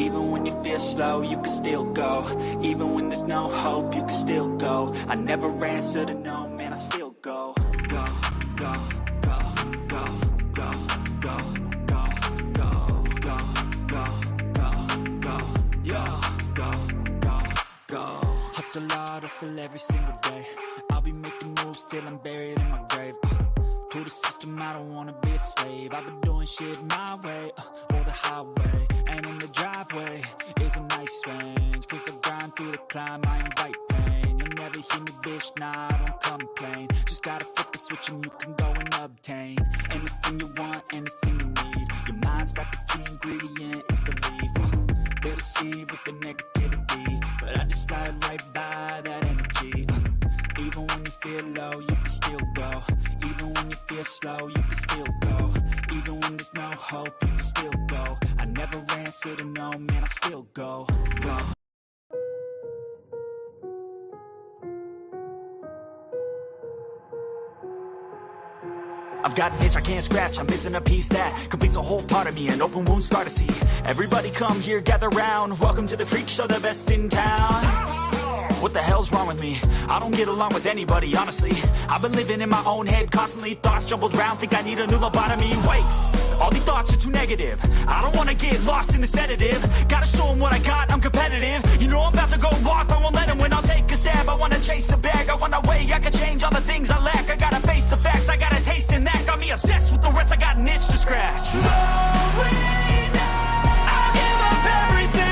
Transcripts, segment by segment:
Even when you feel slow, you can still go. Even when there's no hope, you can still go. I never answer to no, man, I still go. Go, go, go, go, go, go, go, go, go, go, go, go, go, go, go. Hustle hard, hustle every single day. I'll be making moves till I'm buried in my grave. To the system, I don't wanna be a slave. I've been doing shit my way, or the highway. And in the driveway is a nice range. Cause I grind through the climb, I invite pain. You'll never hear me, bitch, nah, I don't complain. Just gotta flip the switch and you can go and obtain anything you want, anything you need. Your mind's got the key ingredient, it's belief. They deceive with the negativity, but I just slide right by that energy. Even when you feel low, you can still go. Even when you feel slow, you can still go. Even when there's no hope, you can still go. I never answer to no, man, I still go. Go. I've got an itch I can't scratch, I'm missing a piece that completes a whole part of me, an open wound scar to see. Everybody come here, gather round. Welcome to the freak show, the best in town. What the hell's wrong with me? I don't get along with anybody, honestly. I've been living in my own head constantly. Thoughts jumbled round, think I need a new lobotomy. Wait, all these thoughts are too negative. I don't wanna get lost in the sedative. Gotta show them what I got, I'm competitive. You know I'm about to go off, I won't let them win. I'll take a stab, I wanna chase the bag. I wanna weigh, I can change all the things I lack. I gotta face the facts, I got a taste in that. Got me obsessed with the rest, I got an itch to scratch. I'll give up everything.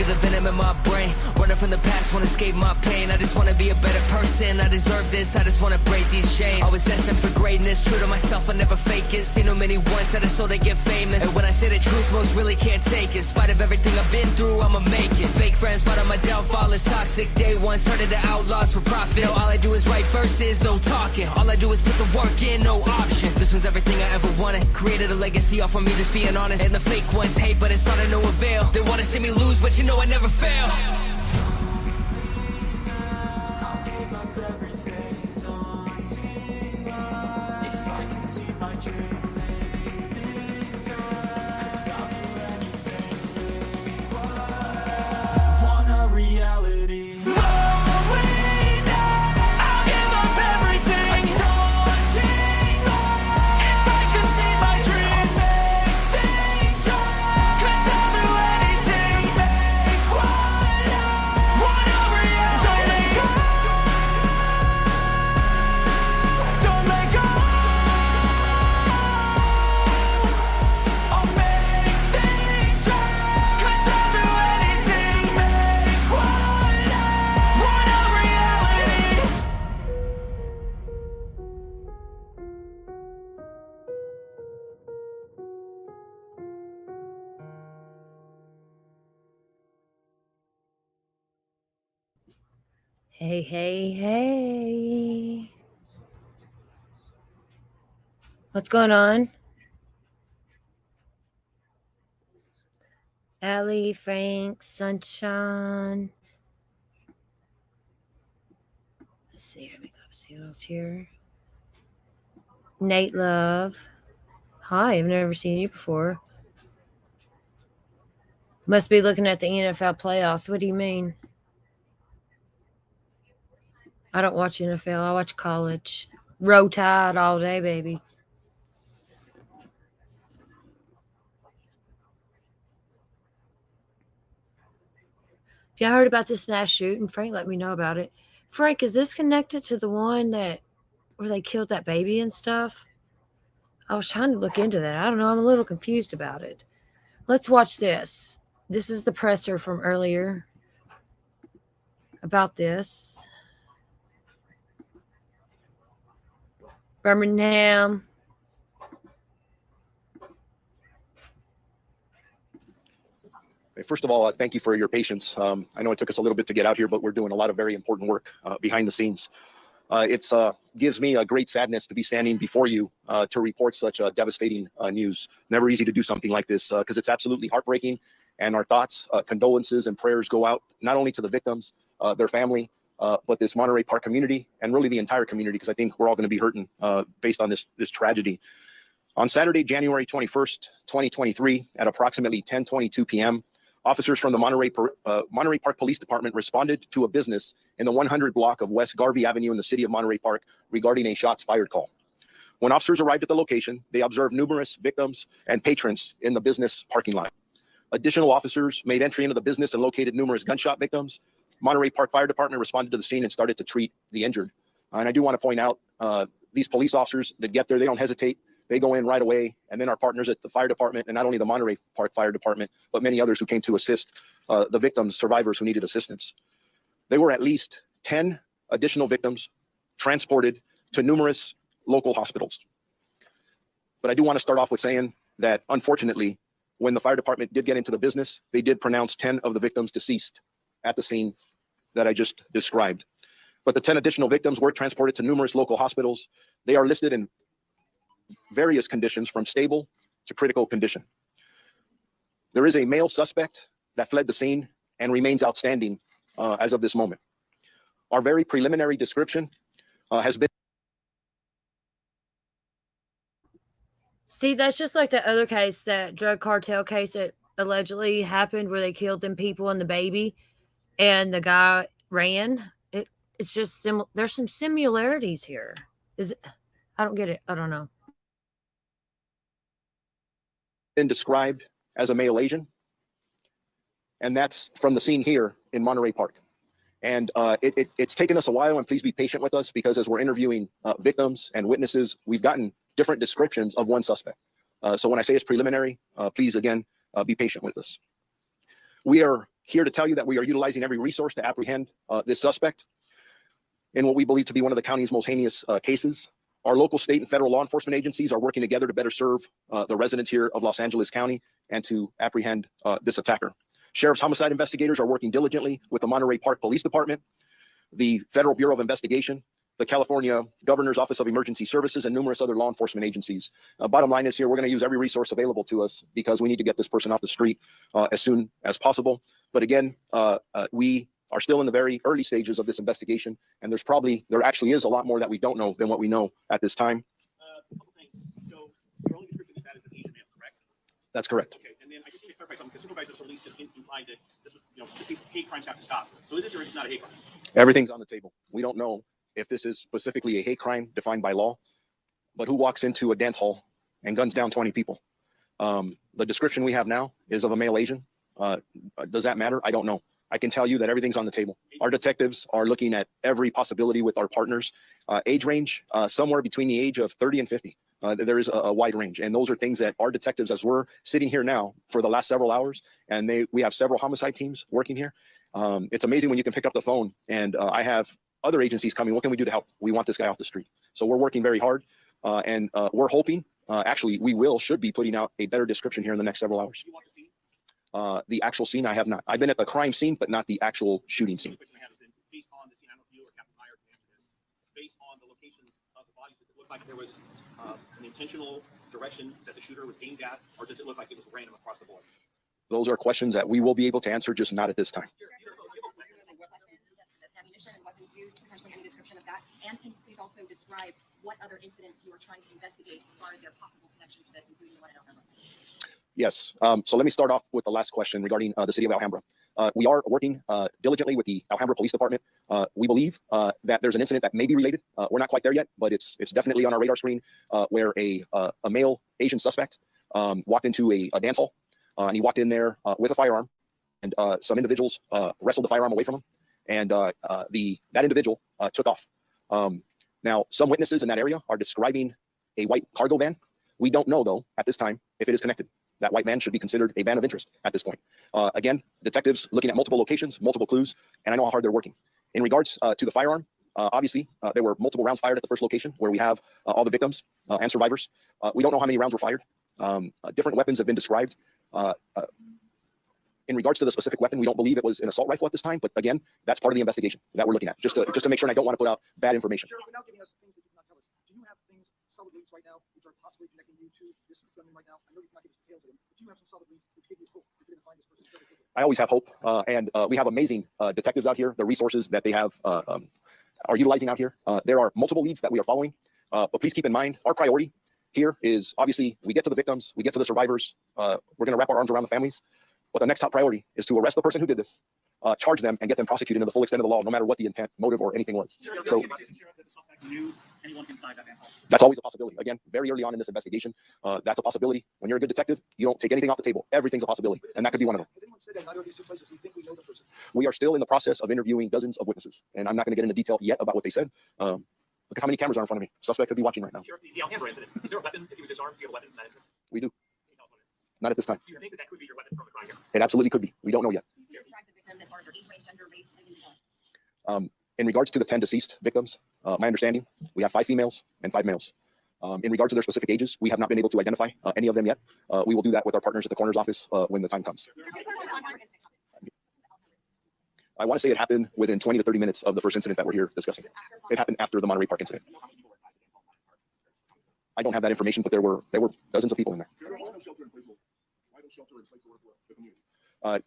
The venom in my brain, running from the past, wanna escape my pain. I just wanna be a better person, I deserve this, I just wanna break these chains. I was destined for greatness, true to myself, I never fake it. Seen too many once that I so they get famous. And when I say the truth, most really can't take it. In spite of everything I've been through, I'ma make it. Fake friends, but on my downfall is toxic. Day one, started the outlaws for profit. Now all I do is write verses, no talking. All I do is put the work in, no option. This was everything I ever wanted. Created a legacy off of me just being honest. And the fake ones hate, but it's all to no avail. They wanna see me lose, but you know I never fail. Hey, hey, hey. What's going on? Allie, Frank, Sunshine. Let's see. Let me go see who else here. Nate Love. Hi, I've never seen you before. Must be looking at the NFL playoffs. What do you mean? I don't watch NFL. I watch college. Roll Tide all day, baby. If y'all heard about this mass shooting, Frank let me know about it. Frank, is this connected to the one that where they killed that baby and stuff? I was trying to look into that. I don't know. I'm a little confused about it. Let's watch this. This is the presser from earlier about this. Birmingham. First of all, thank you for your patience. I know it took us a little bit to get out here, but we're doing a lot of very important work behind the scenes. It gives me a great sadness to be standing before you to report such devastating news. Never easy to do something like this because it's absolutely heartbreaking. And our thoughts, condolences, and prayers go out not only to the victims, their family, but this Monterey Park community and really the entire community, because I think we're all going to be hurting based on this tragedy. On Saturday, January 21st, 2023, at approximately 10:22 p.m., officers from the Monterey Park Police Department responded to a business in the 100 block of West Garvey Avenue in the city of Monterey Park regarding a shots fired call. When officers arrived at the location, they observed numerous victims and patrons in the business parking lot. Additional officers made entry into the business and located numerous gunshot victims. Monterey Park Fire Department responded to the scene and started to treat the injured. And I do want to point out, these police officers that get there, they don't hesitate. They go in right away, and then our partners at the fire department, and not only the Monterey Park Fire Department, but many others who came to assist the victims, survivors who needed assistance. There were at least 10 additional victims transported to numerous local hospitals. But I do want to start off with saying that, unfortunately, when the fire department did get into the business, they did pronounce 10 of the victims deceased at the scene that I just described. But the 10 additional victims were transported to numerous local hospitals. They are listed in various conditions from stable to critical condition. There is a male suspect that fled the scene and remains outstanding as of this moment. Our very preliminary description has been. See, that's just like the other case, that drug cartel case that allegedly happened where they killed them people and the baby and the guy ran. It's just there's some similarities here. I don't get it. I don't know. Been described as a male Asian, and that's from the scene here in Monterey Park. And it's taken us a while, and please be patient with us, because as we're interviewing victims and witnesses, we've gotten different descriptions of one suspect. So when I say it's preliminary, please again be patient with us. We are here to tell you that we are utilizing every resource to apprehend this suspect in what we believe to be one of the county's most heinous cases. Our local, state, and federal law enforcement agencies are working together to better serve the residents here of Los Angeles County and to apprehend this attacker. Sheriff's homicide investigators are working diligently with the Monterey Park Police Department, the Federal Bureau of Investigation, the California Governor's Office of Emergency Services, and numerous other law enforcement agencies. Bottom line is here, we're going to use every resource available to us because we need to get this person off the street as soon as possible. But again, we are still in the very early stages of this investigation, and there actually is a lot more that we don't know than what we know at this time. A couple things. So your only description is that as an Asian male, correct? That's correct. Okay, and then I just need to clarify something, because Supervisor Solis just implied that this was, these hate crimes have to stop. So is this or is it not a hate crime? Everything's on the table. We don't know if this is specifically a hate crime defined by law, but who walks into a dance hall and guns down 20 people? The description we have now is of a male Asian. Does that matter? I don't know. I can tell you that everything's on the table. Our detectives are looking at every possibility with our partners. Age range, somewhere between the age of 30 and 50. There is a wide range. And those are things that our detectives, as we're sitting here now for the last several hours, and we have several homicide teams working here. It's amazing when you can pick up the phone and I have other agencies coming. What can we do to help? We want this guy off the street. So we're working very hard and we're hoping, actually, should be putting out a better description here in the next several hours. You want to see? The actual scene, I have not. I've been at the crime scene, but not the actual shooting scene. The question I have is, based on the scene, I don't know if you or Captain Meyer can answer this. Based on the location of the bodies, does it look like there was an intentional direction that the shooter was aimed at, or does it look like it was random across the board? Those are questions that we will be able to answer, just not at this time. Ammunition and weapons used, potentially any description of that, and can you please also describe what other incidents you are trying to investigate as far as their possible connection to this, including the one in Alhambra? Yes. So let me start off with the last question regarding the city of Alhambra. We are working diligently with the Alhambra Police Department. We believe that there's an incident that may be related. We're not quite there yet, but it's definitely on our radar screen where a male Asian suspect walked into a dance hall, and he walked in there with a firearm, and some individuals wrestled the firearm away from him, and that individual took off. Now, some witnesses in that area are describing a white cargo van. We don't know, though, at this time, if it is connected. That white van should be considered a van of interest at this point. Again, detectives looking at multiple locations, multiple clues, and I know how hard they're working. In regards to the firearm, obviously, there were multiple rounds fired at the first location where we have all the victims and survivors. We don't know how many rounds were fired. Different weapons have been described. In In regards to the specific weapon, we don't believe it was an assault rifle at this time, but again, that's part of the investigation that we're looking at, just to make sure, and I don't want to put out bad information. Sheriff, without giving us things that you cannot tell us, do you have things, solid leads right now, which are possibly connecting you to this gunman right now? I know you cannot give us details of them, but do you have some solid leads which give you hope that you're going to find this person very quickly? I always have hope, and we have amazing detectives out here. The resources that they have are utilizing out here. There are multiple leads that we are following, but please keep in mind our priority here is obviously we get to the victims, we get to the survivors. We're going to wrap our arms around the families, but the next top priority is to arrest the person who did this, charge them, and get them prosecuted to the full extent of the law, no matter what the intent, motive, or anything was. So that's always a possibility. Again, very early on in this investigation, that's a possibility. When you're a good detective, you don't take anything off the table. Everything's a possibility, and that could be one of them. Has anyone said that in either of these two places we think we know the person? We are still in the process of interviewing dozens of witnesses, and I'm not going to get into detail yet about what they said. Look at how many cameras are in front of me. Suspect could be watching right now. Sheriff, the Alhambra incident, is there a weapon if he was disarmed? Do you have weapons in that incident? We do. Can you tell us what it is? Not at this time. Do you think that that could be your weapon from the crime here? It absolutely could be. We don't know yet. Can you describe the victims as far as their age range, gender, race, and income? In regards to the 10 deceased victims, my understanding, we have 5 females and 5 males. In regards to their specific ages, we have not been able to identify any of them yet. We will do that with our partners at the coroner's office when the time comes. I want to say it happened within 20 to 30 minutes of the first incident that we're here discussing. It happened after the Monterey Park incident. I don't have that information, but there were dozens of people in there.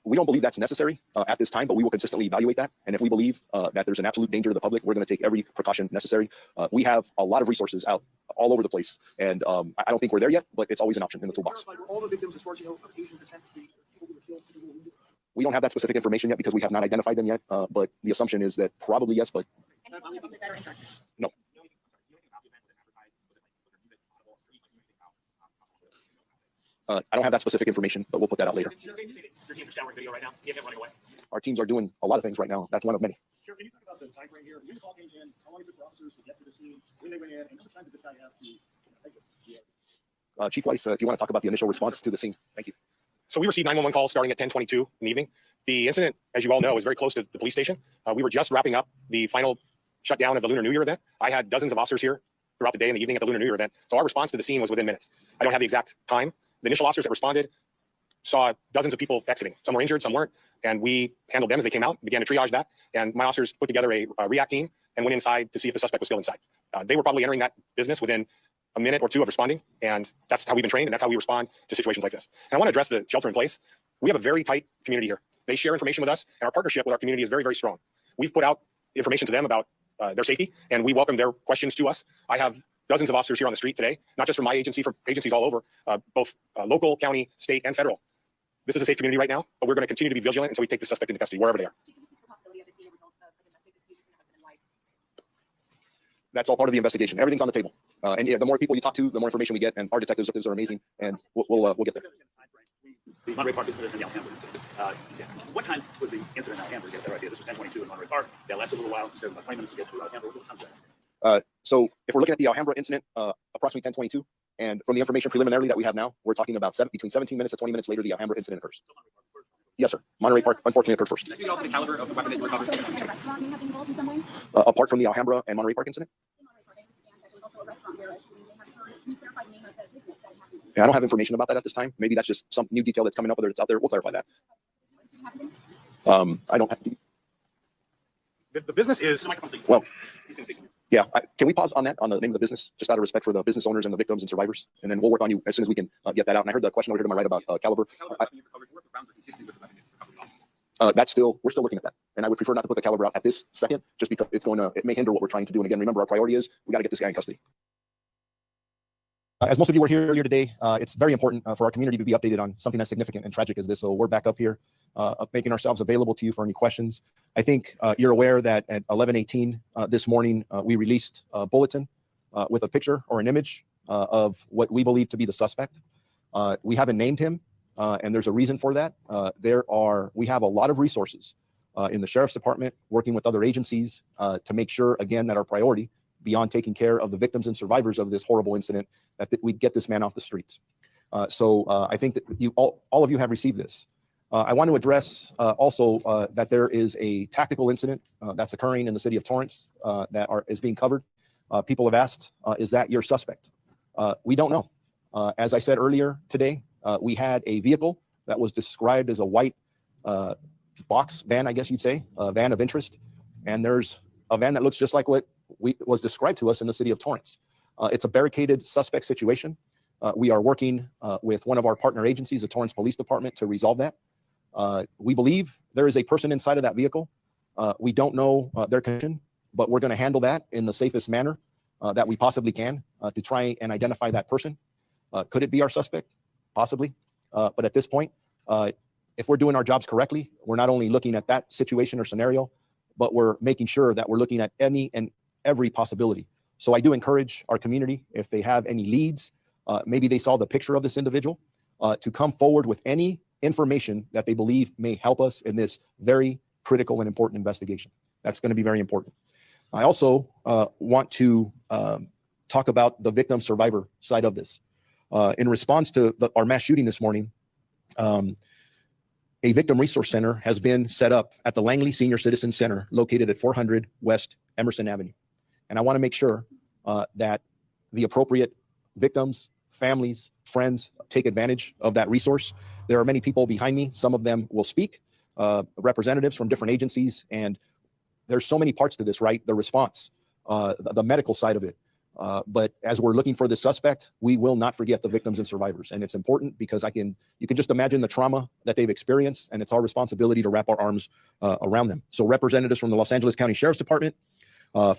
We don't believe that's necessary at this time, but we will consistently evaluate that. And if we believe that there's an absolute danger to the public, we're going to take every precaution necessary. We have a lot of resources out all over the place, and I don't think we're there yet, but it's always an option in the toolbox. Were all the victims, as far as you know, of Asian descent, the people who were killed, people who were wounded? We don't have that specific information yet because we have not identified them yet, but the assumption is that probably yes, but And any of them that are injured? no. I don't have that specific information, but we'll put that out later. Your teams are scouring video right now. You have him running away. Our teams are doing a lot of things right now. That's one of many. Sheriff, can you talk about the time frame here? When the call came in, how long it took for officers to get to the scene, when they went in, and how much time did this guy have to exit? Yeah. Chief Weiss, do you want to talk about the initial response to the scene? Thank you. So we received 911 calls starting at 10:22 in the evening. The incident, as you all know, is very close to the police station. We were just wrapping up the final shutdown of the Lunar New Year event. I had dozens of officers here throughout the day and the evening at the Lunar New Year event. So our response to the scene was within minutes. I don't have the exact time. The initial officers that responded saw dozens of people exiting. Some were injured, some weren't. And we handled them as they came out, began to triage that. And my officers put together a REACT team and went inside to see if the suspect was still inside. They were probably entering that business within a minute or two of responding. And that's how we've been trained, and that's how we respond to situations like this. And I want to address the shelter in place. We have a very tight community here. They share information with us, and our partnership with our community is very, very strong. We've put out information to them about their safety, and we welcome their questions to us. I have dozens of officers here on the street today, not just from my agency, from agencies all over, both local, county, state, and federal. This is a safe community right now, but we're going to continue to be vigilant until we take the suspect into custody, wherever they are. Do you think this is the possibility of this being a result of a domestic dispute between a husband and wife? That's all part of the investigation. Everything's on the table. And yeah, the more people you talk to, the more information we get, and our detectives are amazing, and we'll get there. The Monterey Park incident and the Alhambra incident. What time was the incident in Alhambra? Get that right. This was 10:22 in Monterey Park. That lasted a little while. You said about 20 minutes to get to Alhambra. What time was that? So if we're looking at the Alhambra incident, approximately 10:22, and from the information preliminarily that we have now, we're talking about between 17 minutes to 20 minutes later, the Alhambra incident occurs. Yes, sir. Monterey Park, unfortunately, occurred first. Can you speak also the caliber of the weapon that you recovered? Also, a restaurant may have been involved in some way? Apart from the Alhambra and Monterey Park incident, In Monterey Park, I understand that there was also a restaurant where we may have heard. Can you clarify the name of the business that it happened in? yeah, I don't have information about that at this time. Maybe that's just some new detail that's coming up, whether it's out there. We'll clarify that. What did it happen in? I don't have to. The business is, The microphone, please. Well, He's gonna say something. yeah. Can we pause on that, on the name of the business, just out of respect for the business owners and the victims and survivors? And then we'll work on you as soon as we can get that out. And I heard the question over here to my right about caliber. The caliber of the weapon you recovered, what rounds are consistent with the weapon you recovered? We're still looking at that. And I would prefer not to put the caliber out at this second, just because it may hinder what we're trying to do. And again, remember, our priority is we got to get this guy in custody. As most of you were here earlier today, it's very important for our community to be updated on something as significant and tragic as this. So we're back up here, making ourselves available to you for any questions. I think you're aware that at 11:18 this morning, we released a bulletin with a picture or an image of what we believe to be the suspect. We haven't named him, and there's a reason for that. We have a lot of resources in the sheriff's department, working with other agencies to make sure, again, that our priority, beyond taking care of the victims and survivors of this horrible incident, that we get this man off the streets. So I think that all of you have received this. I want to address also that there is a tactical incident that's occurring in the city of Torrance that is being covered. People have asked, is that your suspect? We don't know. As I said earlier today, we had a vehicle that was described as a white box van, I guess you'd say, a van of interest. And there's a van that looks just like what was described to us in the city of Torrance. It's a barricaded suspect situation. We are working with one of our partner agencies, the Torrance Police Department, to resolve that. We believe there is a person inside of that vehicle. We don't know their condition, but we're going to handle that in the safest manner that we possibly can to try and identify that person. Could it be our suspect? Possibly. But at this point, if we're doing our jobs correctly, we're not only looking at that situation or scenario, but we're making sure that we're looking at any and every possibility. So I do encourage our community, if they have any leads, maybe they saw the picture of this individual, to come forward with any information that they believe may help us in this very critical and important investigation. That's going to be very important. I also want to talk about the victim survivor side of this. In response to our mass shooting this morning, a victim resource center has been set up at the Langley Senior Citizen Center located at 400 West Emerson Avenue. And I want to make sure that the appropriate victims, families, friends take advantage of that resource. There are many people behind me. Some of them will speak, representatives from different agencies. And there's so many parts to this, right? The response, the medical side of it. But as we're looking for the suspect, we will not forget the victims and survivors. And it's important because you can just imagine the trauma that they've experienced, and it's our responsibility to wrap our arms around them. So representatives from the Los Angeles County Sheriff's Department,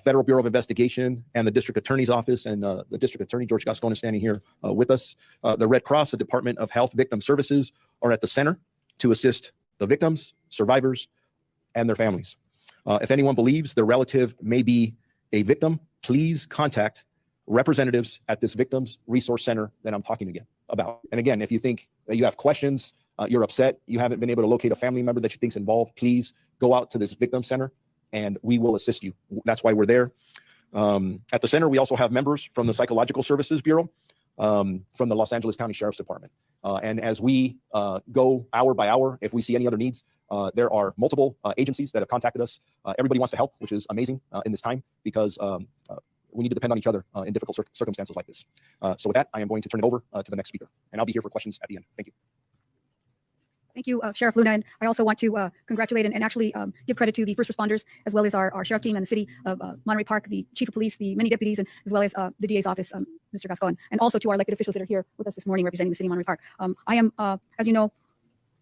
Federal Bureau of Investigation, and the District Attorney's Office, and the District Attorney, George Gascon, is standing here with us. The Red Cross, the Department of Health Victim Services are at the center to assist the victims, survivors, and their families. If anyone believes their relative may be a victim, please contact representatives at this victims resource center that I'm talking again about. And again, if you think that you have questions, you're upset, you haven't been able to locate a family member that you think's involved, please go out to this victim center and we will assist you. That's why we're there. At the center, we also have members from the Psychological Services Bureau, from the Los Angeles County Sheriff's Department. And as we go hour by hour, if we see any other needs, there are multiple agencies that have contacted us. Everybody wants to help, which is amazing in this time, because we need to depend on each other in difficult circumstances like this. So with that, I am going to turn it over to the next speaker, and I'll be here for questions at the end. Thank you. Thank you, Sheriff Luna. And I also want to congratulate and actually give credit to the first responders, as well as our sheriff team and the city of Monterey Park, the chief of police, the many deputies, and as well as the DA's office, Mr. Gascon, and also to our elected officials that are here with us this morning representing the city of Monterey Park. I am, as you know,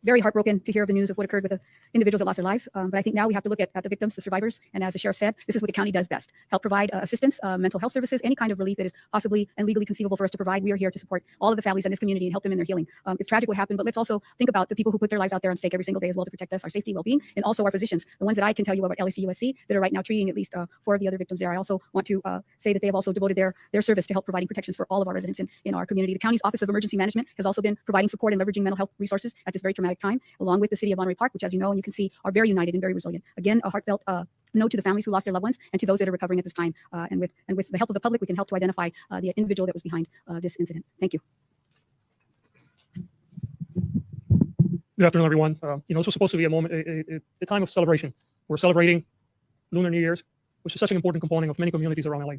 very heartbroken to hear of the news of what occurred with the individuals that lost their lives. But I think now we have to look at the victims, the survivors. And as the sheriff said, this is what the county does best: help provide assistance, mental health services, any kind of relief that is possibly and legally conceivable for us to provide. We are here to support all of the families in this community and help them in their healing. It's tragic what happened, but let's also think about the people who put their lives out there on stake every single day as well to protect us, our safety, well-being, and also our physicians, the ones that I can tell you about LAC USC that are right now treating at least 4 of the other victims there. I also want to say that they have also devoted their service to help providing protections for all of our residents in our community. The county's Office of Emergency Management has also been providing support and leveraging mental health resources at this very traumatic time, along with the city of Monterey Park, which, as you know and you can see, are very united and very resilient. Again, a heartfelt note to the families who lost their loved ones and to those that are recovering at this time. And with the help of the public, we can help to identify the individual that was behind this incident. Thank you. Good afternoon, everyone. This was supposed to be a moment, a time of celebration. We're celebrating Lunar New Year's, which is such an important component of many communities around LA.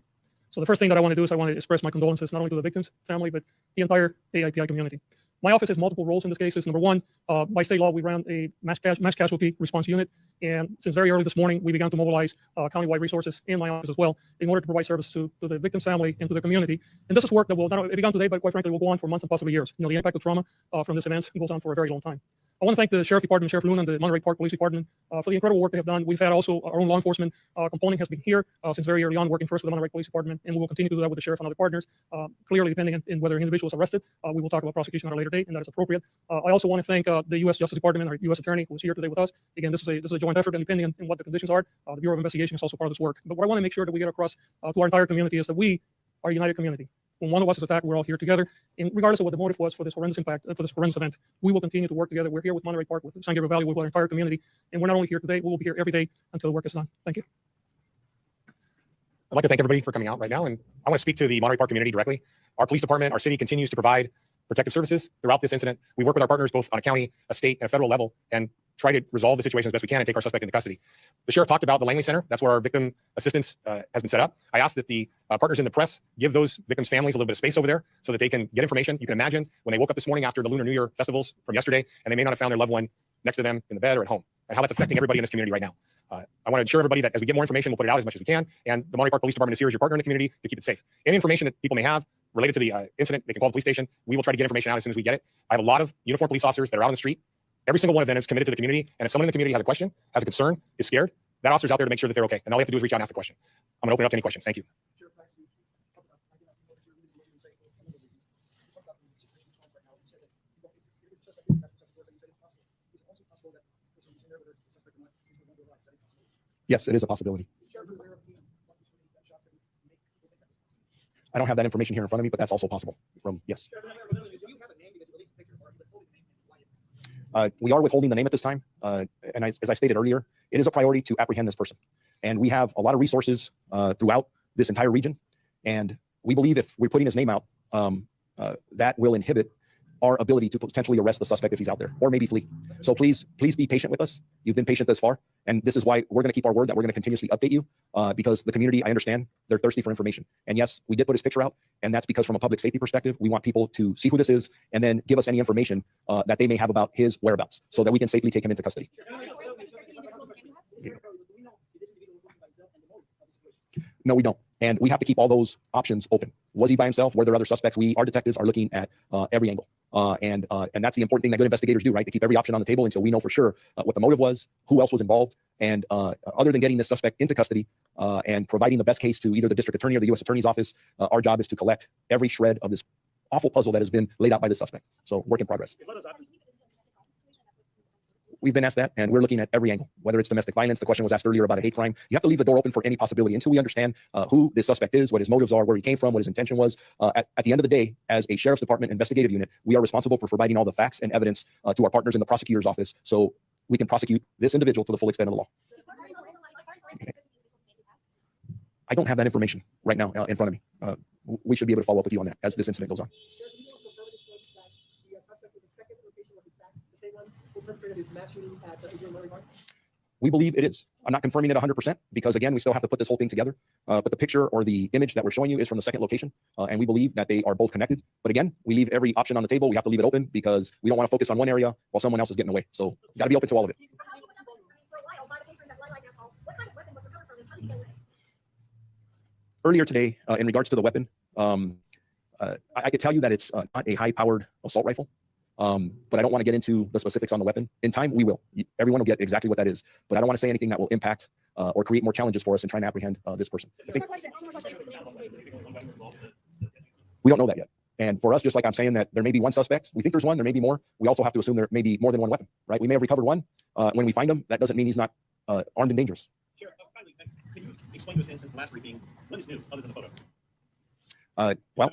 So the first thing that I want to do is I want to express my condolences not only to the victims' family, but the entire AIPI community. My office has multiple roles in this case. Number one, by state law, we ran a mass casualty response unit. And since very early this morning, we began to mobilize countywide resources in my office as well in order to provide service to the victim's family and to the community. And this is work that will not only began today, but quite frankly, will go on for months and possibly years. The impact of trauma from this event goes on for a very long time. I want to thank the Sheriff Department, Sheriff Luna, and the Monterey Park Police Department for the incredible work they have done. We've had also our own law enforcement component has been here since very early on, working first with the Monterey Police Department, and we will continue to do that with the Sheriff and other partners. Clearly, depending on whether an individual is arrested, we will talk about prosecution at a later date, and that is appropriate. I also want to thank the U.S. Justice Department, our U.S. Attorney, who is here today with us. Again, this is a joint effort, and depending on what the conditions are, the Bureau of Investigation is also part of this work. But what I want to make sure that we get across to our entire community is that we are a united community. When one of us is attacked, we're all here together. And regardless of what the motive was for this horrendous impact, for this horrendous event, we will continue to work together. We're here with Monterey Park, with San Gabriel Valley, with our entire community. And we're not only here today, we will be here every day until the work is done. Thank you. I'd like to thank everybody for coming out right now. And I want to speak to the Monterey Park community directly. Our police department, our city continues to provide protective services throughout this incident. We work with our partners both on a county, a state, and a federal level, and try to resolve the situation as best we can and take our suspect into custody. The sheriff talked about the Langley Center. That's where our victim assistance has been set up. I asked that the partners in the press give those victims' families a little bit of space over there so that they can get information. You can imagine when they woke up this morning after the Lunar New Year festivals from yesterday, and they may not have found their loved one next to them in the bed or at home, and how that's affecting everybody in this community right now. I want to assure everybody that as we get more information, we'll put it out as much as we can. And the Monterey Park Police Department is here as your partner in the community to keep it safe. Any information that people may have related to the incident, they can call the police station. We will try to get information out as soon as we get it. I have a lot of uniformed police officers that are out on the street. Every single one of them is committed to the community. And if someone in the community has a question, has a concern, is scared, that officer's out there to make sure that they're okay. And all they have to do is reach out and ask the question. I'm going to open it up to any questions. Thank you. Yes, it is a possibility. I don't have that information here in front of me, but that's also possible. Yes. We are withholding the name at this time. And as I stated earlier, it is a priority to apprehend this person. And we have a lot of resources throughout this entire region. And we believe if we're putting his name out, that will inhibit our ability to potentially arrest the suspect if he's out there, or maybe flee. So please be patient with us. You've been patient this far. And this is why we're going to keep our word that we're going to continuously update you because the community, I understand, they're thirsty for information. And yes, we did put his picture out. And that's because from a public safety perspective, we want people to see who this is and then give us any information that they may have about his whereabouts so that we can safely take him into custody. No, we don't. And we have to keep all those options open. Was he by himself? Were there other suspects? Our detectives are looking at every angle. And that's the important thing that good investigators do, right? To keep every option on the table until we know for sure what the motive was, who else was involved. And other than getting this suspect into custody and providing the best case to either the district attorney or the U.S. Attorney's office, our job is to collect every shred of this awful puzzle that has been laid out by the suspect. So work in progress. We've been asked that, and we're looking at every angle, whether it's domestic violence. The question was asked earlier about a hate crime. You have to leave the door open for any possibility until we understand who this suspect is, what his motives are, where he came from, what his intention was. At the end of the day, as a sheriff's department investigative unit, we are responsible for providing all the facts and evidence to our partners in the prosecutor's office so we can prosecute this individual to the full extent of the law. Okay. I don't have that information right now in front of me. We should be able to follow up with you on that as this incident goes on. We believe it is. I'm not confirming it 100% because, again, we still have to put this whole thing together. But the picture or the image that we're showing you is from the second location, and we believe that they are both connected. But again, we leave every option on the table. We have to leave it open because we don't want to focus on one area while someone else is getting away. So got to be open to all of it. Earlier today, in regards to the weapon, I could tell you that it's not a high-powered assault rifle. But I don't want to get into the specifics on the weapon. In time, we will. Everyone will get exactly what that is. But I don't want to say anything that will impact or create more challenges for us in trying to apprehend this person. I think we don't know that yet. And for us, just like I'm saying that there may be one suspect, we think there's one, there may be more. We also have to assume there may be more than one weapon, right? We may have recovered one. When we find him, that doesn't mean he's not armed and dangerous. Sheriff, finally, can you explain to us since the last briefing what is new other than the photo? Well,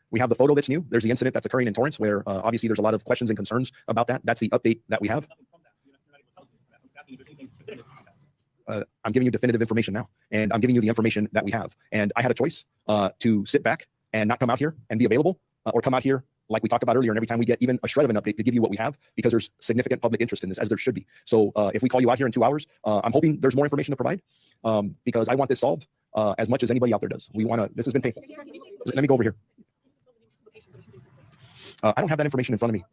we have the photo that's new. There's the incident that's occurring in Torrance where obviously there's a lot of questions and concerns about that. That's the update that we have. I'm giving you definitive information now, and I'm giving you the information that we have. And I had a choice to sit back and not come out here and be available or come out here like we talked about earlier. And every time we get even a shred of an update to give you what we have, because there's significant public interest in this, as there should be. So if we call you out here in 2 hours, I'm hoping there's more information to provide because I want this solved as much as anybody out there does. We want to, this has been painful. Let me go over here. I don't have that information in front of me.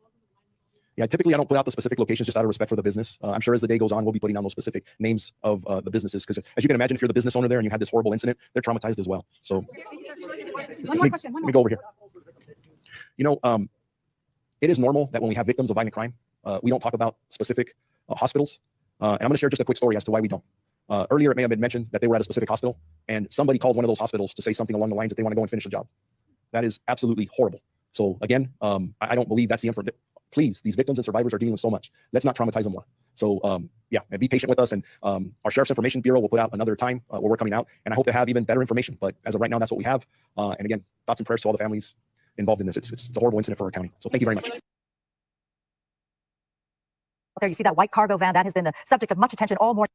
Yeah, typically I don't put out the specific locations just out of respect for the business. I'm sure as the day goes on, we'll be putting down those specific names of the businesses because as you can imagine, if you're the business owner there and you had this horrible incident, they're traumatized as well. So let me go over here. You know, it is normal that when we have victims of violent crime, we don't talk about specific hospitals. And I'm going to share just a quick story as to why we don't. Earlier, it may have been mentioned that they were at a specific hospital and somebody called one of those hospitals to say something along the lines that they want to go and finish the job. That is absolutely horrible. So again, I don't believe that's the information. Please, these victims and survivors are dealing with so much. Let's not traumatize them more. So yeah, and be patient with us. And our Sheriff's Information Bureau will put out another time where we're coming out. And I hope to have even better information. But as of right now, that's what we have. And again, thoughts and prayers to all the families involved in this. It's a horrible incident for our county. So thank you very much. There you see that white cargo van that has been the subject of much attention all morning.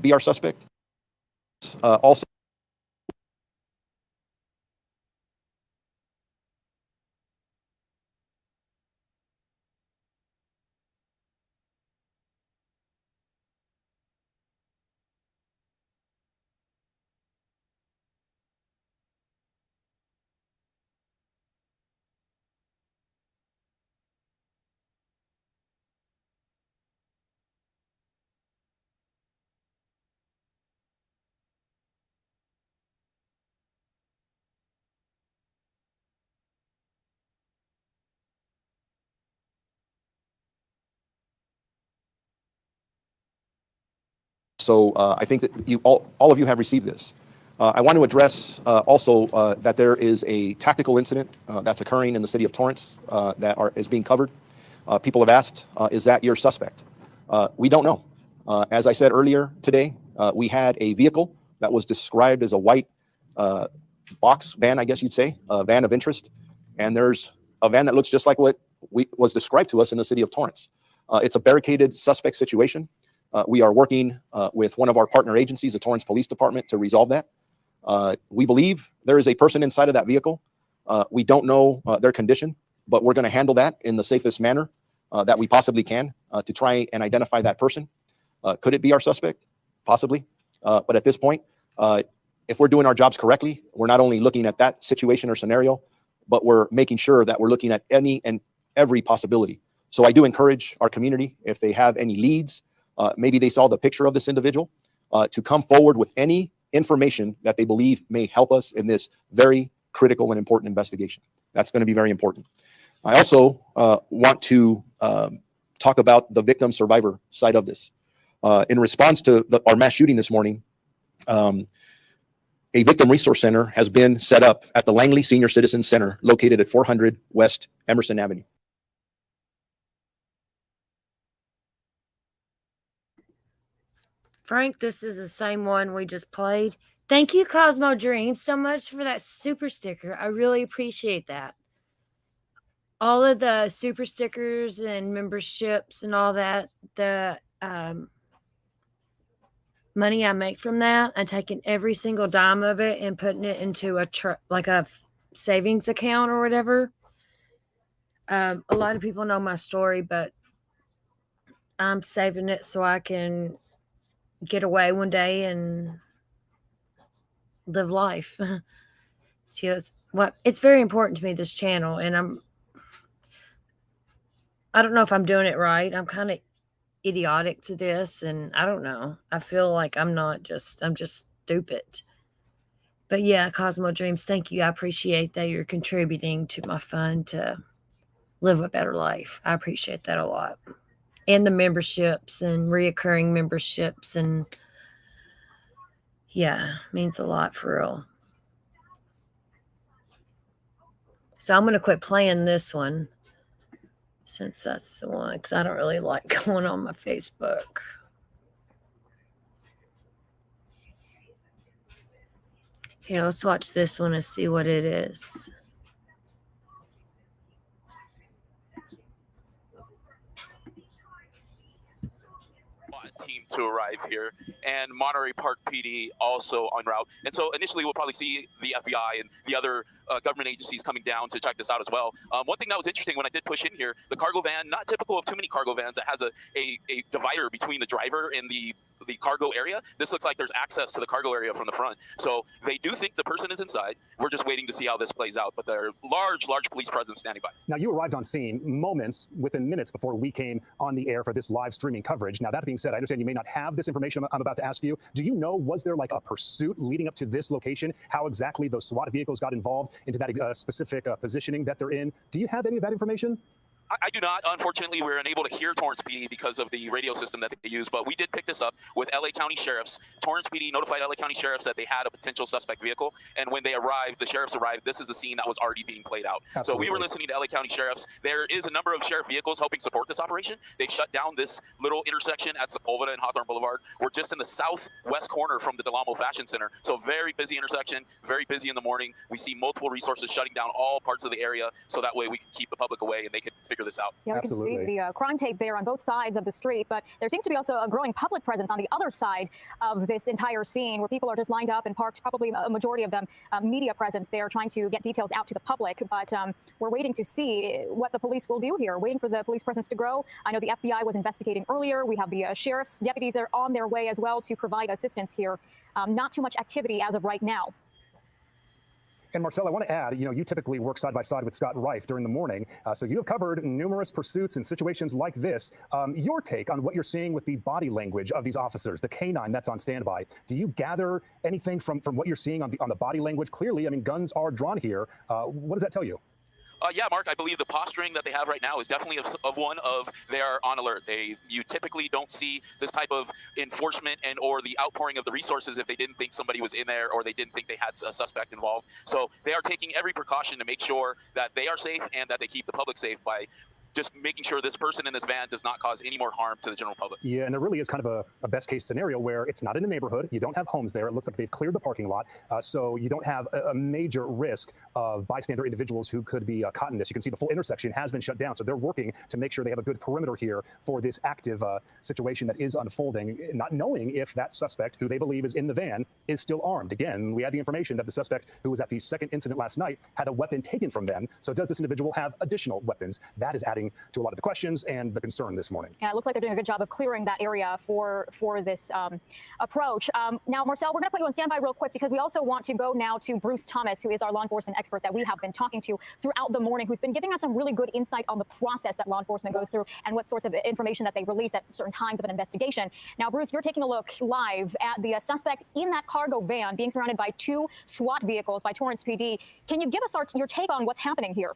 be our suspect? Also, so I think that you all of you have received this. I want to address also that there is a tactical incident that's occurring in the city of Torrance that is being covered. People have asked, is that your suspect? We don't know. As I said earlier today, we had a vehicle that was described as a white box van, I guess you'd say, a van of interest. And there's a van that looks just like what was described to us in the city of Torrance. It's a barricaded suspect situation. We are working with one of our partner agencies, the Torrance Police Department, to resolve that. We believe there is a person inside of that vehicle. We don't know their condition, but we're going to handle that in the safest manner that we possibly can to try and identify that person. Could it be our suspect? Possibly. But at this point, if we're doing our jobs correctly, we're not only looking at that situation or scenario, but we're making sure that we're looking at any and every possibility. So I do encourage our community, if they have any leads, maybe they saw the picture of this individual, to come forward with any information that they believe may help us in this very critical and important investigation. That's going to be very important. I also want to talk about the victim survivor side of this. In response to our mass shooting this morning, a victim resource center has been set up at the Langley Senior Citizen Center located at 400 West Emerson Avenue. Frank, this is the same one we just played. Thank you, Cosmo Dreams, so much for that super sticker. I really appreciate that. All of the super stickers and memberships and all that, the money I make from that, I'm taking every single dime of it and putting it into a savings account or whatever. A lot of people know my story, but I'm saving it so I can get away one day and live life. See, it's very important to me, this channel, and I don't know if I'm doing it right. I'm kind of idiotic to this, and I don't know. I feel like I'm just stupid. But yeah, Cosmo Dreams, thank you. I appreciate that you're contributing to my fund to live a better life. I appreciate that a lot. And the memberships and reoccurring memberships, and yeah, means a lot for real. So I'm going to quit playing this one, since that's the one, because I don't really like going on my Facebook. Here, let's watch this one and see what it is. Team to arrive here, and Monterey Park PD also en route. And so initially we'll probably see the FBI and the other government agencies coming down to check this out as well. One thing that was interesting when I did push in here, the cargo van, not typical of too many cargo vans, that has a divider between the driver and the cargo area. This looks like there's access to the cargo area from the front. So they do think the person is inside. We're just waiting to see how this plays out, but there are large police presence standing by. Now, you arrived on scene within minutes before we came on the air for this live streaming coverage. Now, that being said, I understand you may not have this information I'm about to ask you. Do you know, was there like a pursuit leading up to this location? How exactly those SWAT vehicles got involved into that specific positioning that they're in? Do you have any of that information? I do not. Unfortunately, we're unable to hear Torrance PD because of the radio system that they use, but we did pick this up with LA County Sheriffs. Torrance PD notified LA County Sheriffs that they had a potential suspect vehicle, and when they arrived, the sheriffs arrived, this is the scene that was already being played out. Absolutely. So we were listening to LA County Sheriffs. There is a number of sheriff vehicles helping support this operation. They've shut down this little intersection at Sepulveda and Hawthorne Boulevard. We're just in the southwest corner from the Del Amo Fashion Center, so very busy intersection, very busy in the morning. We see multiple resources shutting down all parts of the area, so that way we can keep the public away and they can figure figure this out. Yeah, we can see the crime tape there on both sides of the street, but there seems to be also a growing public presence on the other side of this entire scene where people are just lined up and parked, probably a majority of them media presence there trying to get details out to the public. But we're waiting to see what the police will do here, waiting for the police presence to grow. I know the FBI was investigating earlier. We have the sheriff's deputies that are on their way as well to provide assistance here. Not too much activity as of right now. And Marcel, I want to add, you typically work side by side with Scott Reif during the morning. So you have covered numerous pursuits and situations like this. Your take on what you're seeing with the body language of these officers, the canine that's on standby. Do you gather anything from what you're seeing on the body language? Clearly, I mean, guns are drawn here. What does that tell you? Yeah, Mark, I believe the posturing that they have right now is definitely of one of they are on alert. You typically don't see this type of enforcement and or the outpouring of the resources if they didn't think somebody was in there or they didn't think they had a suspect involved. So they are taking every precaution to make sure that they are safe and that they keep the public safe by just making sure this person in this van does not cause any more harm to the general public. Yeah, and there really is kind of a best case scenario where it's not in a neighborhood. You don't have homes there. It looks like they've cleared the parking lot. So you don't have a major risk of bystander individuals who could be caught in this. You can see the full intersection has been shut down. So they're working to make sure they have a good perimeter here for this active situation that is unfolding, not knowing if that suspect who they believe is in the van is still armed. Again, we had the information that the suspect who was at the second incident last night had a weapon taken from them. So does this individual have additional weapons? That is adding to a lot of the questions and the concern this morning. Yeah, it looks like they're doing a good job of clearing that area for this approach. Now, Marcel, we're going to put you on standby real quick because we also want to go now to Bruce Thomas, who is our law enforcement expert that we have been talking to throughout the morning, who's been giving us some really good insight on the process that law enforcement goes through and what sorts of information that they release at certain times of an investigation. Now, Bruce, you're taking a look live at the suspect in that cargo van being surrounded by 2 SWAT vehicles by Torrance PD. Can you give us your take on what's happening here?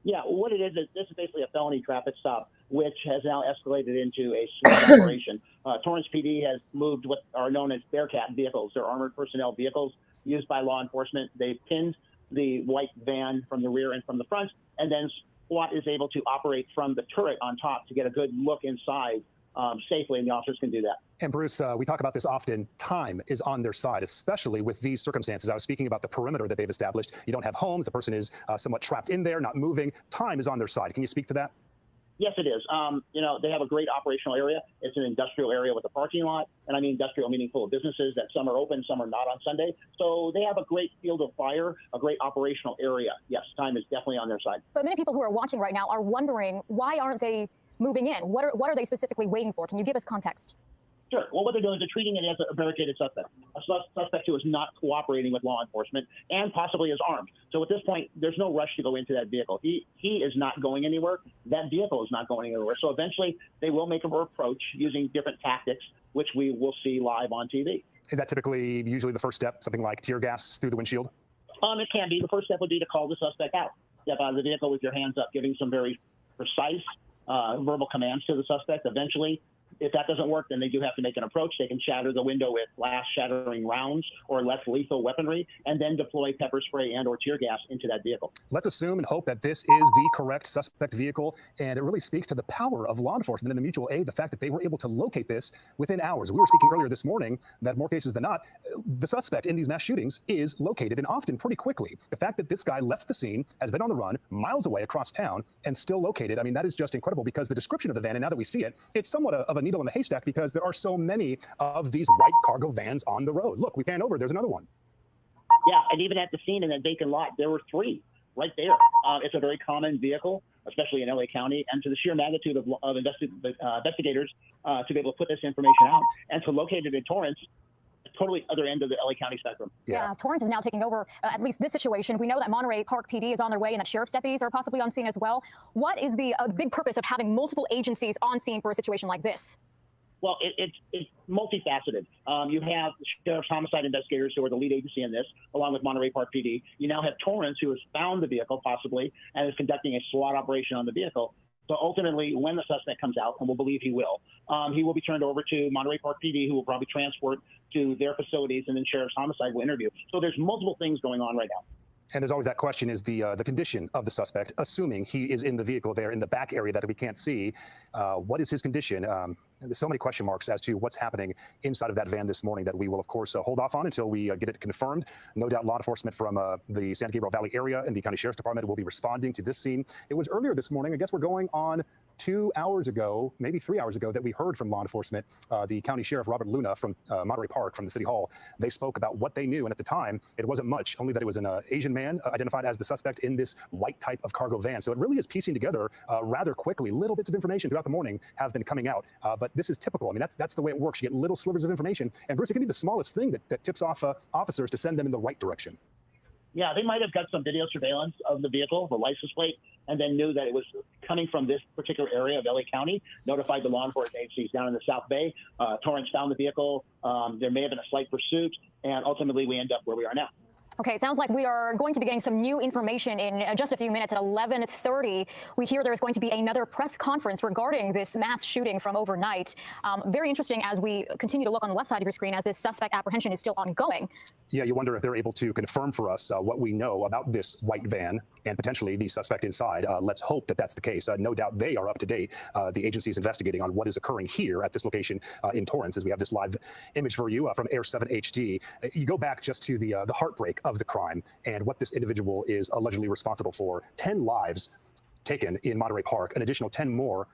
Yeah, what it is this is basically a felony traffic stop, which has now escalated into a SWAT operation. Torrance PD has moved what are known as Bearcat vehicles. They're armored personnel vehicles used by law enforcement. They've pinned the white van from the rear and from the front, and then SWAT is able to operate from the turret on top to get a good look inside safely, and the officers can do that. And Bruce, we talk about this often. Time is on their side, especially with these circumstances. I was speaking about the perimeter that they've established. You don't have homes. The person is somewhat trapped in there, not moving. Time is on their side. Can you speak to that? Yes, it is. They have a great operational area. It's an industrial area with a parking lot. And I mean industrial meaning full of businesses that some are open, some are not on Sunday. So they have a great field of fire, a great operational area. Yes, time is definitely on their side. But many people who are watching right now are wondering, why aren't they moving in? What are they specifically waiting for? Can you give us context? Sure. Well, what they're doing is they're treating it as a barricaded suspect, a suspect who is not cooperating with law enforcement and possibly is armed. So at this point, there's no rush to go into that vehicle. He is not going anywhere. That vehicle is not going anywhere. So eventually, they will make an approach using different tactics, which we will see live on TV. Is that typically usually the first step, something like tear gas through the windshield? It can be. The first step would be to call the suspect out. Step out of the vehicle with your hands up, giving some very precise verbal commands to the suspect. Eventually, if that doesn't work, then they do have to make an approach. They can shatter the window with glass-shattering rounds or less lethal weaponry, and then deploy pepper spray and or tear gas into that vehicle. Let's assume and hope that this is the correct suspect vehicle, and it really speaks to the power of law enforcement and the mutual aid, the fact that they were able to locate this within hours. We were speaking earlier this morning that more cases than not, the suspect in these mass shootings is located, and often pretty quickly. The fact that this guy left the scene, has been on the run, miles away across town, and still located, I mean, that is just incredible, because the description of the van, and now that we see it, it's somewhat of a needle in the haystack, because there are so many of these white cargo vans on the road. Look, we pan over, there's another one. Yeah, and even at the scene in that vacant lot, there were 3 right there. It's a very common vehicle, especially in LA County, and to the sheer magnitude of investigators to be able to put this information out and to locate it in Torrance, totally other end of the LA County spectrum. Yeah, Torrance is now taking over at least this situation. We know that Monterey Park PD is on their way and that sheriff's deputies are possibly on scene as well. What is the big purpose of having multiple agencies on scene for a situation like this? Well, it's multifaceted. You have the sheriff's homicide investigators, who are the lead agency in this, along with Monterey Park PD. You now have Torrance, who has found the vehicle possibly and is conducting a SWAT operation on the vehicle. So ultimately, when the suspect comes out, and we'll believe he will be turned over to Monterey Park PD, who will probably transport to their facilities, and then sheriff's homicide will interview. So there's multiple things going on right now. And there's always that question, is the condition of the suspect, assuming he is in the vehicle there in the back area that we can't see. What is his condition? There's so many question marks as to what's happening inside of that van this morning that we will, of course, hold off on until we get it confirmed. No doubt law enforcement from the San Gabriel Valley area and the County Sheriff's Department will be responding to this scene. It was earlier this morning. I guess we're going on 2 hours ago, maybe 3 hours ago, that we heard from law enforcement. The County Sheriff Robert Luna from Monterey Park, from the City Hall, they spoke about what they knew. And at the time, it wasn't much, only that it was an Asian man identified as the suspect in this white type of cargo van. So it really is piecing together rather quickly. Little bits of information throughout the morning have been coming out. But this is typical. I mean, that's the way it works. You get little slivers of information. And Bruce, it can be the smallest thing that tips off officers to send them in the right direction. Yeah, they might have got some video surveillance of the vehicle, the license plate, and then knew that it was coming from this particular area of LA County, notified the law enforcement agencies down in the South Bay. Torrance found the vehicle. There may have been a slight pursuit, and ultimately we end up where we are now. Okay, sounds like we are going to be getting some new information in just a few minutes. At 11:30, we hear there is going to be another press conference regarding this mass shooting from overnight. Very interesting as we continue to look on the left side of your screen as this suspect apprehension is still ongoing. Yeah, you wonder if they're able to confirm for us what we know about this white van and potentially the suspect inside. Let's hope that that's the case. No doubt they are up to date. The agency is investigating on what is occurring here at this location in Torrance, as we have this live image for you from Air 7 HD. You go back just to the heartbreak of the crime and what this individual is allegedly responsible for. 10 lives taken in Monterey Park, an additional 10 more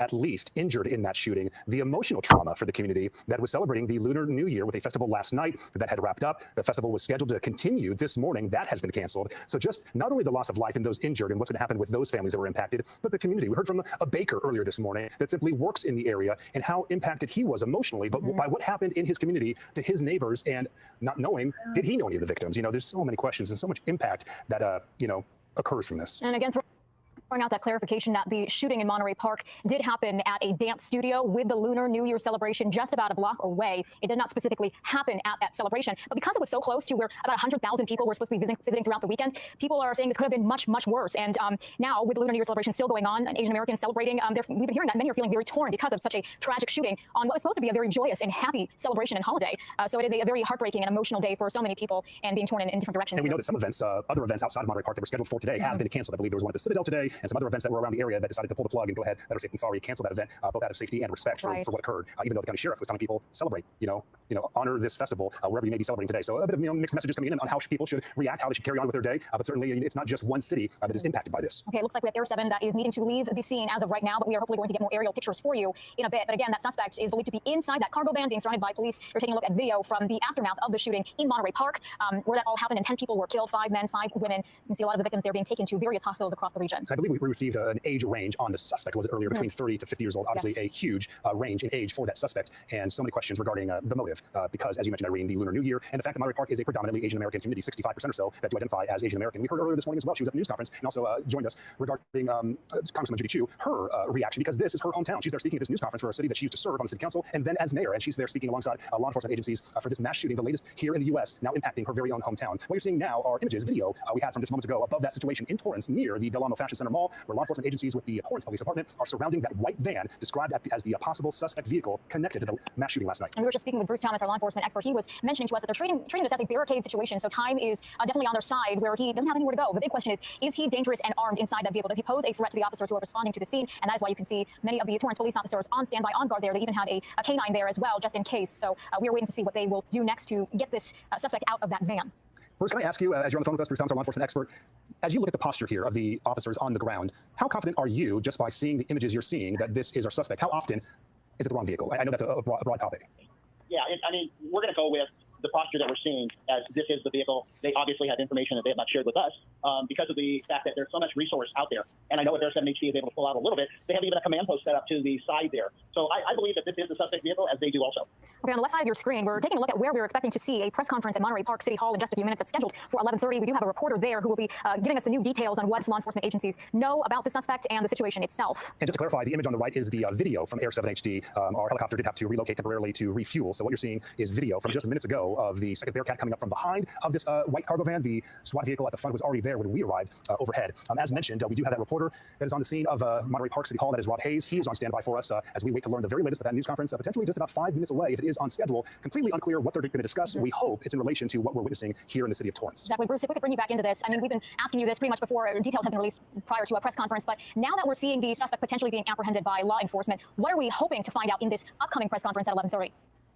at least injured in that shooting. The emotional trauma for the community that was celebrating the Lunar New Year with a festival last night that had wrapped up. The festival was scheduled to continue this morning. That has been canceled. So just not only the loss of life and those injured and what's going to happen with those families that were impacted, but the community. We heard from a baker earlier this morning that simply works in the area and how impacted he was emotionally, but by what happened in his community to his neighbors, and not knowing, did he know any of the victims? You know, there's so many questions and so much impact that, you know, occurs from this. And again, throwing out that clarification that the shooting in Monterey Park did happen at a dance studio with the Lunar New Year celebration just about a block away. It did not specifically happen at that celebration, but because it was so close to where about 100,000 people were supposed to be visiting throughout the weekend, people are saying this could have been much, much worse. And now with the Lunar New Year celebration still going on, Asian Americans celebrating, we've been hearing that many are feeling very torn because of such a tragic shooting on what was supposed to be a very joyous and happy celebration and holiday. So it is a very heartbreaking and emotional day for so many people and being torn in different directions. And we know that some events, other events outside of Monterey Park that were scheduled for today have been canceled. I believe there was one at the Citadel today and some other events that were around the area that decided to pull the plug and go ahead, better safe than sorry, cancel that event, both out of safety and respect for what occurred. Even though the county sheriff was telling people, celebrate, you know, honor this festival wherever you may be celebrating today. So a bit of mixed messages coming in on how people should react, how they should carry on with their day. But certainly it's not just one city that is impacted by this. Okay, it looks like we have Air 7 that is needing to leave the scene as of right now, but we are hopefully going to get more aerial pictures for you in a bit. But again, that suspect is believed to be inside that cargo van being surrounded by police. We're taking a look at video from the aftermath of the shooting in Monterey Park, where that all happened and 10 people were killed, 5 men, 5 women. You can see a lot of the victims there being taken to various hospitals across the region. I believe we received an age range on the suspect, was it earlier, between 30 to 50 years old. Obviously a huge range in age for that suspect, and so many questions regarding the motive, because as you mentioned, Irene, the Lunar New Year, and the fact that Monterey Park is a predominantly Asian American community, 65% or so that do identify as Asian American. We heard earlier this morning as well, she was at the news conference and also joined us regarding Congresswoman Judy Chu, her reaction, because this is her hometown. She's there speaking at this news conference for a city that she used to serve on the city council and then as mayor, and she's there speaking alongside law enforcement agencies for this mass shooting, the latest here in the U.S., now impacting her very own hometown. What you're seeing now are images, video we had from just moments ago above that situation in Torrance near the Del Amo Fashion Center Mall, where law enforcement agencies with the Torrance Police Department are surrounding that white van described as the possible suspect vehicle connected to the mass shooting last night. And we were just speaking with Bruce Thomas, our law enforcement expert. He was mentioning to us that they're treating this as a barricade situation, so time is definitely on their side where he doesn't have anywhere to go. The big question is he dangerous and armed inside that vehicle? Does he pose a threat to the officers who are responding to the scene? And that is why you can see many of the Torrance police officers on standby, on guard there. They even had a canine there as well, just in case. So we're waiting to see what they will do next to get this suspect out of that van. Bruce, can I ask you, as you're on the phone with us, Bruce Thomas, our law enforcement expert, as you look at the posture here of the officers on the ground, how confident are you, just by seeing the images you're seeing, that this is our suspect? How often is it the wrong vehicle? I know that's a broad topic. Yeah, I mean, we're going to go with the posture that we're seeing as this is the vehicle. They obviously have information that they have not shared with us because of the fact that there's so much resource out there. And I know if Air 7 HD is able to pull out a little bit, they have even a command post set up to the side there. So I believe that this is the suspect vehicle, as they do also. Okay, on the left side of your screen, we're taking a look at where we're expecting to see a press conference at Monterey Park City Hall in just a few minutes. That's scheduled for 11:30. We do have a reporter there who will be giving us the new details on what law enforcement agencies know about the suspect and the situation itself. And just to clarify, the image on the right is the video from Air 7 HD. Our helicopter did have to relocate temporarily to refuel. So what you're seeing is video from just minutes ago video of the second Bearcat coming up from behind of this white cargo van. The SWAT vehicle at the front was already there when we arrived overhead. As mentioned, we do have that reporter that is on the scene of Monterey Park City Hall. That is Rob Hayes. He is on standby for us as we wait to learn the very latest of that news conference, potentially just about 5 minutes away if it is on schedule. Completely unclear what they're going to discuss. We hope it's in relation to what we're witnessing here in the city of Torrance. Exactly, Bruce. If we could bring you back into this, I mean, we've been asking you this pretty much before details have been released prior to a press conference, but now that we're seeing the suspect potentially being apprehended by law enforcement, what are we hoping to find out in this upcoming press conference at 11:30?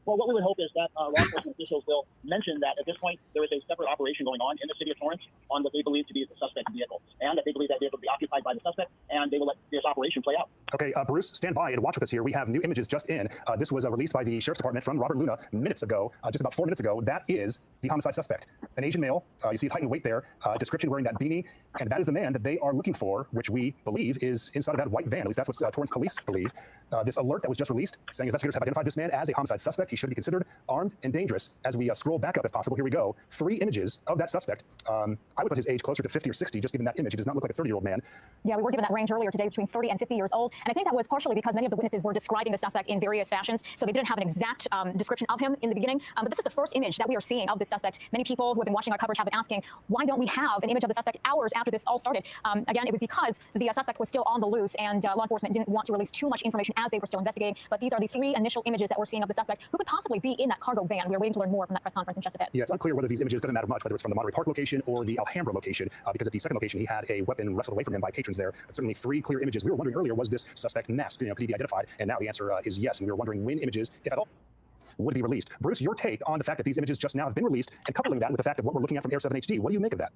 Well, what we would hope is that law enforcement officials will mention that at this point there is a separate operation going on in the city of Torrance on what they believe to be the suspect vehicle, and that they believe that vehicle will be occupied by the suspect, and they will let this operation play out. Okay, Bruce, stand by and watch with us here. We have new images just in. This was released by the Sheriff's Department from Robert Luna minutes ago, just about 4 minutes ago. That is the homicide suspect, an Asian male. You see his height and weight there, description wearing that beanie, and that is the man that they are looking for, which we believe is inside of that white van. At least that's what Torrance police believe. This alert that was just released saying investigators have identified this man as a homicide suspect. He should be considered armed and dangerous. As we scroll back up, if possible, here we go. 3 images of that suspect. I would put his age closer to 50 or 60, just given that image. He does not look like a 30-year-old man. Yeah, we were given that range earlier today between 30 and 50 years old. And I think that was partially because many of the witnesses were describing the suspect in various fashions, so they didn't have an exact description of him in the beginning. But this is the first image that we are seeing of this suspect. Many people who have been watching our coverage have been asking, why don't we have an image of the suspect hours after this all started? Again, it was because the suspect was still on the loose, and law enforcement didn't want to release too much information as they were still investigating. But these are the 3 initial images that we're seeing of the suspect who could possibly be in that cargo van. We are waiting to learn more from that press conference in just a bit. Yeah, it's unclear whether these images, doesn't matter much, whether it's from the Monterey Park location or the Alhambra location, because at the second location, he had a weapon wrestled away from him by patrons there. But certainly 3 clear images. We were wondering earlier, was this suspect masked? Could he be identified? And now the answer is yes. And we were wondering when images, if at all, would be released. Bruce, your take on the fact that these images just now have been released, and coupling that with the fact of what we're looking at from Air 7 HD, what do you make of that?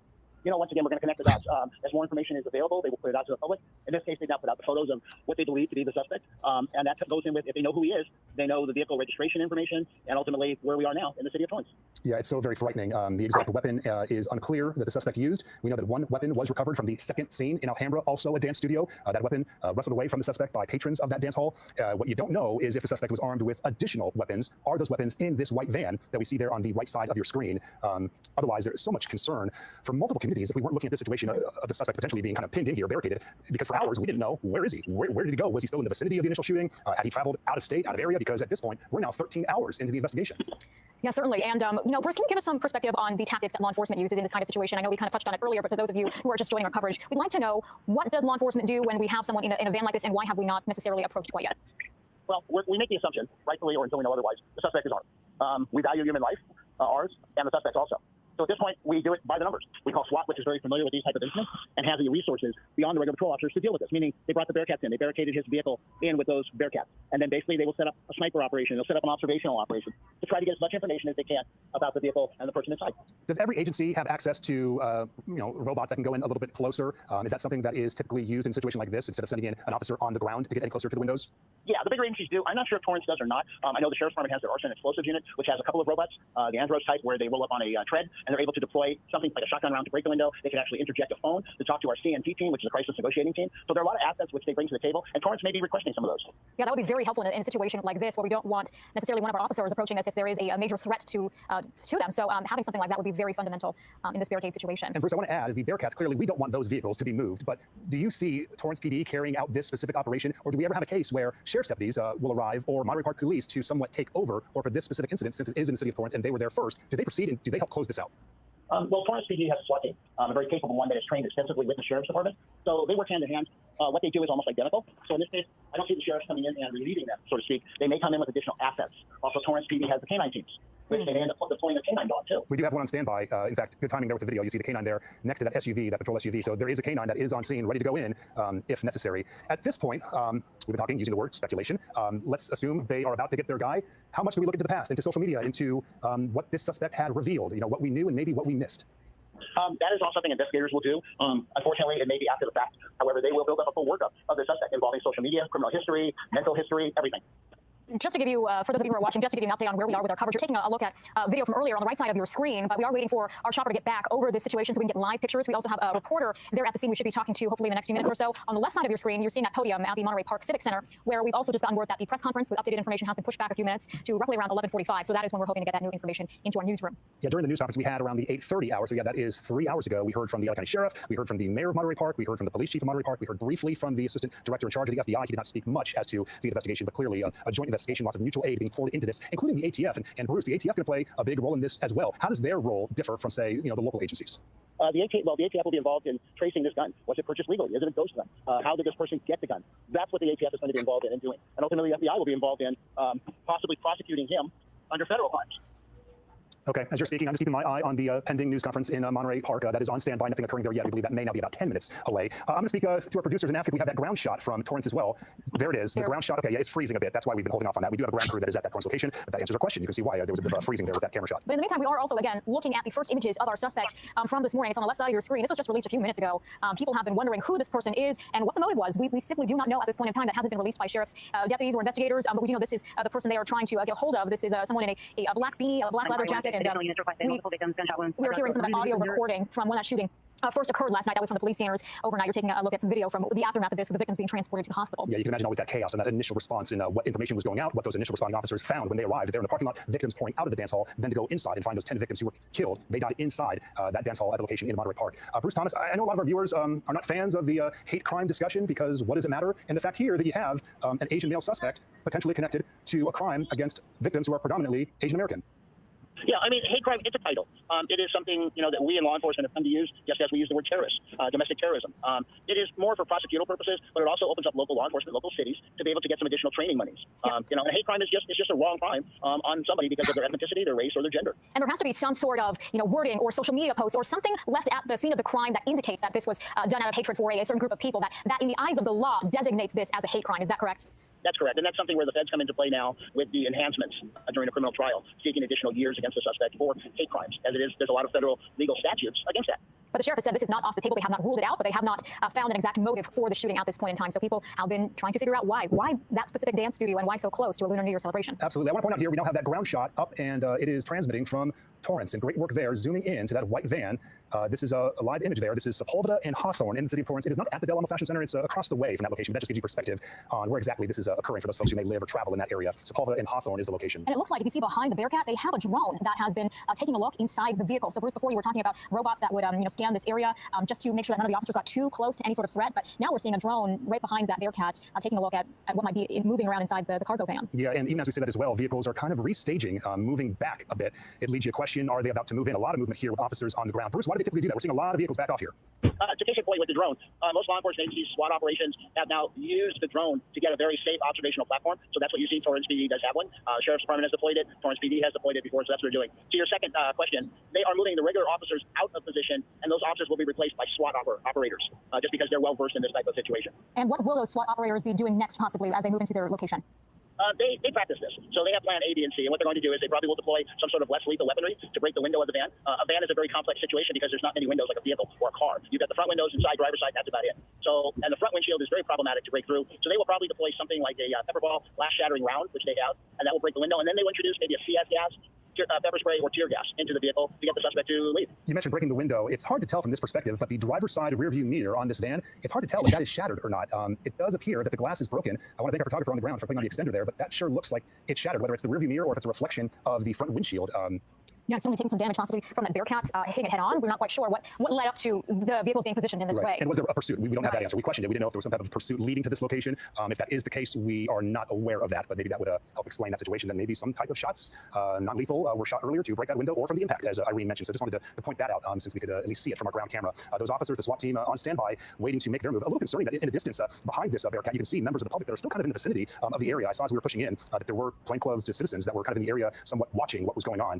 You know, once again, we're going to connect the dots. As more information is available, they will put it out to the public. In this case, they now put out the photos of what they believe to be the suspect. And that goes in with, if they know who he is, they know the vehicle registration information, and ultimately where we are now in the city of Torrance. Yeah, it's so very frightening. The exact weapon is unclear that the suspect used. We know that one weapon was recovered from the second scene in Alhambra, also a dance studio. That weapon wrestled away from the suspect by patrons of that dance hall. What you don't know is if the suspect was armed with additional weapons. Are those weapons in this white van that we see there on the right side of your screen? Otherwise, there is so much concern from multiple communities if we weren't looking at this situation of the suspect potentially being kind of pinned in here, barricaded, because for hours we didn't know, where is he? Where did he go? Was he still in the vicinity of the initial shooting? Had he traveled out of state, out of area? Because at this point, we're now 13 hours into the investigation. Yeah, certainly. And, you know, Bruce, can you give us some perspective on the tactics that law enforcement uses in this kind of situation? I know we kind of touched on it earlier, but for those of you who are just joining our coverage, we'd like to know, what does law enforcement do when we have someone in a van like this, and why have we not necessarily approached quite yet? Well, we make the assumption, rightfully or until we know otherwise, the suspect is armed. We value human life, ours, and the suspect's also. So at this point, we do it by the numbers. We call SWAT, which is very familiar with these type of incidents, and has the resources beyond the regular patrol officers to deal with this, meaning they brought the Bearcats in. They barricaded his vehicle in with those Bearcats. And then basically they will set up a sniper operation. They'll set up an observational operation to try to get as much information as they can about the vehicle and the person inside. Does every agency have access to robots that can go in a little bit closer? Is that something that is typically used in a situation like this, instead of sending in an officer on the ground to get any closer to the windows? Yeah, the bigger agencies do. I'm not sure if Torrance does or not. I know the Sheriff's Department has their arson explosives unit, which has a couple of robots, the Andros type, where they roll up on a tread, and they're able to deploy something like a shotgun round to break the window. They can actually interject a phone to talk to our CNT team, which is a crisis negotiating team. So there are a lot of assets which they bring to the table, and Torrance may be requesting some of those. Yeah, that would be very helpful in a situation like this, where we don't want necessarily one of our officers approaching us if there is a major threat to them. So having something like that would be very fundamental in this barricade situation. And Bruce, I want to add, the Bearcats, clearly we don't want those vehicles to be moved, but do you see Torrance PD carrying out this specific operation, or do we ever have a case where sheriff's deputies will arrive, or Monterey Park Police to somewhat take over, or for this specific incident, since it is in the city of Torrance and they were there first, do they proceed and do they help close this out? Well, Torrance PD has a SWAT team, a very capable one that is trained extensively with the Sheriff's Department. So they work hand in hand. What they do is almost identical. So in this case, I don't see the sheriffs coming in and relieving them, so to speak. They may come in with additional assets. Also, Torrance PD has the canine teams, which they may end up deploying a canine dog too. We do have one on standby. In fact, good timing there with the video. You see the canine there next to that SUV, that patrol SUV. So there is a canine that is on scene, ready to go in if necessary. At this point, we've been talking, using the word speculation. Let's assume they are about to get their guy. How much do we look into the past, into social media, into what this suspect had revealed? You know, what we knew and maybe what we missed. That is all something investigators will do. Unfortunately, it may be after the fact. However, they will build up a full workup of the suspect involving social media, criminal history, mental history, everything. Just to give you, for those of you who are watching, just to give you an update on where we are with our coverage, you're taking a look at video from earlier on the right side of your screen, but we are waiting for our chopper to get back over this situation so we can get live pictures. We also have a reporter there at the scene we should be talking to hopefully in the next few minutes or so. On the left side of your screen, you're seeing that podium at the Monterey Park Civic Center, where we've also just gotten word that the press conference with updated information has been pushed back a few minutes to roughly around 11:45. So that is when we're hoping to get that new information into our newsroom. Yeah, during the news conference we had around the 8:30 hour. So yeah, that is 3 hours ago. We heard from the LA County Sheriff. We heard from the Mayor of Monterey Park. We heard from the Police Chief of Monterey Park. We heard briefly from the Assistant Director in charge of the FBI. He did not speak much as to the investigation, but clearly a joint investigation investigation, lots of mutual aid being poured into this, including the ATF. And Bruce, the ATF going to play a big role in this as well. How does their role differ from, say, the local agencies? The ATF will be involved in tracing this gun. Was it purchased legally? Is it a ghost gun? How did this person get the gun? That's what the ATF is going to be involved in and doing. And ultimately, the FBI will be involved in possibly prosecuting him under federal crimes. Okay, as you're speaking, I'm just keeping my eye on the pending news conference in Monterey Park. That is on standby, nothing occurring there yet. We believe that may now be about 10 minutes away. I'm going to speak to our producers and ask if we have that ground shot from Torrance as well. There it is, the ground shot. Okay, yeah, it's freezing a bit. That's why we've been holding off on that. We do have a ground crew that is at that Torrance location, but that answers our question. You can see why there was a bit of freezing there with that camera shot. But in the meantime, we are also, again, looking at the first images of our suspect from this morning. It's on the left side of your screen. This was just released a few minutes ago. People have been wondering who this person is and what the motive was. We simply do not know at this point in time. That hasn't been released by sheriff's deputies or investigators, but we do know this is the person they are trying to get a hold of. This is someone in a black beanie, a black leather jacket, and we're hearing some of that audio recording from when that shooting first occurred last night. That was from the police scanners overnight. You're taking a look at some video from the aftermath of this with the victims being transported to the hospital. Yeah, you can imagine always that chaos and that initial response and what information was going out, what those initial responding officers found when they arrived. They're in the parking lot, victims pouring out of the dance hall, then to go inside and find those 10 victims who were killed. They died inside that dance hall at the location in Monterey Park. Bruce Thomas, I know a lot of our viewers are not fans of the hate crime discussion because what does it matter? And the fact here that you have an Asian male suspect potentially connected to a crime against victims who are predominantly Asian American. Yeah, I mean, hate crime, it's a title. It is something, that we in law enforcement have come to use, just as we use the word terrorist, domestic terrorism. It is more for prosecutorial purposes, but it also opens up local law enforcement, local cities, to be able to get some additional training monies. And hate crime is just a wrong crime on somebody because of their ethnicity, their race, or their gender. And there has to be some sort of, wording or social media post or something left at the scene of the crime that indicates that this was done out of hatred for a certain group of people, that in the eyes of the law designates this as a hate crime. Is that correct? That's correct. And that's something where the feds come into play now with the enhancements during a criminal trial, seeking additional years against the suspect for hate crimes. As it is, there's a lot of federal legal statutes against that. But the sheriff has said this is not off the table. They have not ruled it out, but they have not found an exact motive for the shooting at this point in time. So people have been trying to figure out why that specific dance studio and why so close to a Lunar New Year celebration. Absolutely. I want to point out here, we now have that ground shot up, and it is transmitting from Torrance. And great work there, zooming in to that white van. This is a live image there. This is Sepulveda and Hawthorne in the city of Torrance. It is not at the Del Amo Fashion Center. It's across the way from that location. But that just gives you perspective on where exactly this is occurring for those folks who may live or travel in that area. Sepulveda and Hawthorne is the location. And it looks like, if you see behind the Bearcat, they have a drone that has been taking a look inside the vehicle. So Bruce, before you were talking about robots that would scan this area just to make sure that none of the officers got too close to any sort of threat. But now we're seeing a drone right behind that Bearcat taking a look at what might be moving around inside the cargo van. Yeah, and even as we say that as well, vehicles are kind of restaging, moving back a bit. It leads you a question, are they about to move in? A lot of movement here with officers on the ground. Bruce, why do they typically do that? We're seeing a lot of vehicles back off here. To case in point with the drone, most law enforcement agencies, SWAT operations, have now used the drone to get a very safe observational platform. So that's what you see. Torrance PD does have one. Sheriff's Department has deployed it. Torrance PD has deployed it before, so that's what they're doing. To your second question, they are moving the regular officers out of position, and those officers will be replaced by SWAT operators, just because they're well versed in this type of situation. And what will those SWAT operators be doing next, possibly, as they move into their location? They practice this. So they have plan A, B, and C. And what they're going to do is they probably will deploy some sort of less lethal weaponry to break the window of the van. A van is a very complex situation because there's not many windows like a vehicle or a car. You've got the front windows inside, driver's side, that's about it. So, and the front windshield is very problematic to break through. So they will probably deploy something like a pepper ball, glass shattering round, which they have, and that will break the window. And then they will introduce maybe a CS gas, pepper spray, or tear gas into the vehicle to get the suspect to leave. You mentioned breaking the window. It's hard to tell from this perspective, but the driver's side rear view mirror on this van, it's hard to tell if that is shattered or not. It does appear that the glass is broken. I want to thank our photographer on the ground for putting on the extender there, but that sure looks like it's shattered, whether it's the rear view mirror or if it's a reflection of the front windshield. Yeah, it's only taking some damage possibly from that Bearcat hitting it head on. We're not quite sure what led up to the vehicles being positioned in this way. And was there a pursuit? We don't have that answer. We questioned it. We didn't know if there was some type of pursuit leading to this location. If that is the case, we are not aware of that, but maybe that would help explain that situation, that maybe some type of shots, non-lethal, were shot earlier to break that window or from the impact, as Irene mentioned. So just wanted to point that out since we could at least see it from our ground camera. Those officers, the SWAT team on standby, waiting to make their move. A little concerning that in the distance behind this Bearcat, you can see members of the public that are still kind of in the vicinity of the area. I saw as we were pushing in that there were plainclothes citizens that were kind of in the area somewhat watching what was going on.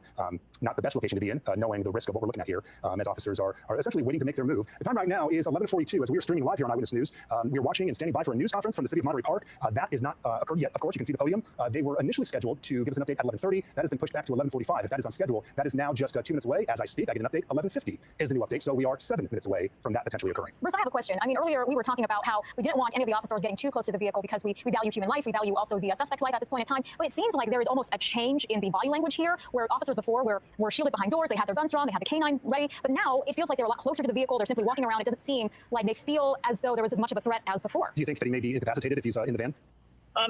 Not the best location to be in, knowing the risk of what we're looking at here, as officers are essentially waiting to make their move. The time right now is 11:42 as we are streaming live here on Eyewitness News. We are watching and standing by for a news conference from the city of Monterey Park. That is not occurred yet. Of course, you can see the podium. They were initially scheduled to give us an update at 11:30. That has been pushed back to 11:45. If that is on schedule, that is now just 2 minutes away. As I speak, I get an update. 11:50 is the new update. So we are 7 minutes away from that potentially occurring. Bruce, I have a question. I mean, earlier we were talking about how we didn't want any of the officers getting too close to the vehicle because we value human life. We value also the suspect's life at this point in time. But it seems like there is almost a change in the body language here, where officers before were shielded behind doors. They had their guns drawn. They had the canines ready. But now it feels like they're a lot closer to the vehicle. They're simply walking around. It doesn't seem like they feel as though there was as much of a threat as before. Do you think that he may be incapacitated if he's in the van?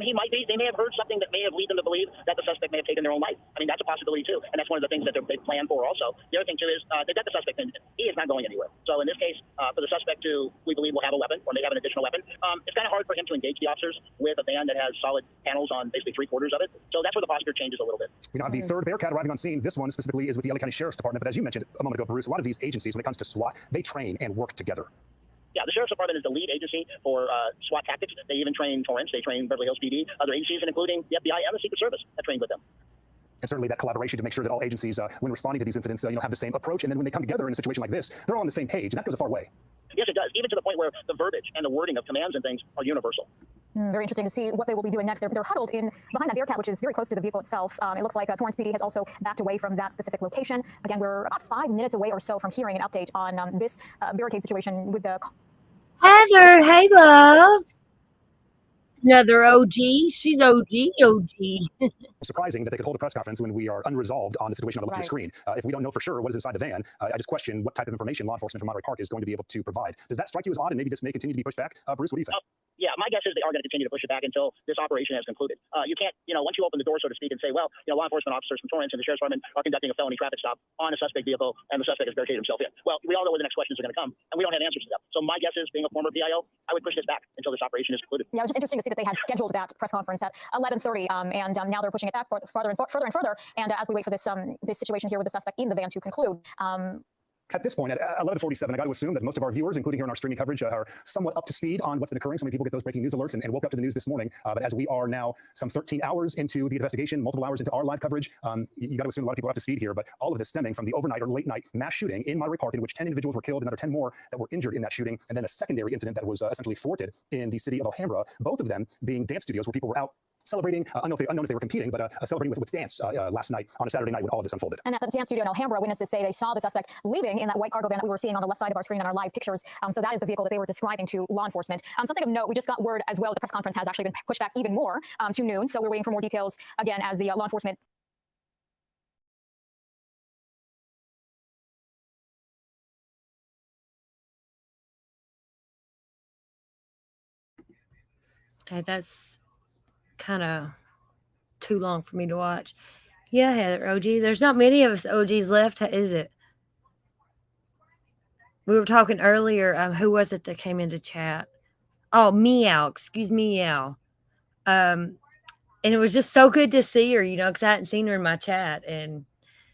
He might be. They may have heard something that may have led them to believe that the suspect may have taken their own life. I mean, that's a possibility too, and that's one of the things that they plan for. Also, the other thing too is they got the suspect, and he is not going anywhere. So in this case, for the suspect to, we believe, will have a weapon or may have an additional weapon. It's kind of hard for him to engage the officers with a van that has solid panels on basically 3/4 of it. So that's where the posture changes a little bit. We now have the third Bearcat arriving on scene. This one specifically is with the LA County Sheriff's Department. But as you mentioned a moment ago, Bruce, a lot of these agencies, when it comes to SWAT, they train and work together. Yeah, the Sheriff's Department is the lead agency for SWAT tactics. They even train Torrance. They train Beverly Hills PD, other agencies, including the FBI and the Secret Service have trained with them. And certainly that collaboration to make sure that all agencies, when responding to these incidents, have the same approach. And then when they come together in a situation like this, they're all on the same page. And that goes a far way. Yes, it does, even to the point where the verbiage and the wording of commands and things are universal. Very interesting to see what they will be doing next. They're huddled in behind that Bearcat, which is very close to the vehicle itself. It looks like Torrance PD has also backed away from that specific location. Again, we're about 5 minutes away or so from hearing an update on this barricade situation with the... Heather, hey love. Another OG. She's OG. Surprising that they could hold a press conference when we are unresolved on the situation on the look of your screen. If we don't know for sure what is inside the van, I just question what type of information law enforcement from Monterey Park is going to be able to provide. Does that strike you as odd, and maybe this may continue to be pushed back? Bruce, what do you think? Yeah, my guess is they are going to continue to push it back until this operation has concluded. You can't, once you open the door, so to speak, and say, well, law enforcement officers from Torrance and the Sheriff's Department are conducting a felony traffic stop on a suspect vehicle, and the suspect has barricaded himself in. Well, we all know where the next questions are going to come, and we don't have answers to them. So my guess is, being a former PIO, I would push this back until this operation is concluded. Yeah, it was just interesting to see that they had scheduled that press conference at 11:30, and now they're pushing it back further and further. And as we wait for this this situation here with the suspect in the van to conclude. At this point, at 11:47, I got to assume that most of our viewers, including here in our streaming coverage, are somewhat up to speed on what's been occurring. So many people get those breaking news alerts and woke up to the news this morning. But as we are now some 13 hours into the investigation, multiple hours into our live coverage, you got to assume a lot of people are up to speed here. But all of this stemming from the overnight or late night mass shooting in Monterey Park, in which 10 individuals were killed, another 10 more that were injured in that shooting, and then a secondary incident that was essentially thwarted in the city of Alhambra, both of them being dance studios where people were out celebrating, unknown if they were competing, but celebrating with dance last night on a Saturday night when all of this unfolded. And at the dance studio in Alhambra, witnesses say they saw the suspect leaving in that white cargo van that we were seeing on the left side of our screen on our live pictures. So that is the vehicle that they were describing to law enforcement. Something of note, we just got word as well, the press conference has actually been pushed back even more to noon. So we're waiting for more details again as the law enforcement. Okay, that's kind of too long for me to watch. Yeah, Heather, OG. There's not many of us OGs left, is it? We were talking earlier. Who was it that came into chat? Oh, Meow. Excuse me, Meow. And it was just so good to see her, because I hadn't seen her in my chat. And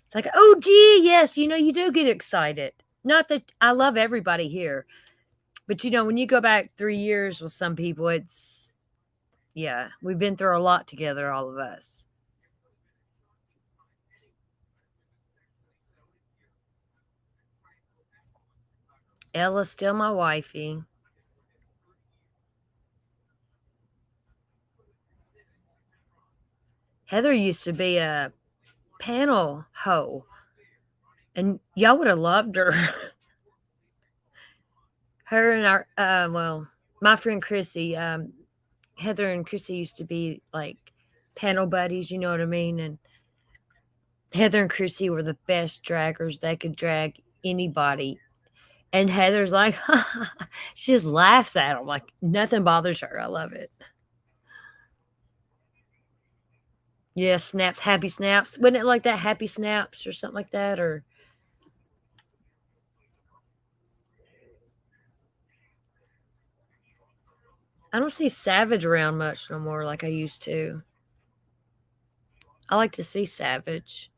it's like, oh, gee, yes, you do get excited. Not that I love everybody here. But, when you go back 3 years with some people, yeah, we've been through a lot together, all of us. Ella's still my wifey. Heather used to be a panel hoe, and y'all would have loved her. Her and our, my friend Chrissy, Heather and Chrissy used to be like panel buddies, you know what I mean? And Heather and Chrissy were the best draggers. They could drag anybody. And Heather's like, she just laughs at them. Like nothing bothers her. I love it. Yeah, snaps, happy snaps. Wasn't it like that, happy snaps or something like that? Or I don't see Savage around much no more like I used to. I like to see Savage.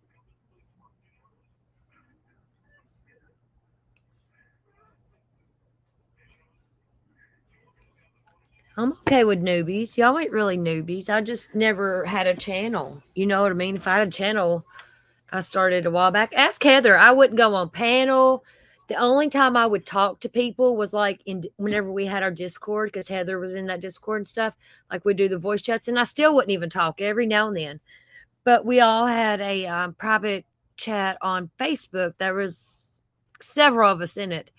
I'm okay with newbies. Y'all ain't really newbies. I just never had a channel. You know what I mean? If I had a channel, I started a while back. Ask Heather. I wouldn't go on panel. The only time I would talk to people was like whenever we had our Discord, because Heather was in that Discord and stuff. Like we do the voice chats, and I still wouldn't even talk every now and then. But we all had a private chat on Facebook. There was several of us in it,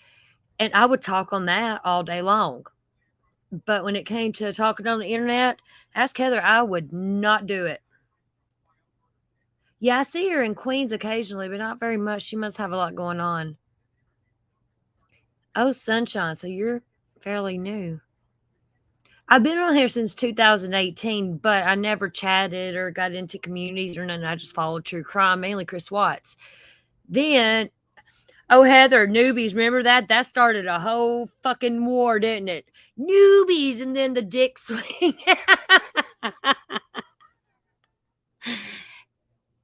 and I would talk on that all day long. But when it came to talking on the internet, ask Heather, I would not do it. Yeah, I see her in Queens occasionally, but not very much. She must have a lot going on. Oh, Sunshine. So you're fairly new. I've been on here since 2018, but I never chatted or got into communities or nothing. I just followed true crime, mainly Chris Watts. Then, oh, Heather, newbies, remember that? That started a whole fucking war, didn't it? Newbies, and then the dick swing.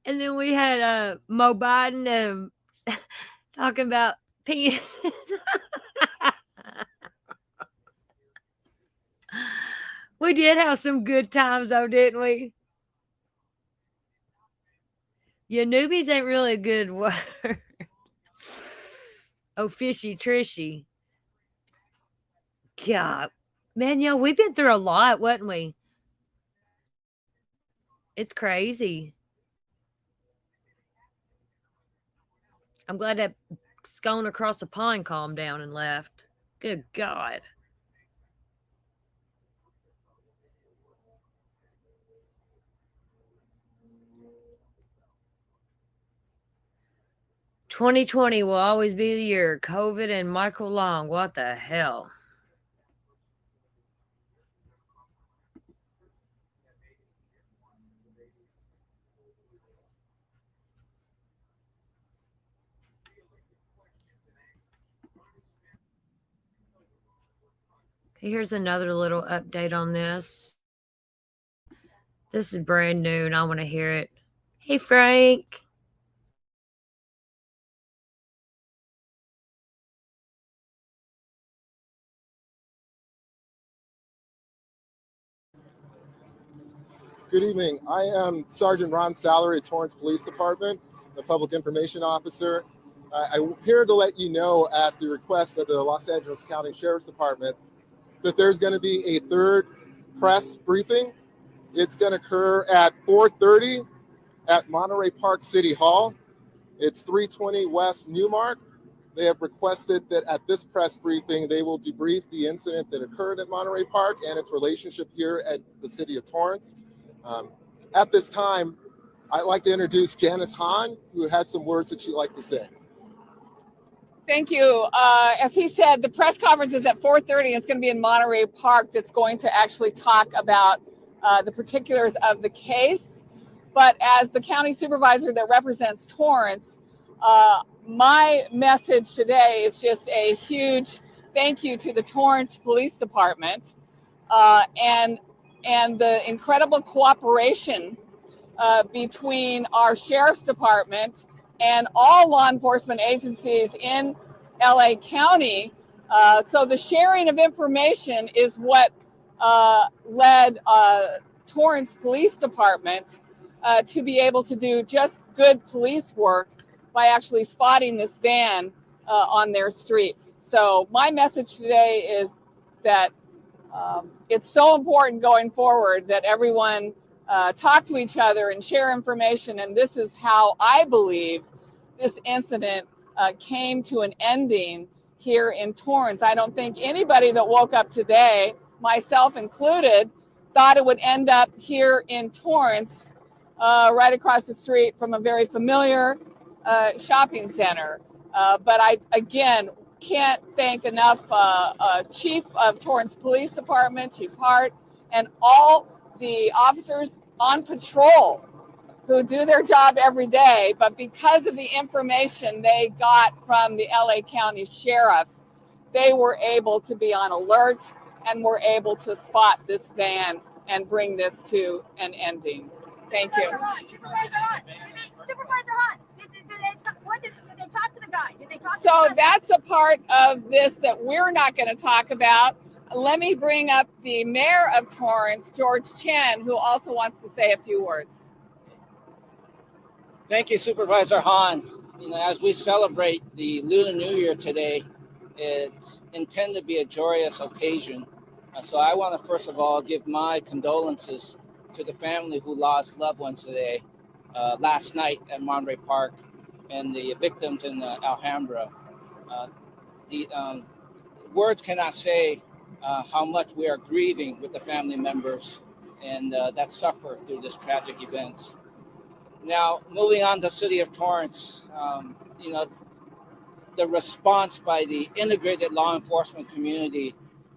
And then we had Mo Biden talking about penis. We did have some good times, though, didn't we? Yeah, newbies ain't really a good word. Oh, fishy, trishy. God. Man, you know, we've been through a lot, wasn't we? It's crazy. I'm glad that scone across the pond calmed down and left. Good God. "2020 will always be the year. COVID and Michael Long. What the hell?" Okay, here's another little update on this. This is brand new and I want to hear it. Hey, Frank. Good evening. I am Sergeant Ron Sallery at Torrance Police Department, the Public Information Officer. I'm here to let you know at the request of the Los Angeles County Sheriff's Department that there's going to be a third press briefing. It's going to occur at 4:30 at Monterey Park City Hall. It's 320 West Newmark. They have requested that at this press briefing, they will debrief the incident that occurred at Monterey Park and its relationship here at the city of Torrance. At this time, I'd like to introduce Janice Hahn, who had some words that she'd like to say. Thank you. As he said, the press conference is at 4:30. It's going to be in Monterey Park. That's going to actually talk about the particulars of the case. But as the county supervisor that represents Torrance, my message today is just a huge thank you to the Torrance Police Department and the incredible cooperation between our Sheriff's Department and all law enforcement agencies in LA County. So the sharing of information is what led Torrance Police Department to be able to do just good police work by actually spotting this van on their streets. So my message today is that it's so important going forward that everyone talk to each other and share information. And this is how I believe this incident came to an ending here in Torrance. I don't think anybody that woke up today, myself included, thought it would end up here in Torrance, right across the street from a very familiar shopping center. But I, again, can't thank enough Chief of Torrance Police Department, Chief Hart, and all the officers on patrol who do their job every day. But because of the information they got from the LA County Sheriff, they were able to be on alert and were able to spot this van and bring this to an ending. Thank you. Supervisor Hunt, did they talk to the guy? Did they talk to So the that's a part of this that we're not going to talk about. Let me bring up the mayor of Torrance, George Chen, who also wants to say a few words. Thank you, Supervisor Hahn. You know, as we celebrate the Lunar New Year today, it's intended to be a joyous occasion. So I want to first of all give my condolences to the family who lost loved ones today, last night at Monterey Park, and the victims in Alhambra. The words cannot say how much we are grieving with the family members and that suffer through this tragic events. Now, moving on to the city of Torrance, you know, the response by the integrated law enforcement community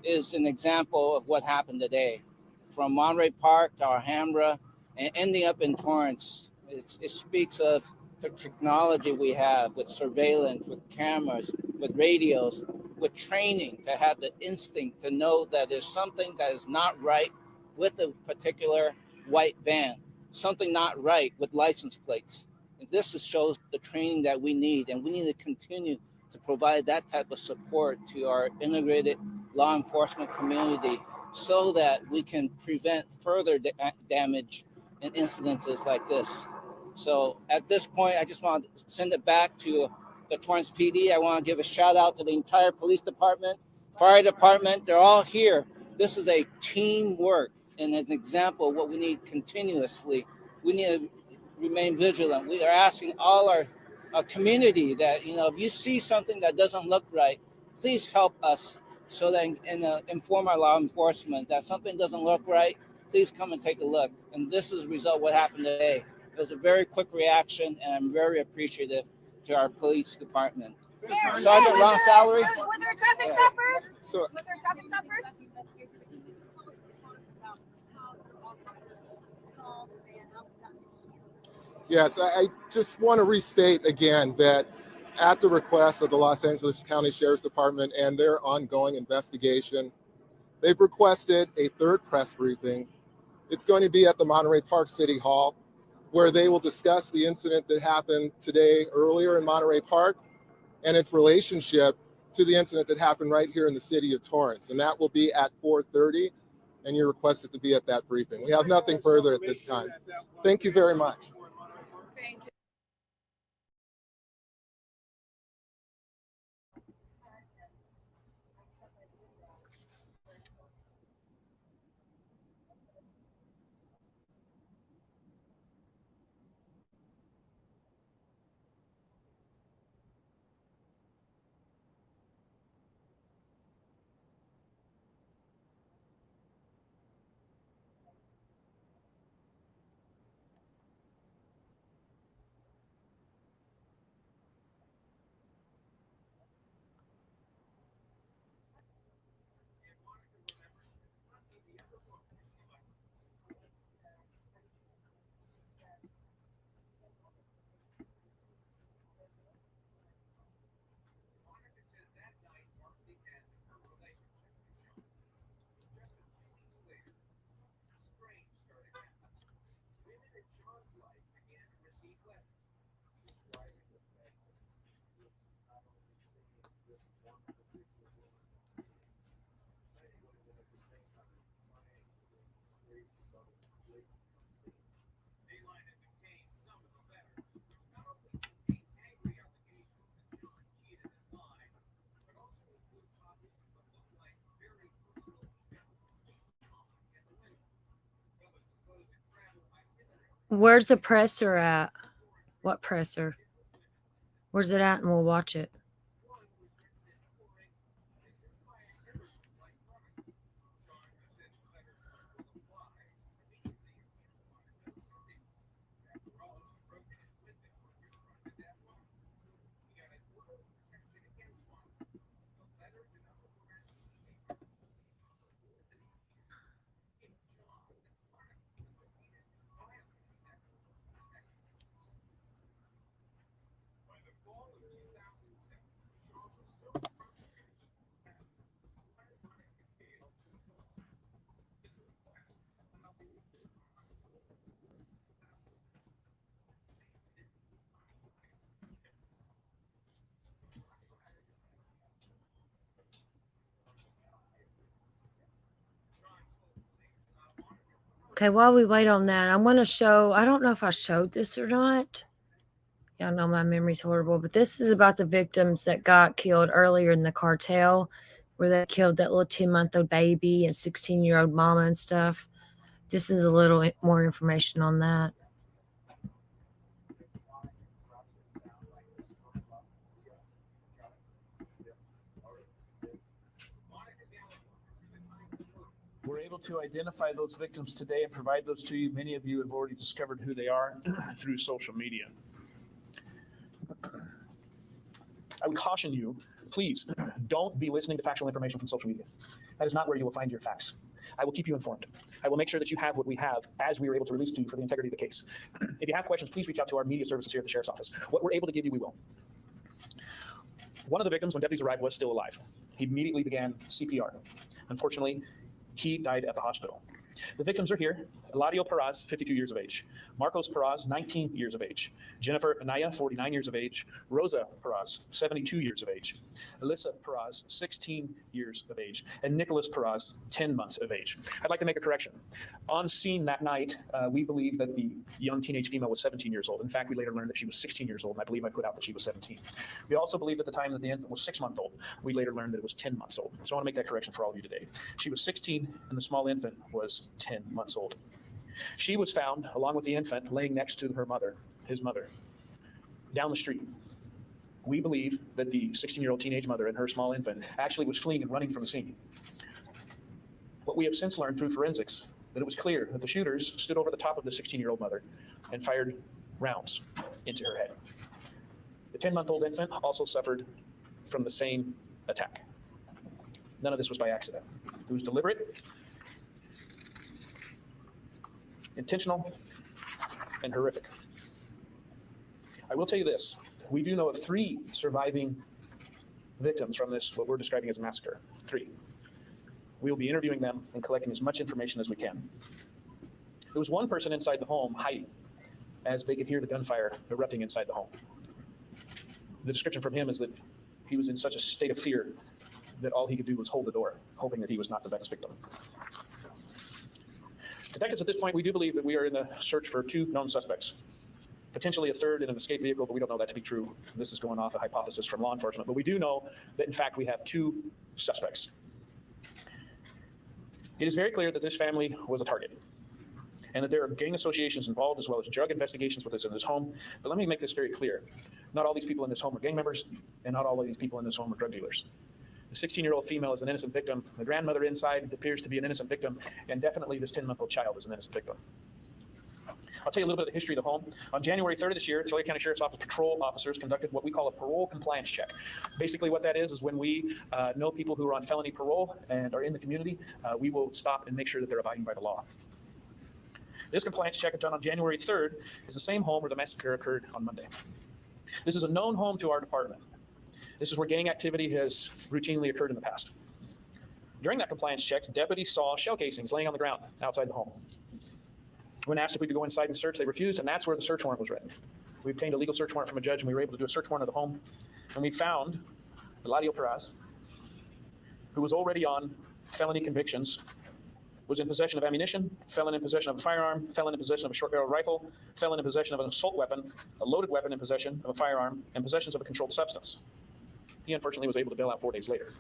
is an example of what happened today. From Monterey Park to Alhambra and ending up in Torrance, it speaks of the technology we have with surveillance, with cameras, with radios, with training to have the instinct to know that there's something that is not right with a particular white van, something not right with license plates. And this shows the training that we need, and we need to continue to provide that type of support to our integrated law enforcement community so that we can prevent further damage and incidences like this. So at this point, I just want to send it back to the Torrance PD. I want to give a shout out to the entire police department, fire department. They're all here. This is a teamwork and an example of what we need continuously. We need to remain vigilant. We are asking all our community that, if you see something that doesn't look right, please help us so that inform our law enforcement that something doesn't look right. Please come and take a look. And this is the result of what happened today. It was a very quick reaction, and I'm very appreciative to our police department. Sergeant Ron Salary. Was there traffic stoppers? Was there traffic stoppers? Yes, I just want to restate again that at the request of the Los Angeles County Sheriff's Department and their ongoing investigation, they've requested a third press briefing. It's going to be at the Monterey Park City Hall, where they will discuss the incident that happened today earlier in Monterey Park and its relationship to the incident that happened right here in the city of Torrance. And that will be at 4:30, and you're requested to be at that briefing. We have nothing further at this time. Thank you very much. Thank you. Where's the presser at? What presser? Where's it at? And we'll watch it. Okay, while we wait on that, I'm going to show, I don't know if I showed this or not. Y'all know my memory's horrible, but this is about the victims that got killed earlier in the cartel, where they killed that little 10-month-old baby and 16-year-old mama and stuff. This is a little more information on that. We're able to identify those victims today and provide those to you. Many of you have already discovered who they are through social media. I would caution you, please don't be listening to factual information from social media. That is not where you will find your facts. I will keep you informed. I will make sure that you have what we have as we are able to release to you for the integrity of the case. If you have questions, please reach out to our media services here at the Sheriff's Office. What we're able to give you, we will. One of the victims, when deputies arrived, was still alive. He immediately began CPR. Unfortunately, he died at the hospital. The victims are here. Eladio Perez, 52 years of age. Marcos Perez, 19 years of age. Jennifer Anaya, 49 years of age. Rosa Perez, 72 years of age. Alyssa Perez, 16 years of age. And Nicholas Perez, 10 months of age. I'd like to make a correction. On scene that night, we believe that the young teenage female was 17 years old. In fact, we later learned that she was 16 years old, and I believe I put out that she was 17. We also believe at the time that the infant was 6 months old. We later learned that it was 10 months old. So I want to make that correction for all of you today. She was 16, and the small infant was 10 months old. She was found, along with the infant, laying next to her mother, his mother, down the street. We believe that the 16-year-old teenage mother and her small infant actually was fleeing and running from the scene. What we have since learned through forensics, that it was clear that the shooters stood over the top of the 16-year-old mother and fired rounds into her head. The 10-month-old infant also suffered from the same attack. None of this was by accident. It was deliberate, intentional, and horrific. I will tell you this, we do know of 3 surviving victims from this, what we're describing as a massacre. 3. We will be interviewing them and collecting as much information as we can. There was one person inside the home hiding as they could hear the gunfire erupting inside the home. The description from him is that he was in such a state of fear that all he could do was hold the door, hoping that he was not the next victim. Detectives, at this point, we do believe that we are in the search for 2 known suspects, potentially a third in an escape vehicle, but we don't know that to be true. This is going off a hypothesis from law enforcement, but we do know that, in fact, we have 2 suspects. It is very clear that this family was a target and that there are gang associations involved as well as drug investigations with us in this home. But let me make this very clear. Not all these people in this home are gang members, and not all of these people in this home are drug dealers. The 16-year-old female is an innocent victim. The grandmother inside appears to be an innocent victim, and definitely this 10-month-old child is an innocent victim. I'll tell you a little bit of the history of the home. On January 3rd of this year, Tulare County Sheriff's Office patrol officers conducted what we call a parole compliance check. Basically what that is when we know people who are on felony parole and are in the community, we will stop and make sure that they're abiding by the law. This compliance check done on January 3rd is the same home where the massacre occurred on Monday. This is a known home to our department. This is where gang activity has routinely occurred in the past. During that compliance check, deputies saw shell casings laying on the ground outside the home. When asked if we could go inside and search, they refused, and that's where the search warrant was written. We obtained a legal search warrant from a judge, and we were able to do a search warrant of the home, and we found Eladio Perez, who was already on felony convictions, was in possession of ammunition, felon in possession of a firearm, felon in possession of a short barrel rifle, felon in possession of an assault weapon, a loaded weapon in possession of a firearm, and possessions of a controlled substance. He unfortunately was able to bail out 4 days later.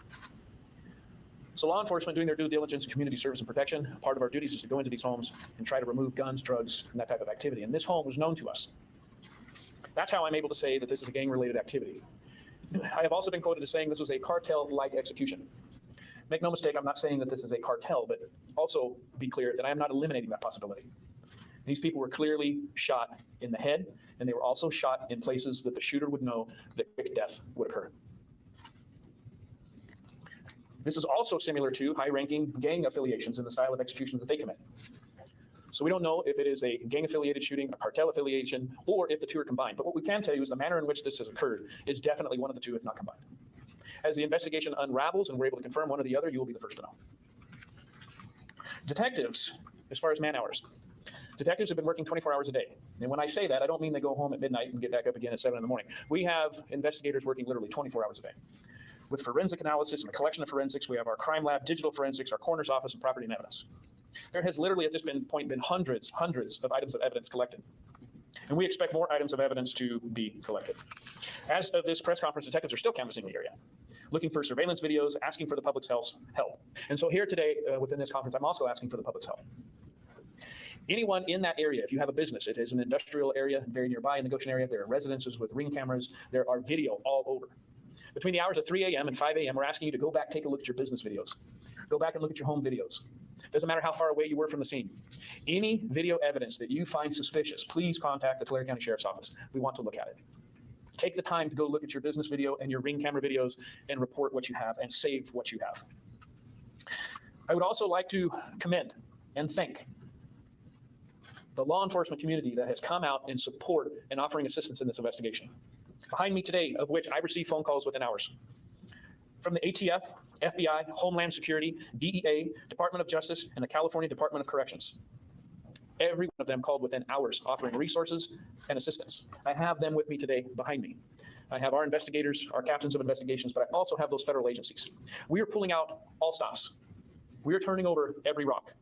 So law enforcement doing their due diligence in community service and protection, part of our duties is to go into these homes and try to remove guns, drugs, and that type of activity. And this home was known to us. That's how I'm able to say that this is a gang-related activity. I have also been quoted as saying this was a cartel-like execution. Make no mistake, I'm not saying that this is a cartel, but also be clear that I am not eliminating that possibility. These people were clearly shot in the head, and they were also shot in places that the shooter would know that quick death would occur. This is also similar to high-ranking gang affiliations in the style of executions that they commit. So we don't know if it is a gang-affiliated shooting, a cartel affiliation, or if the 2 are combined. But what we can tell you is the manner in which this has occurred is definitely one of the 2, if not combined. As the investigation unravels and we're able to confirm one or the other, you will be the first to know. Detectives, as far as man hours, detectives have been working 24 hours a day. And when I say that, I don't mean they go home at midnight and get back up again at 7 in the morning. We have investigators working literally 24 hours a day. With forensic analysis and the collection of forensics, we have our crime lab, digital forensics, our coroner's office, and property and evidence. There has literally at this point been hundreds of items of evidence collected. And we expect more items of evidence to be collected. As of this press conference, detectives are still canvassing the area, looking for surveillance videos, asking for the public's help. And so here today, within this conference, I'm also asking for the public's help. Anyone in that area, if you have a business, it is an industrial area very nearby in the Goshen area, there are residences with Ring cameras, there are video all over. Between the hours of 3 a.m. and 5 a.m., we're asking you to go back, take a look at your business videos. Go back and look at your home videos. Doesn't matter how far away you were from the scene. Any video evidence that you find suspicious, please contact the Tulare County Sheriff's Office. We want to look at it. Take the time to go look at your business video and your Ring camera videos and report what you have and save what you have. I would also like to commend and thank the law enforcement community that has come out in support and offering assistance in this investigation. Behind me today, of which I received phone calls within hours from the ATF, FBI, Homeland Security, DEA, Department of Justice, and the California Department of Corrections. Every one of them called within hours, offering resources and assistance. I have them with me today behind me. I have our investigators, our captains of investigations, but I also have those federal agencies. We are pulling out all stops. We are turning over every rock.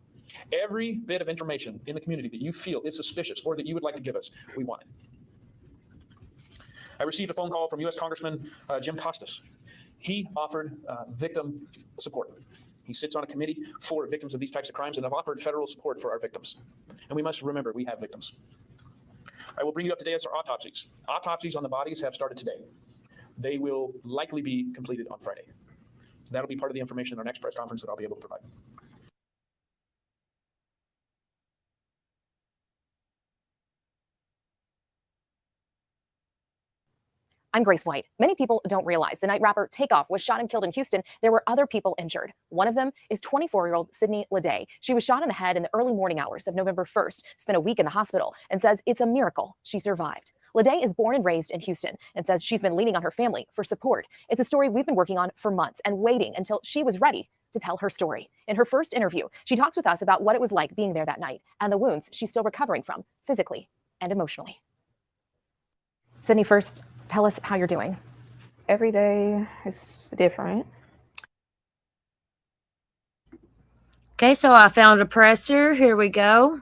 Every bit of information in the community that you feel is suspicious or that you would like to give us, we want it. I received a phone call from U.S. Congressman Jim Costas. He offered victim support. He sits on a committee for victims of these types of crimes and have offered federal support for our victims. And we must remember we have victims. I will bring you up to date as our autopsies. Autopsies on the bodies have started today. They will likely be completed on Friday. That'll be part of the information in our next press conference that I'll be able to provide. I'm Grace White. Many people don't realize the night rapper Takeoff was shot and killed in Houston. There were other people injured. One of them is 24-year-old Sydney Leday. She was shot in the head in the early morning hours of November 1st, spent a week in the hospital, and says it's a miracle she survived. Leday is born and raised in Houston and says she's been leaning on her family for support. It's a story we've been working on for months and waiting until she was ready to tell her story. In her first interview, she talks with us about what it was like being there that night and the wounds she's still recovering from, physically and emotionally. Sydney, first, tell us how you're doing. Every day is different. Okay, so I found a presser. Here we go.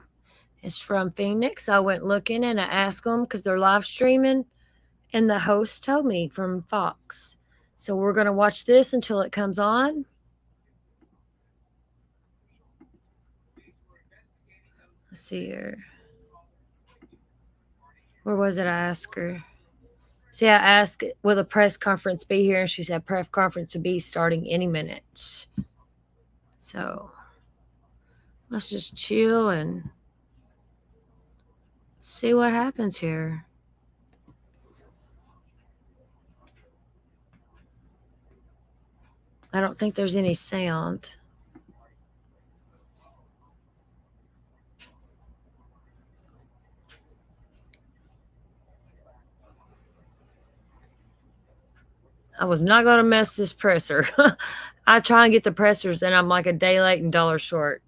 It's from Phoenix. I went looking and I asked them because they're live streaming, and the host told me from Fox. So we're going to watch this until it comes on. Let's see here. Where was it? I asked her. See, I asked, will the press conference be here? And she said press conference will be starting any minute. So let's just chill and see what happens here. I don't think there's any sound. I was not going to mess this presser. I try and get the pressers and I'm like a day late and $1 short.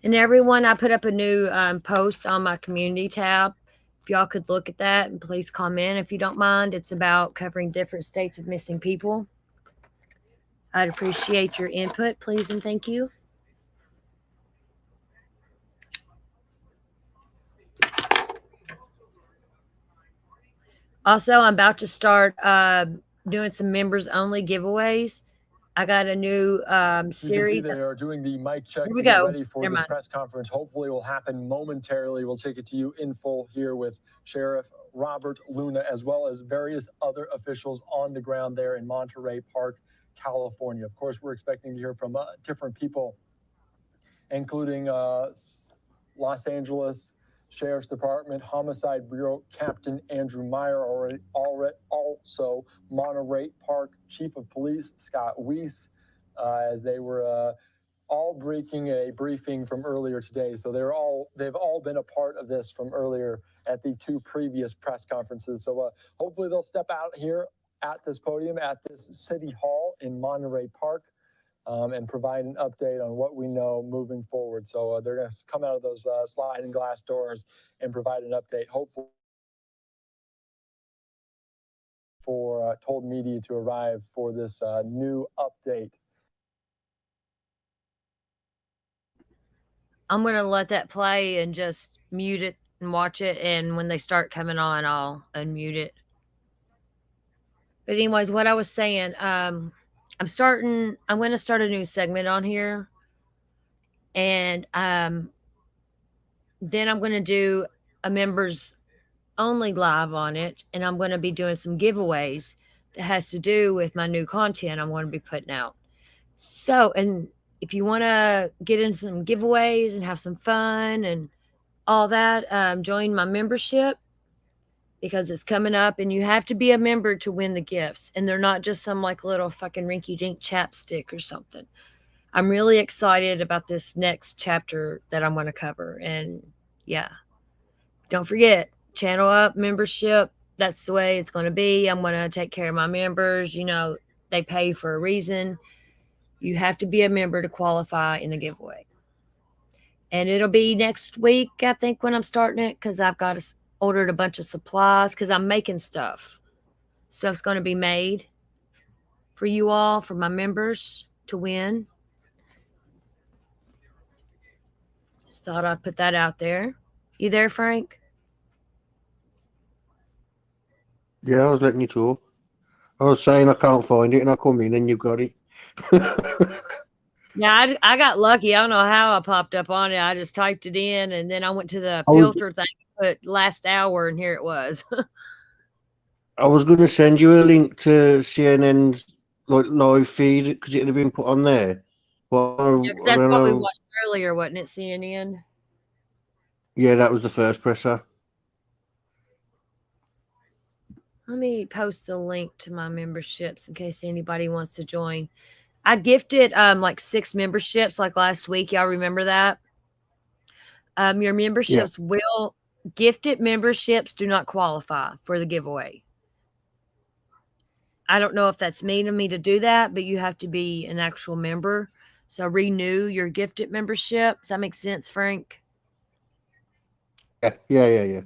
And everyone, I put up a new post on my community tab. If y'all could look at that and please comment if you don't mind. It's about covering different states of missing people. I'd appreciate your input, please and thank you. Also, I'm about to start doing some members only giveaways. I got a new series. They are doing the mic check Here we to get go. ready for this press conference. Hopefully, it will happen momentarily. We'll take it to you in full here with Sheriff Robert Luna, as well as various other officials on the ground there in Monterey Park, California. Of course, we're expecting to hear from different people, including Los Angeles Sheriff's Department, Homicide Bureau Captain Andrew Meyer, also Monterey Park Chief of Police Scott Weiss, as they were all breaking a briefing from earlier today. So they've all been a part of this from earlier at the two previous press conferences. So hopefully they'll step out here at this podium at this City Hall in Monterey Park. And provide an update on what we know moving forward. So they're going to come out of those sliding glass doors and provide an update, hopefully, for told media to arrive for this new update. I'm going to let that play and just mute it and watch it. And when they start coming on, I'll unmute it. But anyways, what I was saying, I'm going to start a new segment on here. And then I'm going to do a members only live on it. And I'm going to be doing some giveaways that has to do with my new content I'm going to be putting out. So, and if you want to get into some giveaways and have some fun and all that, join my membership. because it's coming up and you have to be a member to win the gifts. And they're not just some like little fucking rinky dink chapstick or something. I'm really excited about this next chapter that I'm going to cover. And yeah, don't forget, Channel Up membership. That's the way it's going to be. I'm going to take care of my members. You know, they pay for a reason. You have to be a member to qualify in the giveaway. And it'll be next week, I think, when I'm starting it, because I've got ordered a bunch of supplies because I'm making stuff. Stuff's going to be made for you all, for my members to win. Just thought I'd put that out there. You there, Frank? Yeah, I was letting you talk. I was saying I can't find it, and I come in and you got it. Yeah, I got lucky. I don't know how I popped up on it. I just typed it in, and then I went to the filter thing, put last hour, and here it was. I was going to send you a link to CNN's live feed because it had been put on there. But Yeah, 'cause that's what we watched earlier, wasn't it, CNN? Yeah, that was the first presser. Let me post the link to my memberships in case anybody wants to join. I gifted like 6 memberships like last week. Y'all remember that? Your memberships will, gifted memberships do not qualify for the giveaway. I don't know if that's mean of me to do that, but you have to be an actual member. So renew your gifted membership. Does that make sense, Frank? Yeah.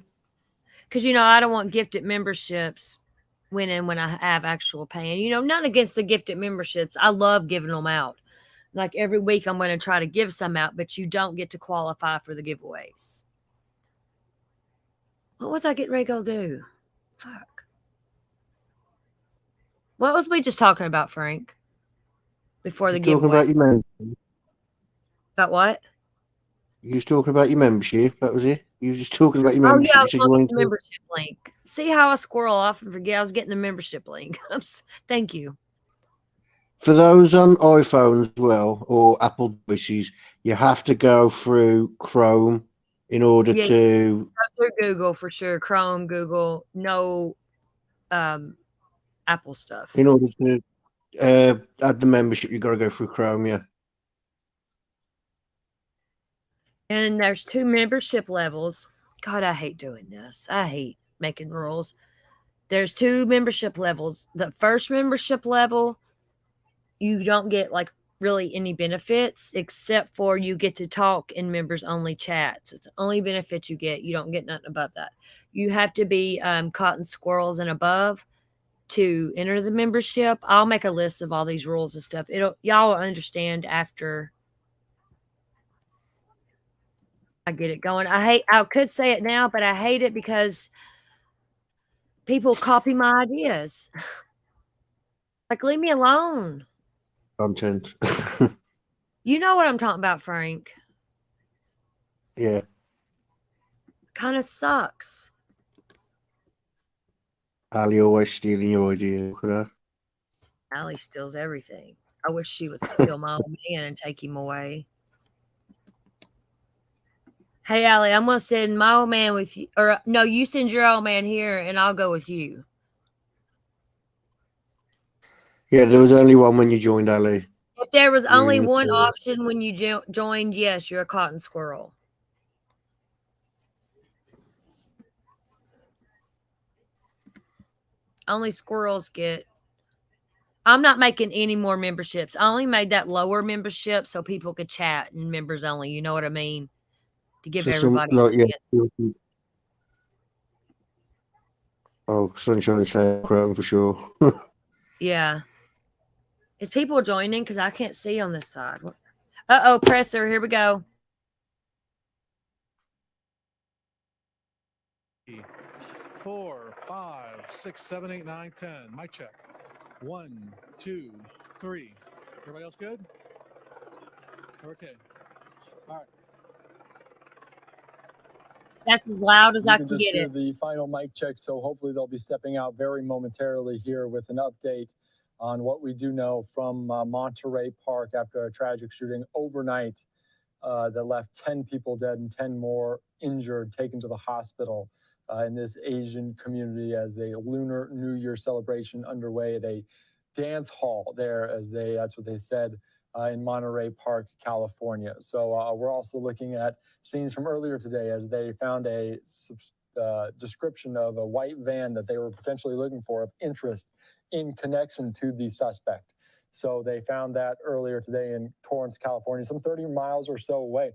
Because, you know, I don't want gifted memberships winning when I have actual paying. You know, none against the gifted memberships. I love giving them out. Like every week I'm going to try to give some out, but you don't get to qualify for the giveaways. What was I getting ready to go do? Fuck. What was we just talking about, Frank? Before the Talking giveaway. about your membership. About what? You was talking about your membership. That was it. You was just talking about your membership. Oh, yeah, I You was said you looking at wanted the to. membership link. See how I squirrel off and forget I was getting the membership link. Thank you. For those on iPhones as well, or Apple devices, you have to go through Chrome in order Yeah, to. go through Google for sure. Chrome, Google, no Apple stuff. In order to add the membership, you got to go through Chrome. Yeah. And there's 2 membership levels. God, I hate doing this. I hate making rules. There's 2 membership levels. The first membership level, you don't get like really any benefits except for you get to talk in members only chats. It's the only benefit you get. You don't get nothing above that. You have to be cotton squirrels and above to enter the membership. I'll make a list of all these rules and stuff. Y'all will understand after I get it going. I could say it now, but I hate it because people copy my ideas. Like, leave me alone. Content. You know what I'm talking about, Frank. Yeah. Kind of sucks. Ali always stealing your idea. Look at that. Allie steals everything. I wish she would steal my old man and take him away. Hey, Allie, I'm going to send my old man with you. Or, no, you send your old man here, and I'll go with you. Yeah, there was only one when you joined, Ali. If there was only Yeah, one yeah. option when you joined, yes, you're a cotton squirrel. Only squirrels get. I'm not making any more memberships. I only made that lower membership so people could chat and members only. You know what I mean? To give So everybody some, like, a yeah. chance. Oh, Sunshine State Chrome for sure. Yeah. Is people joining? Because I can't see on this side. Uh-oh, presser. Here we go. 4, 5, 6, 7, 8, 9, 10. Mic check. 1, 2, 3. Everybody else good? Okay. All right. That's as loud as You I can can just get hear it. the final mic check, so hopefully they'll be stepping out very momentarily here with an update on what we do know from Monterey Park after a tragic shooting overnight that left 10 people dead and 10 more injured, taken to the hospital. in this Asian community as a Lunar New Year celebration underway at a dance hall there, that's what they said, in Monterey Park, California. So we're also looking at scenes from earlier today as they found a description of a white van that they were potentially looking for of interest in connection to the suspect. So they found that earlier today in Torrance, California, some 30 miles or so away.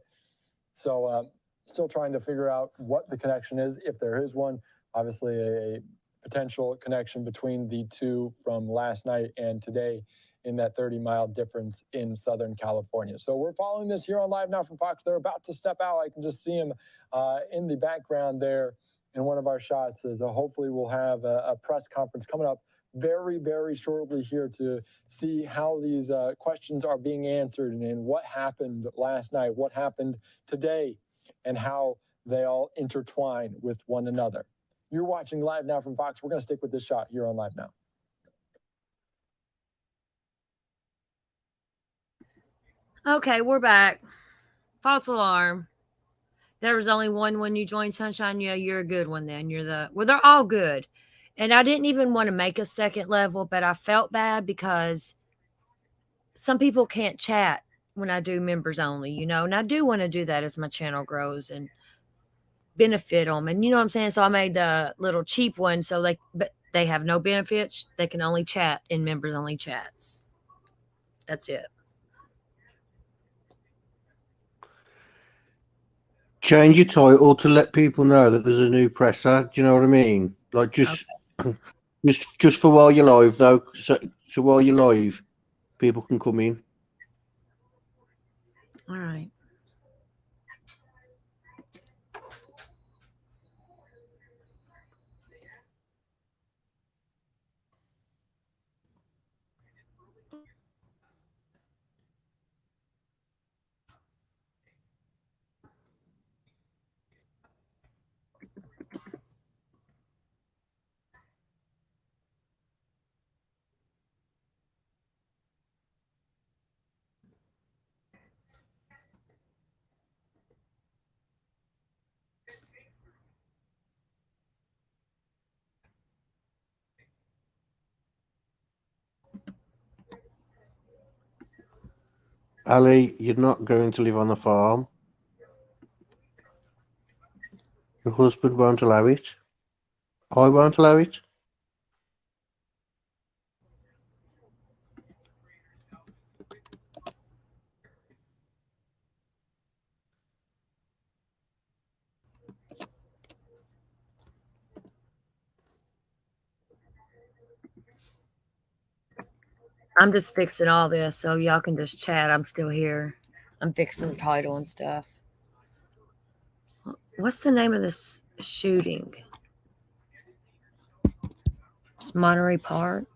So still trying to figure out what the connection is, if there is one. Obviously a potential connection between the two from last night and today in that 30-mile difference in Southern California. So we're following this here on Live Now from Fox. They're about to step out. I can just see him in the background there in one of our shots. As hopefully we'll have a press conference coming up very, very shortly here to see how these questions are being answered and what happened last night, what happened today, and how they all intertwine with one another. You're watching Live Now from Fox. We're going to stick with this shot here on Live Now. Okay, we're back. False alarm. There was only one when you joined Sunshine. Yeah, you're a good one then. Well, they're all good. And I didn't even want to make a second level, but I felt bad because some people can't chat when I do members only, and I do want to do that as my channel grows and benefit them. And you know what I'm saying? So I made the little cheap one so they have no benefits. They can only chat in members only chats. That's it. Change your title to let people know that there's a new presser. Do you know what I mean? Like just for while you're live though. So while you're live, people can come in. All right. Ali, you're not going to live on the farm. Your husband won't allow it. I won't allow it. I'm just fixing all this so y'all can just chat. I'm still here. I'm fixing the title and stuff. What's the name of this shooting? It's Monterey Park.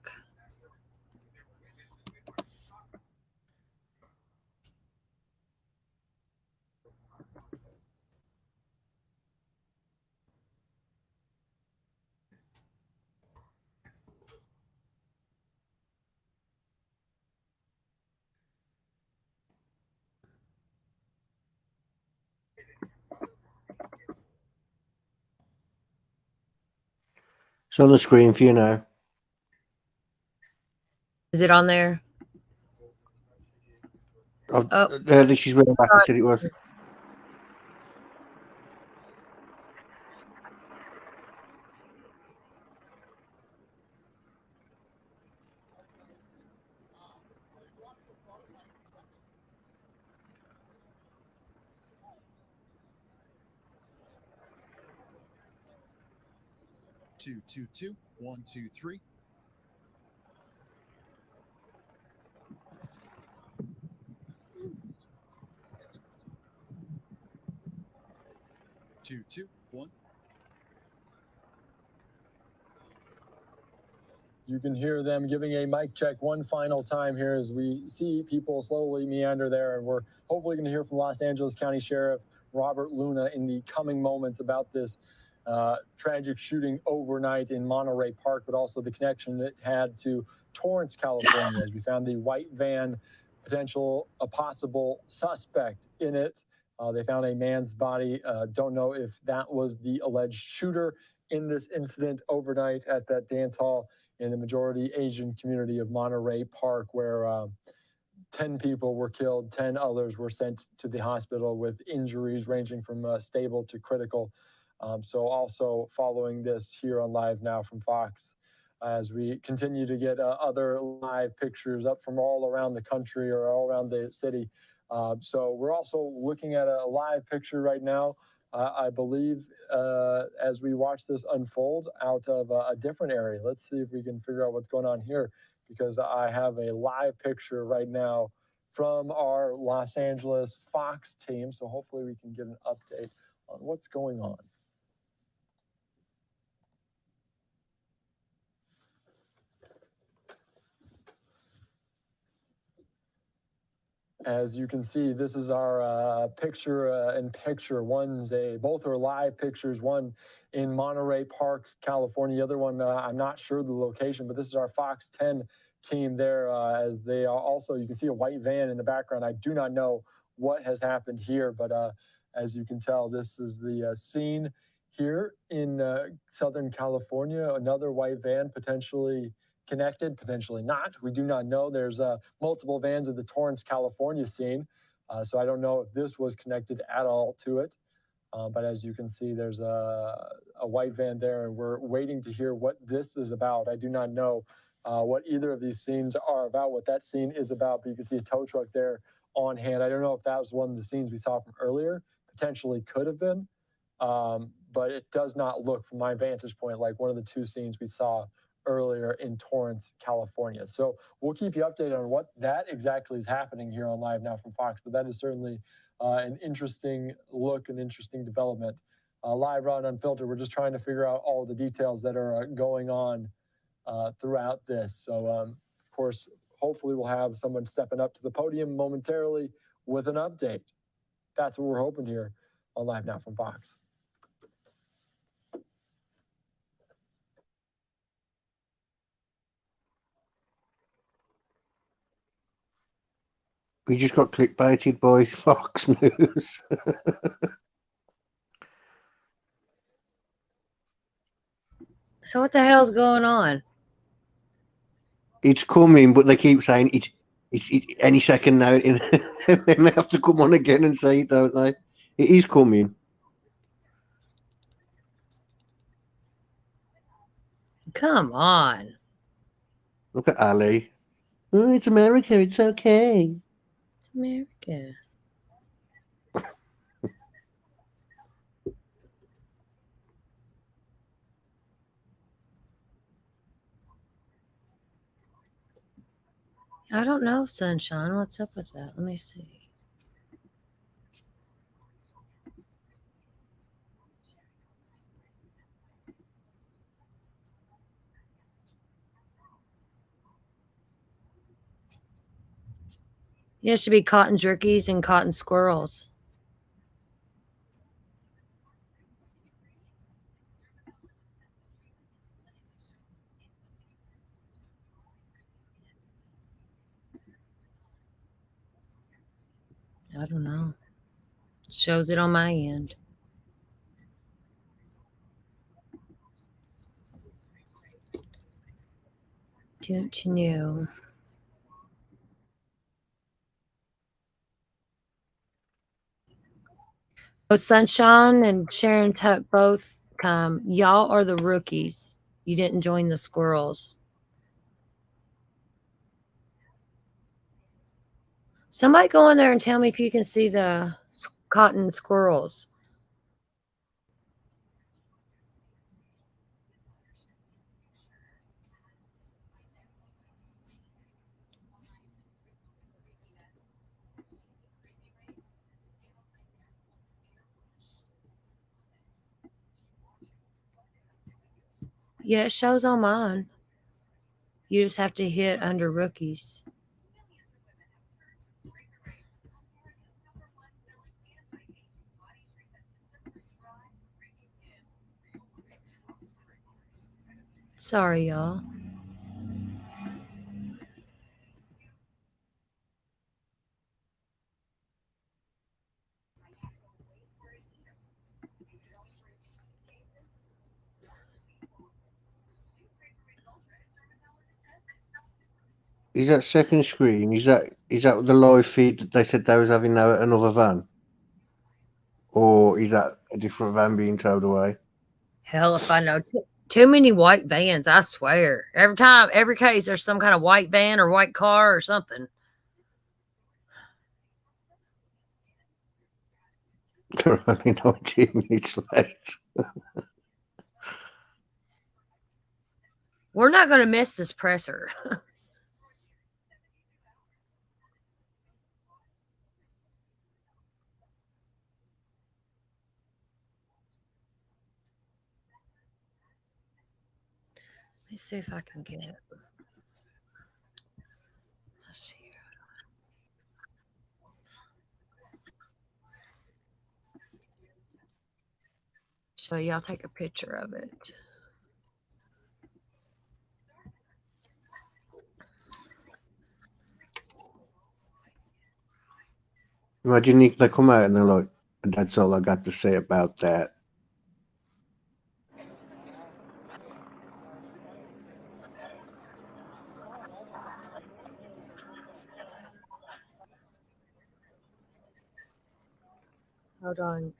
It's on the screen for you now. Is it on there? She's went back and said it was. Two, 1, 2, 3. Two, 1. You can hear them giving a mic check one final time here as we see people slowly meander there. And we're hopefully going to hear from Los Angeles County Sheriff Robert Luna in the coming moments about this tragic shooting overnight in Monterey Park, but also the connection it had to Torrance, California, as we found the white van, a possible suspect in it. They found a man's body. Don't know if that was the alleged shooter in this incident overnight at that dance hall in the majority Asian community of Monterey Park, where 10 people were killed, 10 others were sent to the hospital with injuries ranging from stable to critical. So also following this here on Live Now from Fox, as we continue to get other live pictures up from all around the country or all around the city. So we're also looking at a live picture right now, I believe, as we watch this unfold out of a different area. Let's see if we can figure out what's going on here, because I have a live picture right now from our Los Angeles Fox team. So hopefully we can get an update on what's going on. As you can see, this is our picture-in-picture ones. Both are live pictures, one in Monterey Park, California. The other one, I'm not sure the location, but this is our Fox 10 team there. As they are also, you can see a white van in the background. I do not know what has happened here, but as you can tell, this is the scene here in Southern California. Another white van potentially connected, potentially not. We do not know. There's multiple vans at the Torrance, California scene. So I don't know if this was connected at all to it. But as you can see, there's a white van there, and we're waiting to hear what this is about. I do not know what either of these scenes are about, what that scene is about, but you can see a tow truck there on hand. I don't know if that was one of the scenes we saw from earlier. Potentially could have been, but it does not look, from my vantage point, like one of the two scenes we saw earlier in Torrance, California. So we'll keep you updated on what that exactly is happening here on Live Now from Fox, but that is certainly an interesting look, an interesting development. Live, Raw, and Unfiltered, we're just trying to figure out all the details that are going on throughout this. So, of course, hopefully we'll have someone stepping up to the podium momentarily with an update. That's what we're hoping here on Live Now from Fox. We just got clickbaited by Fox News. So what the hell's going on? It's coming, but they keep saying it's any second now. And then they have to come on again and say it, don't they? It is coming. Come on. Look at Ali. Oh, it's America. It's okay. America. I don't know, Sunshine. What's up with that? Let me see. Yeah, it should be cotton jerkies and cotton squirrels. I don't know. Shows it on my end. Don't you know? Oh, Sunshine and Sharon Tuck both come. Y'all are the rookies. You didn't join the squirrels. Somebody go in there and tell me if you can see the cotton squirrels. Yeah, it shows on mine. You just have to hit under rookies. Sorry, y'all. Is that second screen? Is that the live feed that they said they was having now at another van, or is that a different van being towed away? Hell, if I know. Too many white vans, I swear. Every case, there's some kind of white van or white car or something. They're only 19 minutes late. We're not going to miss this presser. Let me see if I can get it. Let's see. So y'all take a picture of it. Imagine they come out and they're like, "That's all I got to say about that." Hold on.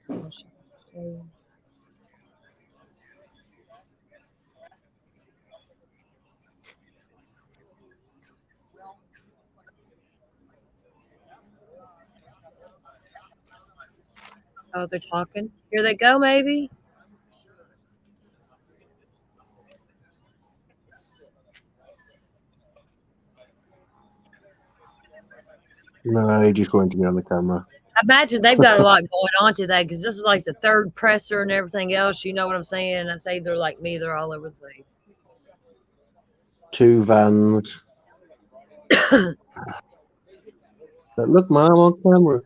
Oh, they're talking. Here they go, maybe. No, he just wanted to be on the camera. I imagine they've got a lot going on today because this is like the third presser and everything else. You know what I'm saying? I say they're like me. They're all over the place. 2 vans. But look, Mom, on camera.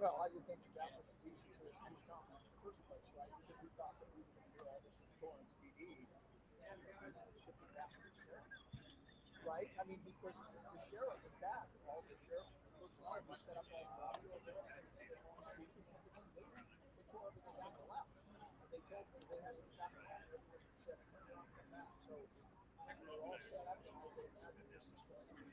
Well, I would think that was the reason for this news conference in the first place, right? Because we thought that we were going to hear all this from Torrance PD and ship it back to the sheriff, right? I mean, because the sheriff, in fact, all the sheriff's personnel were set up all the audio there, and they tore everything down the left. They told me they had to back around and everybody said, turn around and come back. So we were all set up, and I could imagine this is going to be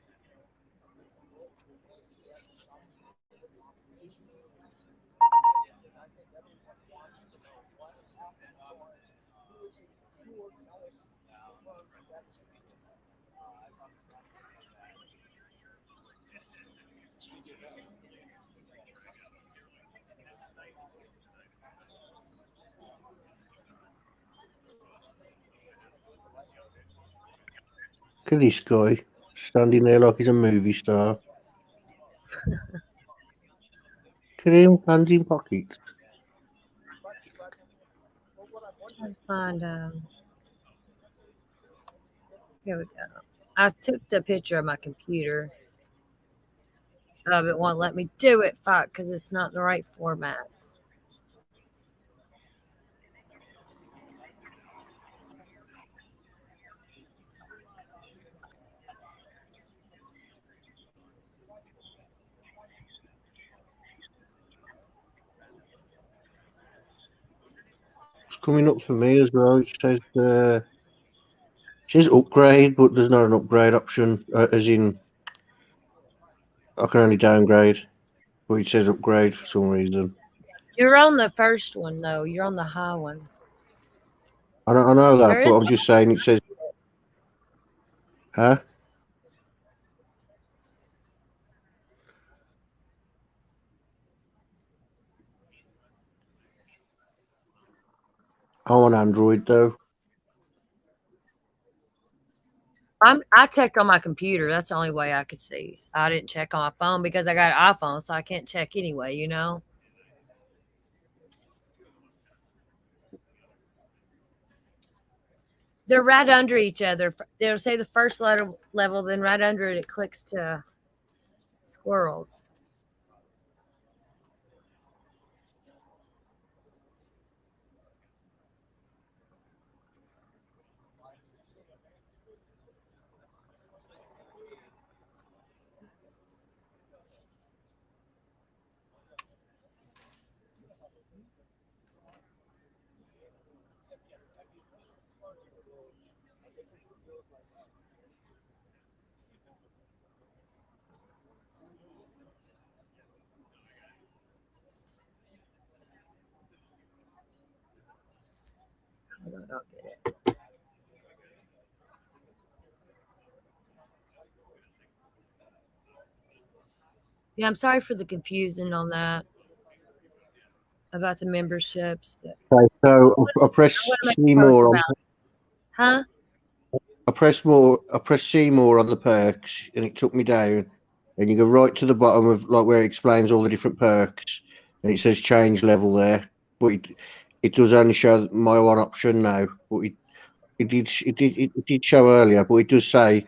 Look at this guy standing there like he's a movie star. Look at him, hands in pockets. Trying to find. Here we go. I took the picture of my computer. It won't let me do it, fuck, because it's not the right format. It's coming up for me as well. It says upgrade, but there's not an upgrade option, as in I can only downgrade, but it says upgrade for some reason. You're on the first one, though. You're on the high one. I know that, There but is I'm just saying it says, huh? I'm on Android though. I checked on my computer. That's the only way I could see. I didn't check on my phone because I got an iPhone, so I can't check anyway, you know? They're right under each other. They'll say the first level, then right under it, it clicks to squirrels. I don't get it. Yeah, I'm sorry for the confusion on that about the memberships. Okay, so I press I wanna make a see post more on. about it. Huh? I press see more on the perks, and it took me down. And you go right to the bottom of like where it explains all the different perks, and it says change level there. But it does only show my one option now. But it did show earlier, but it does say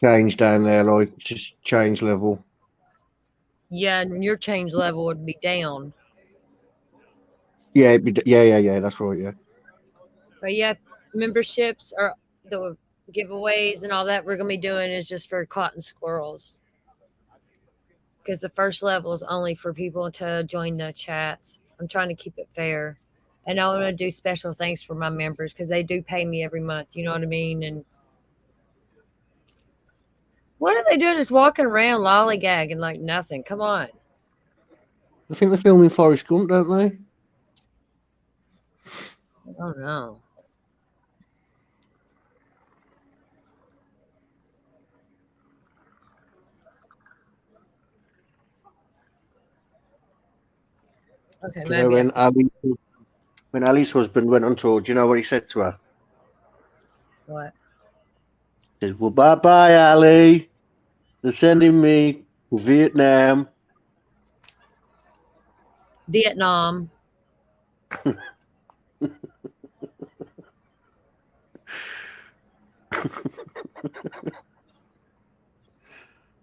change down there, like just change level. Yeah, and your change level would be down. Yeah, yeah. That's right. Yeah. But yeah, memberships are the giveaways and all that we're gonna be doing is just for cotton squirrels. Because the first level is only for people to join the chats. I'm trying to keep it fair. And I want to do special thanks for my members because they do pay me every month. You know what I mean? And what are they doing just walking around lollygagging like nothing? Come on. I think they're filming Forrest Gump, don't they? I don't know. Okay, Do you know maybe. when Ali's husband went on tour, do you know what he said to her? What? He said, "Well, bye, Ali. They're sending me to Vietnam." Vietnam.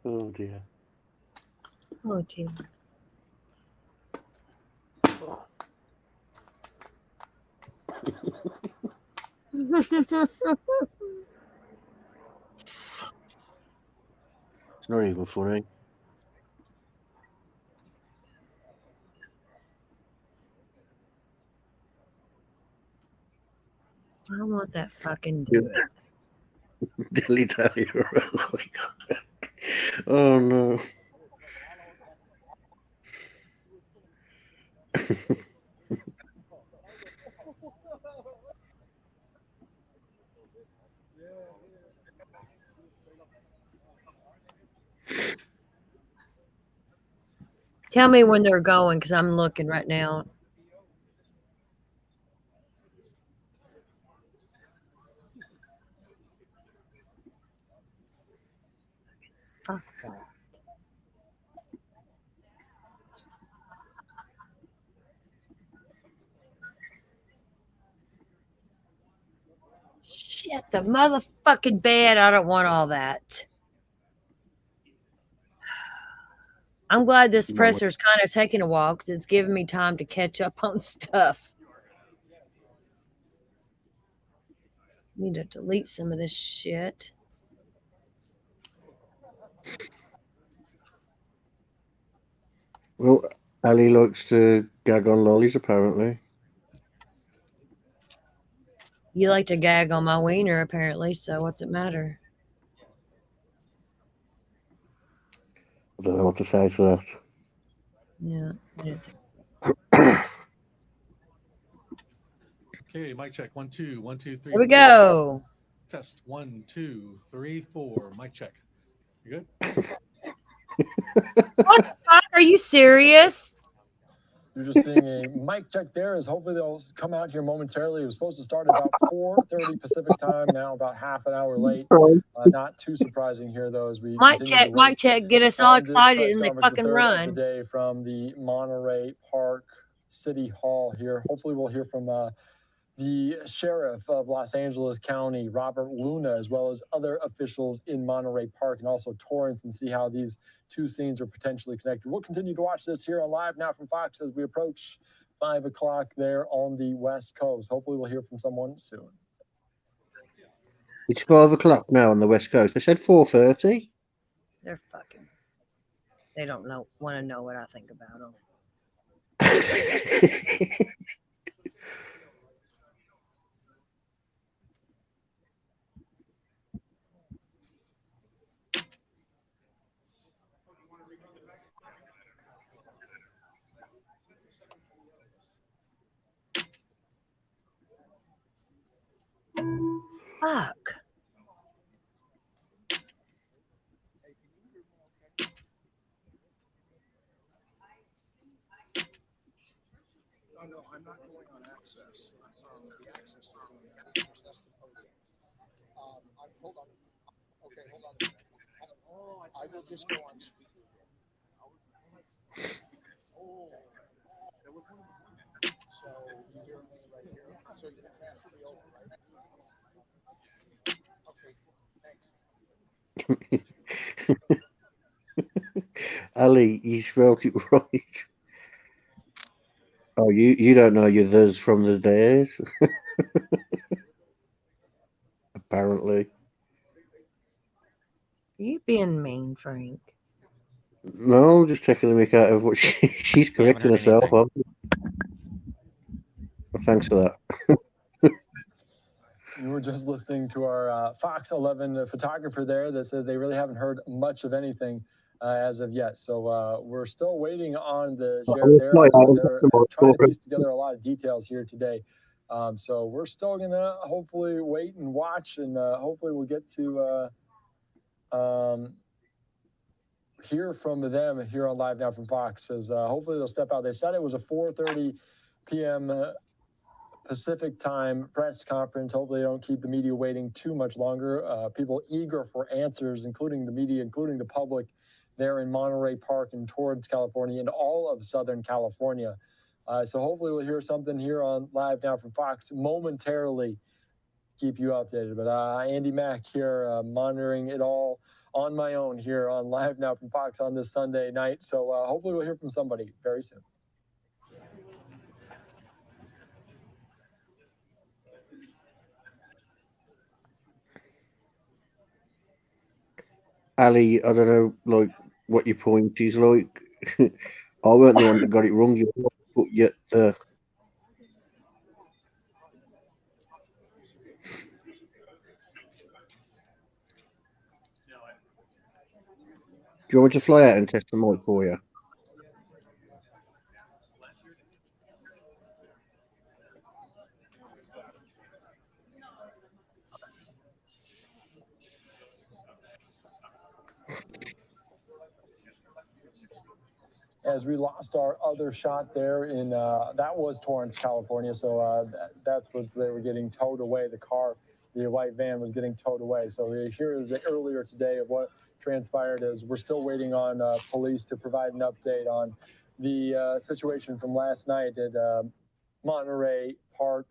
Oh dear. Oh dear. It's not even funny. I don't want that fucking dude. Dilly dally. Oh no. Tell me when they're going because I'm looking right now. Fuck that. Shit, the motherfucking bed. I don't want all that. I'm glad this presser's kind of taking a while because it's giving me time to catch up on stuff. Need to delete some of this shit. Well, Ali likes to gag on lollies, apparently. You like to gag on my wiener, apparently, so what's it matter? I don't know what to say to that. Yeah, I didn't think so. Okay, mic check. 1, 2, 1, 2, 3. Here we go. Test 1, 2, 3, 4. Mic check. You good? What the fuck? Are you serious? You're just seeing a mic check there. As hopefully they'll come out here momentarily. It was supposed to start about 4:30 Pacific time. Now about half an hour late. Not too surprising here, though. As we Mic check. Get us all excited and they fucking run. The day from the Monterey Park City Hall here. Hopefully we'll hear from the sheriff of Los Angeles County, Robert Luna, as well as other officials in Monterey Park and also Torrance, and see how these two scenes are potentially connected. We'll continue to watch this here on Live Now from Fox as we approach 5 o'clock there on the West Coast. Hopefully we'll hear from someone soon. It's 5 o'clock now on the West Coast. They said 4:30. They're fucking. They don't want to know what I think about them. Fuck. Oh, no, I'm not going on access. The access is going on access. That's the podium. Hold on. Okay, hold on a minute. I will just go on speaker. Oh, there was one. So you hear me right here. So you can transfer me over, right? Okay, thanks. Ali, you spelled it right. Oh, you don't know your there's from the days. Apparently. You being mean, Frank. No, just taking the mick out of what she's correcting herself. Well, thanks for that. You were just listening to our Fox 11 photographer there that said they really haven't heard much of anything as of yet. So we're still waiting on the sheriff there. Obviously, they're trying to piece together a lot of details here today. So we're still going to hopefully wait and watch, and hopefully we'll get to hear from them here on Live Now from Fox, as hopefully they'll step out. They said it was a 4:30 p.m. Pacific time press conference. Hopefully they don't keep the media waiting too much longer. People eager for answers, including the media, including the public there in Monterey Park and Torrance, California, and all of Southern California. So hopefully we'll hear something here on Live Now from Fox momentarily, keep you updated. But Andy Mack here monitoring it all on my own here on Live Now from Fox on this Sunday night. So hopefully we'll hear from somebody very soon. Ali, I don't know, like, what your point is, like. I weren't the one that got it wrong. You but yet, do you want me to fly out and test the mic for you? As we lost our other shot there in, that was Torrance, California. So that's what they were getting towed away. The car, the white van was getting towed away. So here is the earlier today of what transpired as we're still waiting on police to provide an update on the situation from last night at Monterey Park,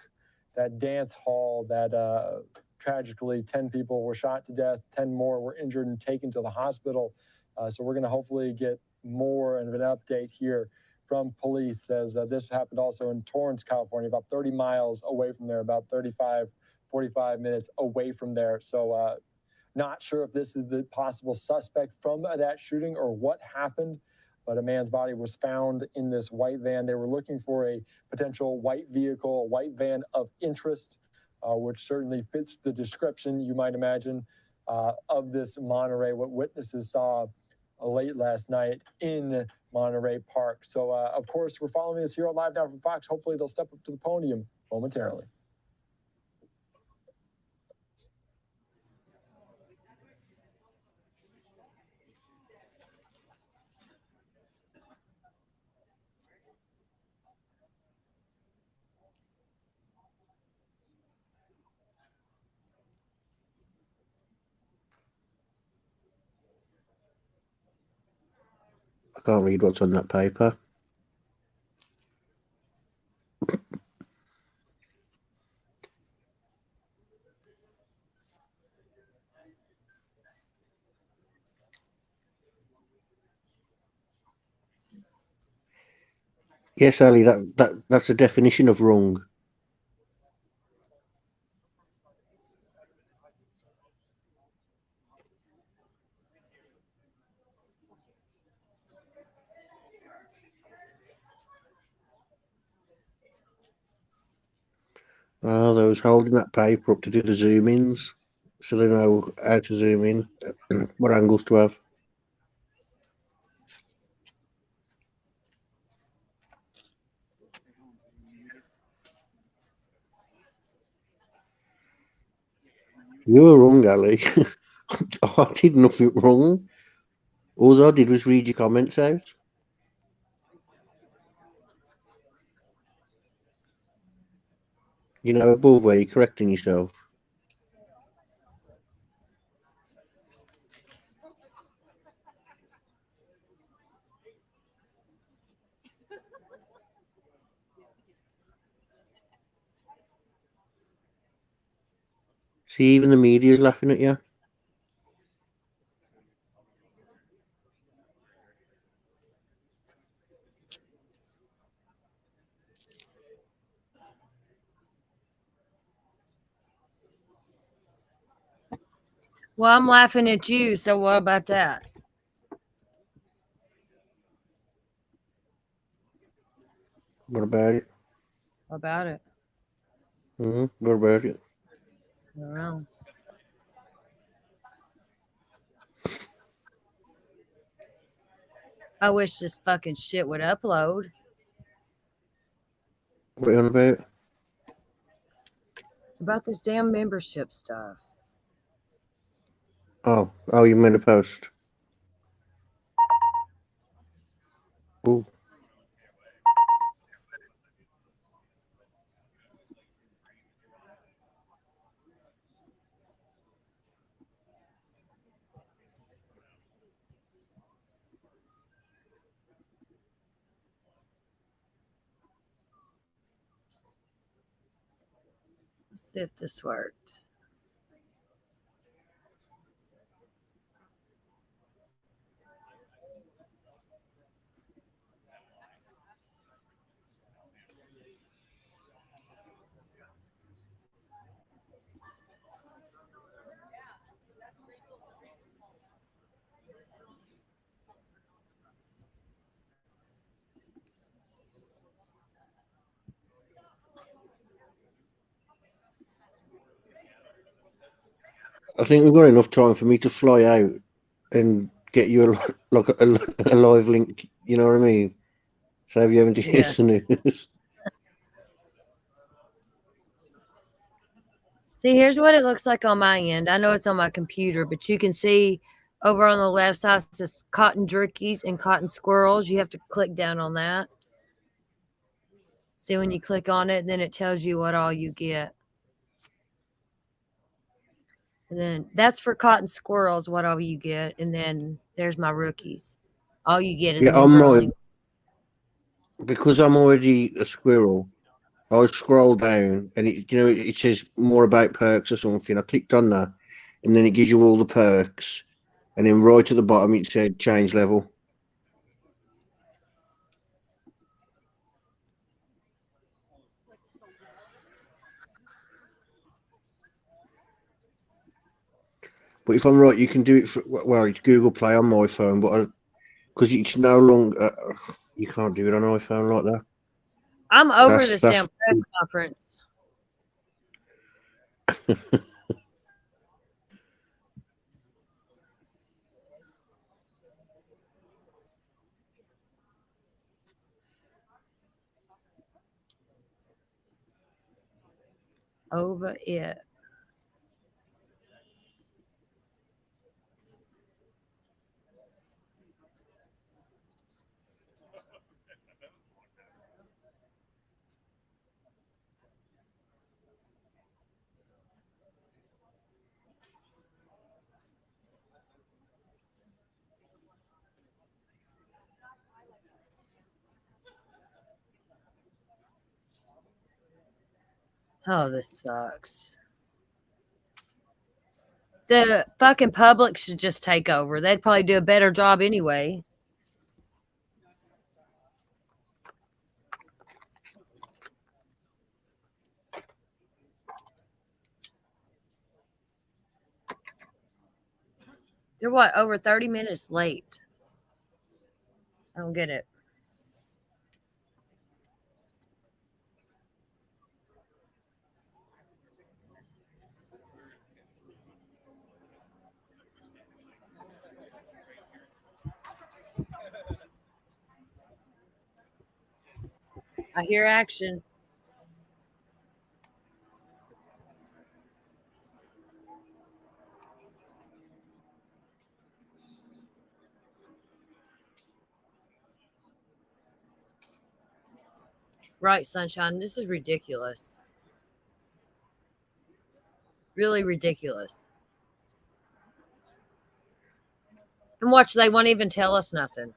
that dance hall that tragically 10 people were shot to death, 10 more were injured and taken to the hospital. So we're going to hopefully get more of an update here from police, as this happened also in Torrance, California, about 30 miles away from there, about 45 minutes away from there. So not sure if this is the possible suspect from that shooting or what happened, but a man's body was found in this white van. They were looking for a potential white vehicle, a white van of interest, which certainly fits the description, you might imagine, of this Monterey, what witnesses saw late last night in Monterey Park. So, of course, we're following this here on Live Now from Fox. Hopefully they'll step up to the podium momentarily. I can't read what's on that paper. Yes, Ali, that's the definition of wrong. Oh, they was holding that paper up to do the zoom ins, so they know how to zoom in, what angles to have. You were wrong, Ali. I did nothing wrong. All I did was read your comments out. You know, above where you're correcting yourself. See, even the media's laughing at you. Well, I'm laughing at you, so what about that? What about it? What about it? What about it? I don't know. I wish this fucking shit would upload. What are you on about? About this damn membership stuff. Oh, you made a post. Ooh. Let's see if this worked. I think we've got enough time for me to fly out and get you a live link. You know what I mean? Save you having to hear Yeah. the news. See, here's what it looks like on my end. I know it's on my computer, but you can see over on the left side it says cotton turkeys and cotton squirrels. You have to click down on that. See, when you click on it, then it tells you what all you get. And then that's for cotton squirrels, what all you get. And then there's my rookies. All you get is Yeah, because I'm already a squirrel. I scroll down and it says more about perks or something. I clicked on that, and then it gives you all the perks, and then right at the bottom it said change level. But if I'm right, you can do it well. It's Google Play on my phone, but because it's no longer you can't do it on iPhone like that. I'm over this damn press conference. Over it. Oh, this sucks. The fucking public should just take over. They'd probably do a better job anyway. They're what, over 30 minutes late? I don't get it. I hear action. Right, Sunshine. This is ridiculous. Really ridiculous. And watch, they won't even tell us nothing.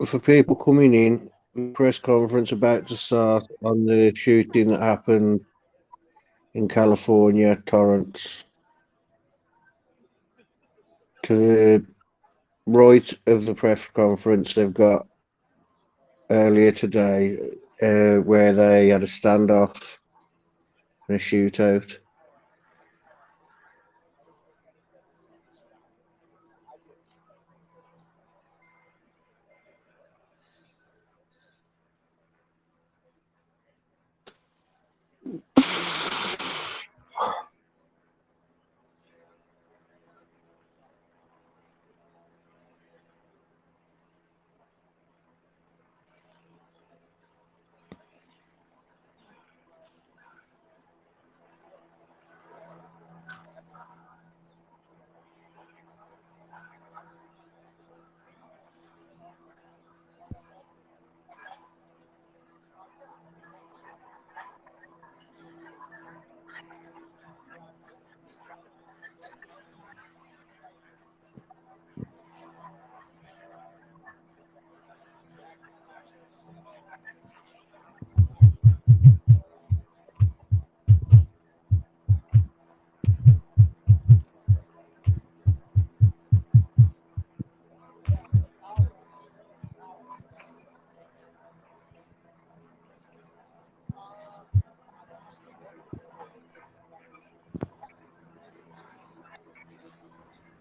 For people coming in, press conference about to start on the shooting that happened in California, Torrance. To the right of the press conference they've got earlier today, where they had a standoff and a shootout.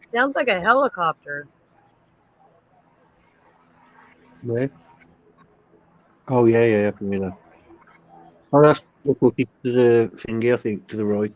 Sounds like a helicopter. Where? Oh yeah, you know. Oh, that's the cookie to the thingy, I think, to the right.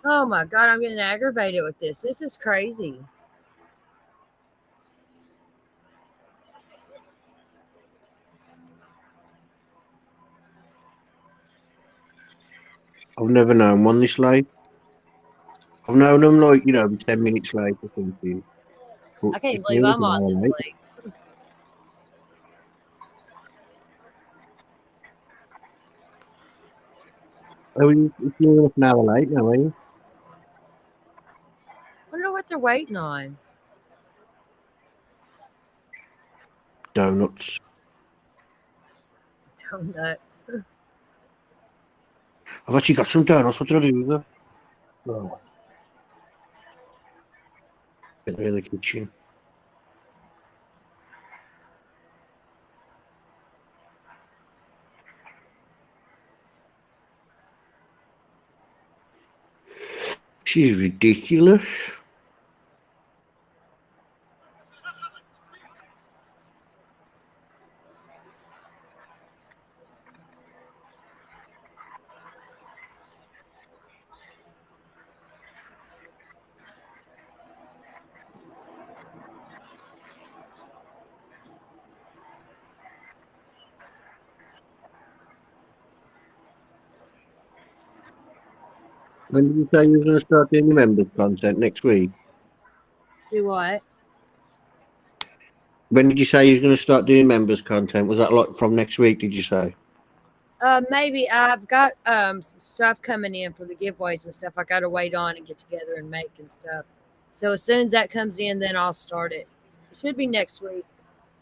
Oh my God, I'm getting aggravated with this. This is crazy. I've never known one this late. I've known them like, 10 minutes late or something. But I can't it's believe nearly I'm an on hour this late. late. Oh, it's nearly an hour late now, eh? I wonder what they're waiting on. Donuts. Donuts. I've actually got some donuts. What did I do with them? Oh, get them in the kitchen. She's ridiculous. When did you say you were going to start doing your members content next week? Do what? When did you say you was going to start doing members content? Was that like from next week, did you say? Maybe I've got some stuff coming in for the giveaways and stuff I gotta wait on and get together and make and stuff. So as soon as that comes in, then I'll start it. It should be next week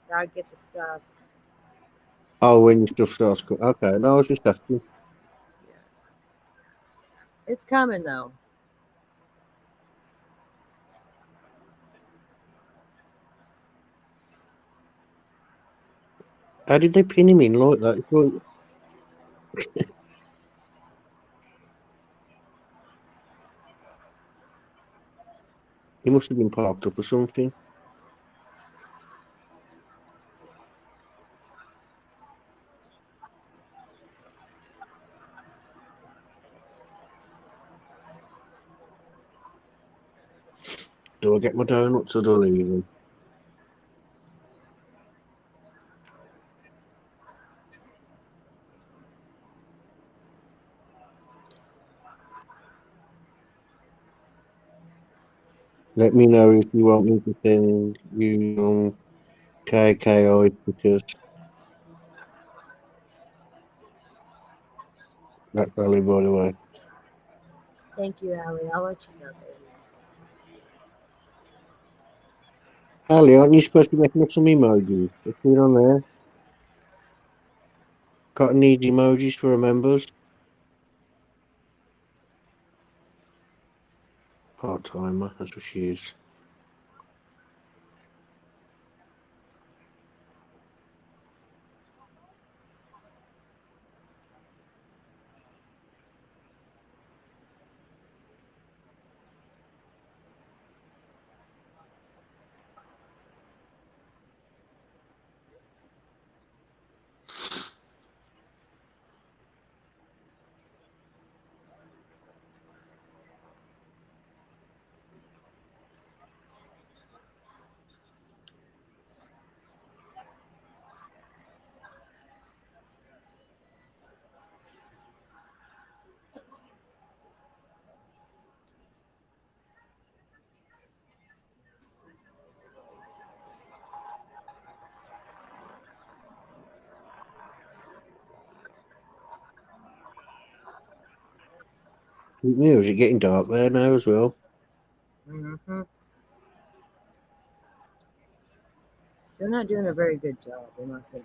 that I get the stuff. Oh, when your stuff starts coming. Okay, no, I was just asking. It's coming though. How did they pin him in like that? It's like... He must have been parked up or something. Do I get my donuts or do I leave them? Let me know if you want me to send you on KKI because that's Ali, by the way. Thank you, Allie. I'll let you know, baby. Ali, aren't you supposed to be making up some emojis? What's going on there? Got need emojis for our members? Part-timer, that's what she is. Is it getting dark there now as well? Mm-hmm. They're not doing a very good job. They're not good.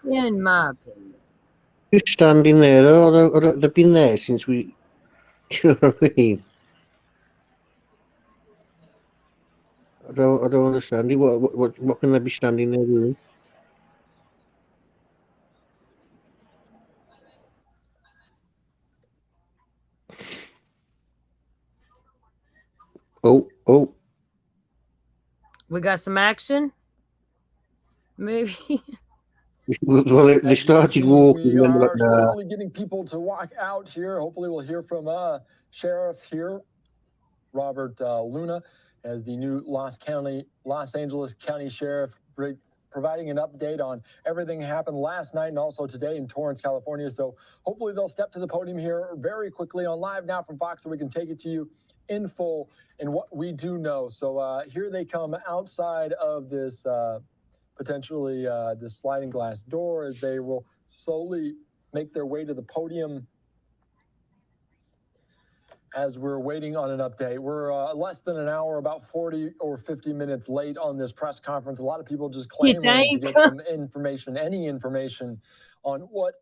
In my opinion. Just standing there, though. They've been there since we. Do you know what I mean? I don't understand it. What can they be standing there doing? Oh. We got some action? Maybe. Well, they started walking. We And then are like, nah. slowly getting people to walk out here. Hopefully, we'll hear from Sheriff here, Robert Luna, as the new Los Angeles County Sheriff, providing an update on everything that happened last night and also today in Torrance, California. So hopefully they'll step to the podium here very quickly on Live Now from Fox so we can take it to you in full in what we do know. So here they come outside of this potentially this sliding glass door as they will slowly make their way to the podium as we're waiting on an update. We're less than an hour, about 40 or 50 minutes late on this press conference. A lot of people just clamoring to get some information, any information on what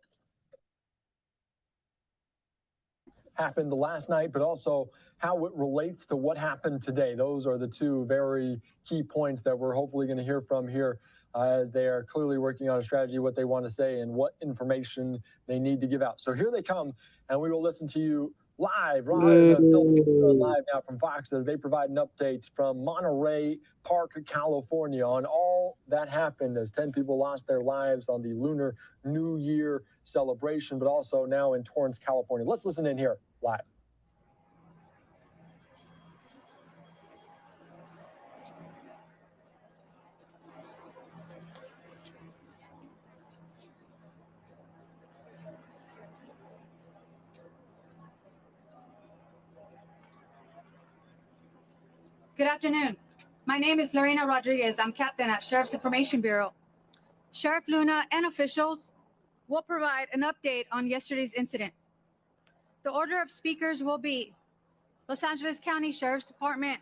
happened last night, but also how it relates to what happened today. Those are the two very key points that we're hopefully going to hear from here as they are clearly working on a strategy, what they want to say and what information they need to give out. So here they come, and we will listen to you live now from Fox as they provide an update from Monterey Park, California on all that happened as 10 people lost their lives on the Lunar New Year celebration, but also now in Torrance, California. Let's listen in here live. Good afternoon. My name is Lorena Rodriguez. I'm captain at Sheriff's Information Bureau. Sheriff Luna and officials will provide an update on yesterday's incident. The order of speakers will be Los Angeles County Sheriff's Department,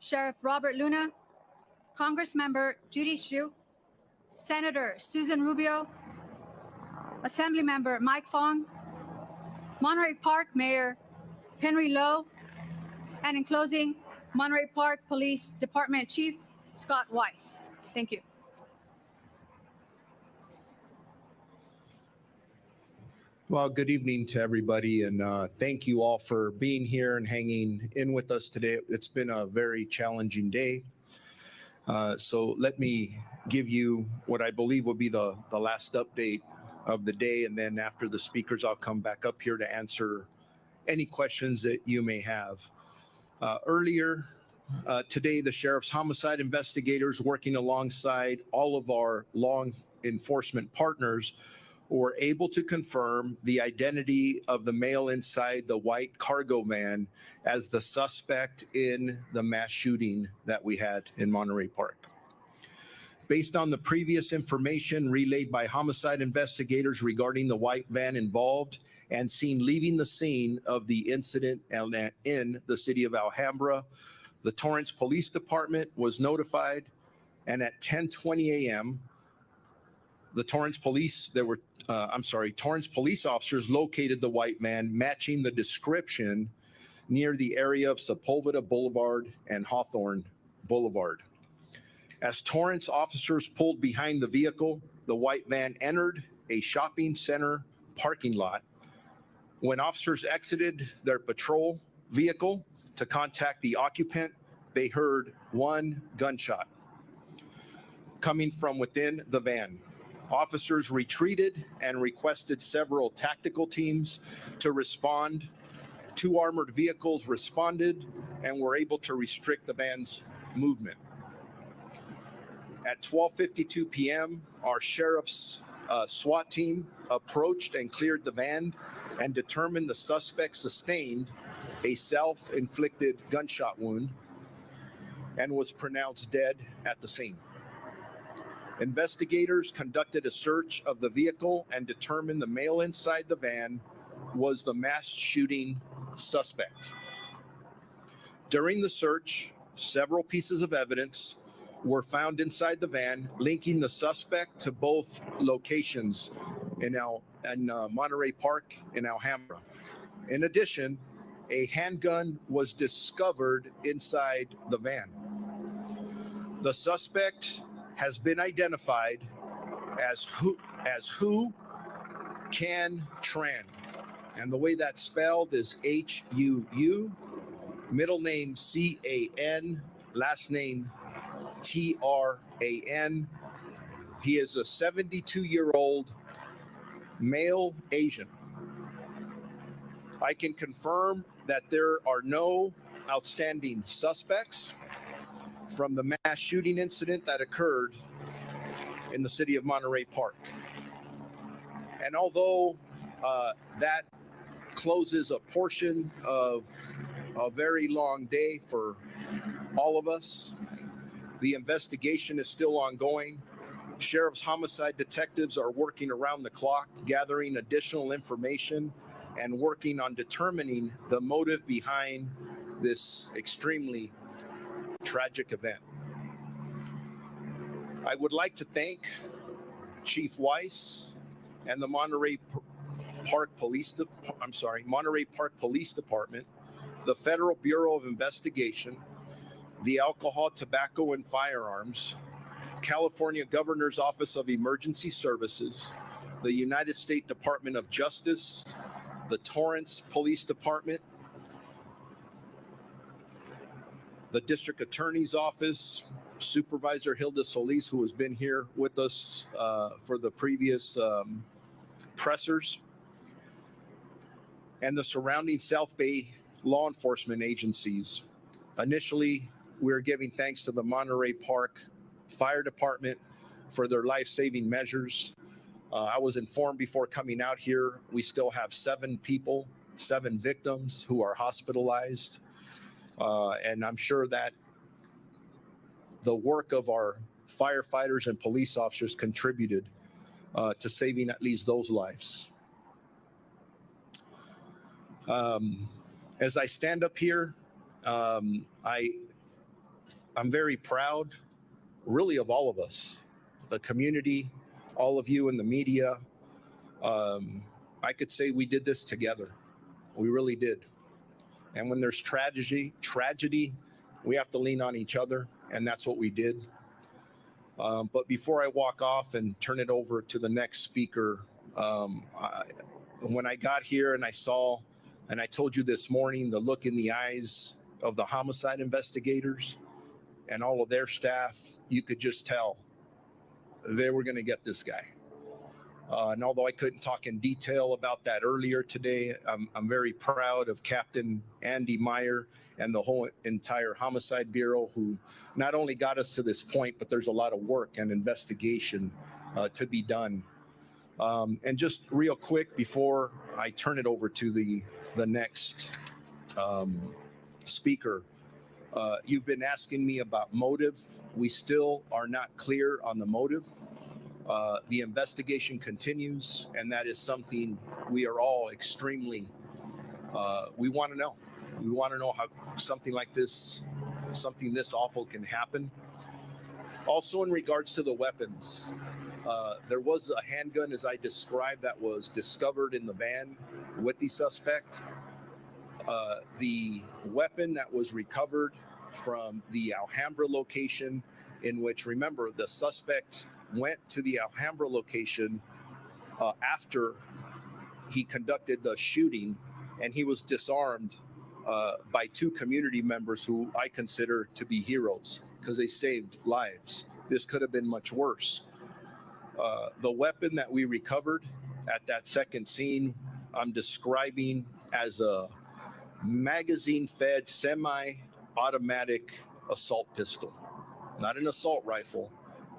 Sheriff Robert Luna, Congressmember Judy Chu, Senator Susan Rubio, Assemblymember Mike Fong, Monterey Park Mayor Henry Lowe, and in closing, Monterey Park Police Department Chief Scott Weiss. Thank you. Well, good evening to everybody, and thank you all for being here and hanging in with us today. It's been a very challenging day. So let me give you what I believe will be the last update of the day, and then after the speakers, I'll come back up here to answer any questions that you may have. Earlier today, the Sheriff's Homicide investigators working alongside all of our law enforcement partners were able to confirm the identity of the male inside the white cargo van as the suspect in the mass shooting that we had in Monterey Park. Based on the previous information relayed by homicide investigators regarding the white van involved and seen leaving the scene of the incident in the city of Alhambra, the Torrance Police Department was notified, and at 10:20 a.m., the Torrance police officers located the white man matching the description near the area of Sepulveda Boulevard and Hawthorne Boulevard. As Torrance officers pulled behind the vehicle, the white van entered a shopping center parking lot. When officers exited their patrol vehicle to contact the occupant, they heard one gunshot coming from within the van. Officers retreated and requested several tactical teams to respond. 2 armored vehicles responded and were able to restrict the van's movement. At 12:52 p.m., our sheriff's SWAT team approached and cleared the van and determined the suspect sustained a self-inflicted gunshot wound and was pronounced dead at the scene. Investigators conducted a search of the vehicle and determined the male inside the van was the mass shooting suspect. During the search, several pieces of evidence were found inside the van, linking the suspect to both locations in Monterey Park in Alhambra. In addition, a handgun was discovered inside the van. The suspect has been identified as Hu Can Tran, and the way that's spelled is H-U-U, middle name C-A-N, last name T-R-A-N. He is a 72-year-old male Asian. I can confirm that there are no outstanding suspects from the mass shooting incident that occurred in the city of Monterey Park. And although that closes a portion of a very long day for all of us, the investigation is still ongoing. Sheriff's homicide detectives are working around the clock, gathering additional information and working on determining the motive behind this extremely tragic event. I would like to thank Chief Weiss and the Monterey Park Police Department, the Federal Bureau of Investigation, the Alcohol, Tobacco, and Firearms, California Governor's Office of Emergency Services, the United States Department of Justice, the Torrance Police Department, the District Attorney's Office, Supervisor Hilda Solis, who has been here with us for the previous pressers, and the surrounding South Bay law enforcement agencies. Initially, we're giving thanks to the Monterey Park Fire Department for their life-saving measures. I was informed before coming out here, we still have 7 victims who are hospitalized. And I'm sure that the work of our firefighters and police officers contributed to saving at least those lives. As I stand up here, I'm very proud, really, of all of us, the community, all of you in the media. I could say we did this together. We really did. And when there's tragedy, we have to lean on each other, and that's what we did. But before I walk off and turn it over to the next speaker, when I got here and I saw, and I told you this morning, the look in the eyes of the homicide investigators and all of their staff, you could just tell they were going to get this guy. And although I couldn't talk in detail about that earlier today, I'm very proud of Captain Andy Meyer and the whole entire Homicide Bureau, who not only got us to this point, but there's a lot of work and investigation to be done. And just real quick before I turn it over to the next speaker, you've been asking me about motive. We still are not clear on the motive. The investigation continues, and that is something we are all extremely, we want to know. We want to know how something like this, something this awful can happen. Also, in regards to the weapons, there was a handgun, as I described, that was discovered in the van with the suspect. The weapon that was recovered from the Alhambra location, in which, remember, the suspect went to the Alhambra location after he conducted the shooting, and he was disarmed by 2 community members who I consider to be heroes because they saved lives. This could have been much worse. The weapon that we recovered at that second scene, I'm describing as a magazine-fed semi-automatic assault pistol. Not an assault rifle,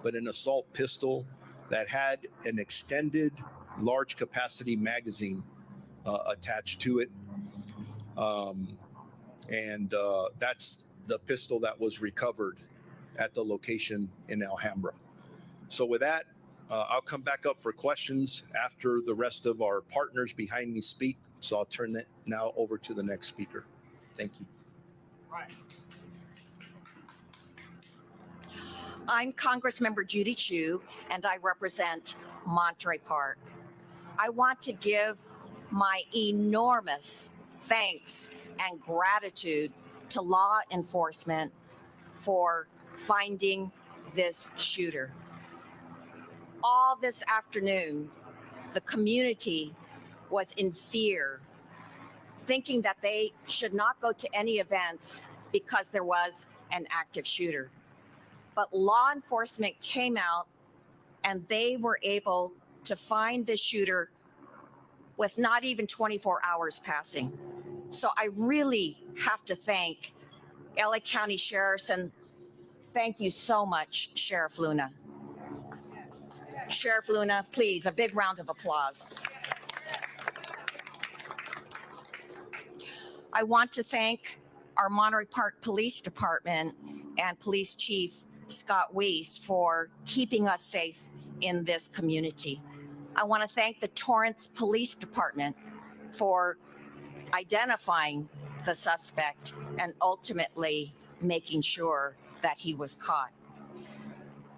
but an assault pistol that had an extended large capacity magazine attached to it. That's the pistol that was recovered at the location in Alhambra. So with that, I'll come back up for questions after the rest of our partners behind me speak. So I'll turn that now over to the next speaker. Thank you. I'm Congressmember Judy Chu, and I represent Monterey Park. I want to give my enormous thanks and gratitude to law enforcement for finding this shooter. All this afternoon, the community was in fear, thinking that they should not go to any events because there was an active shooter. But law enforcement came out and they were able to find the shooter with not even 24 hours passing. So I really have to thank LA County Sheriffs, and thank you so much, Sheriff Luna. Sheriff Luna, please, a big round of applause. I want to thank our Monterey Park Police Department and Police Chief Scott Weiss for keeping us safe in this community. I want to thank the Torrance Police Department for identifying the suspect and ultimately making sure that he was caught.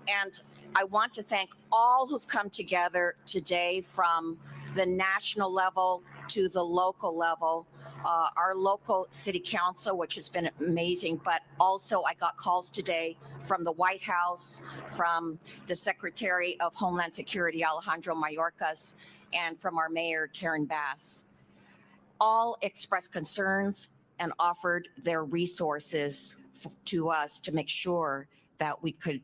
And I want to thank all who've come together today, from the national level to the local level. Our local city council, which has been amazing, but also I got calls today from the White House, from the Secretary of Homeland Security, Alejandro Mayorkas, and from our mayor, Karen Bass. All expressed concerns and offered their resources to us to make sure that we could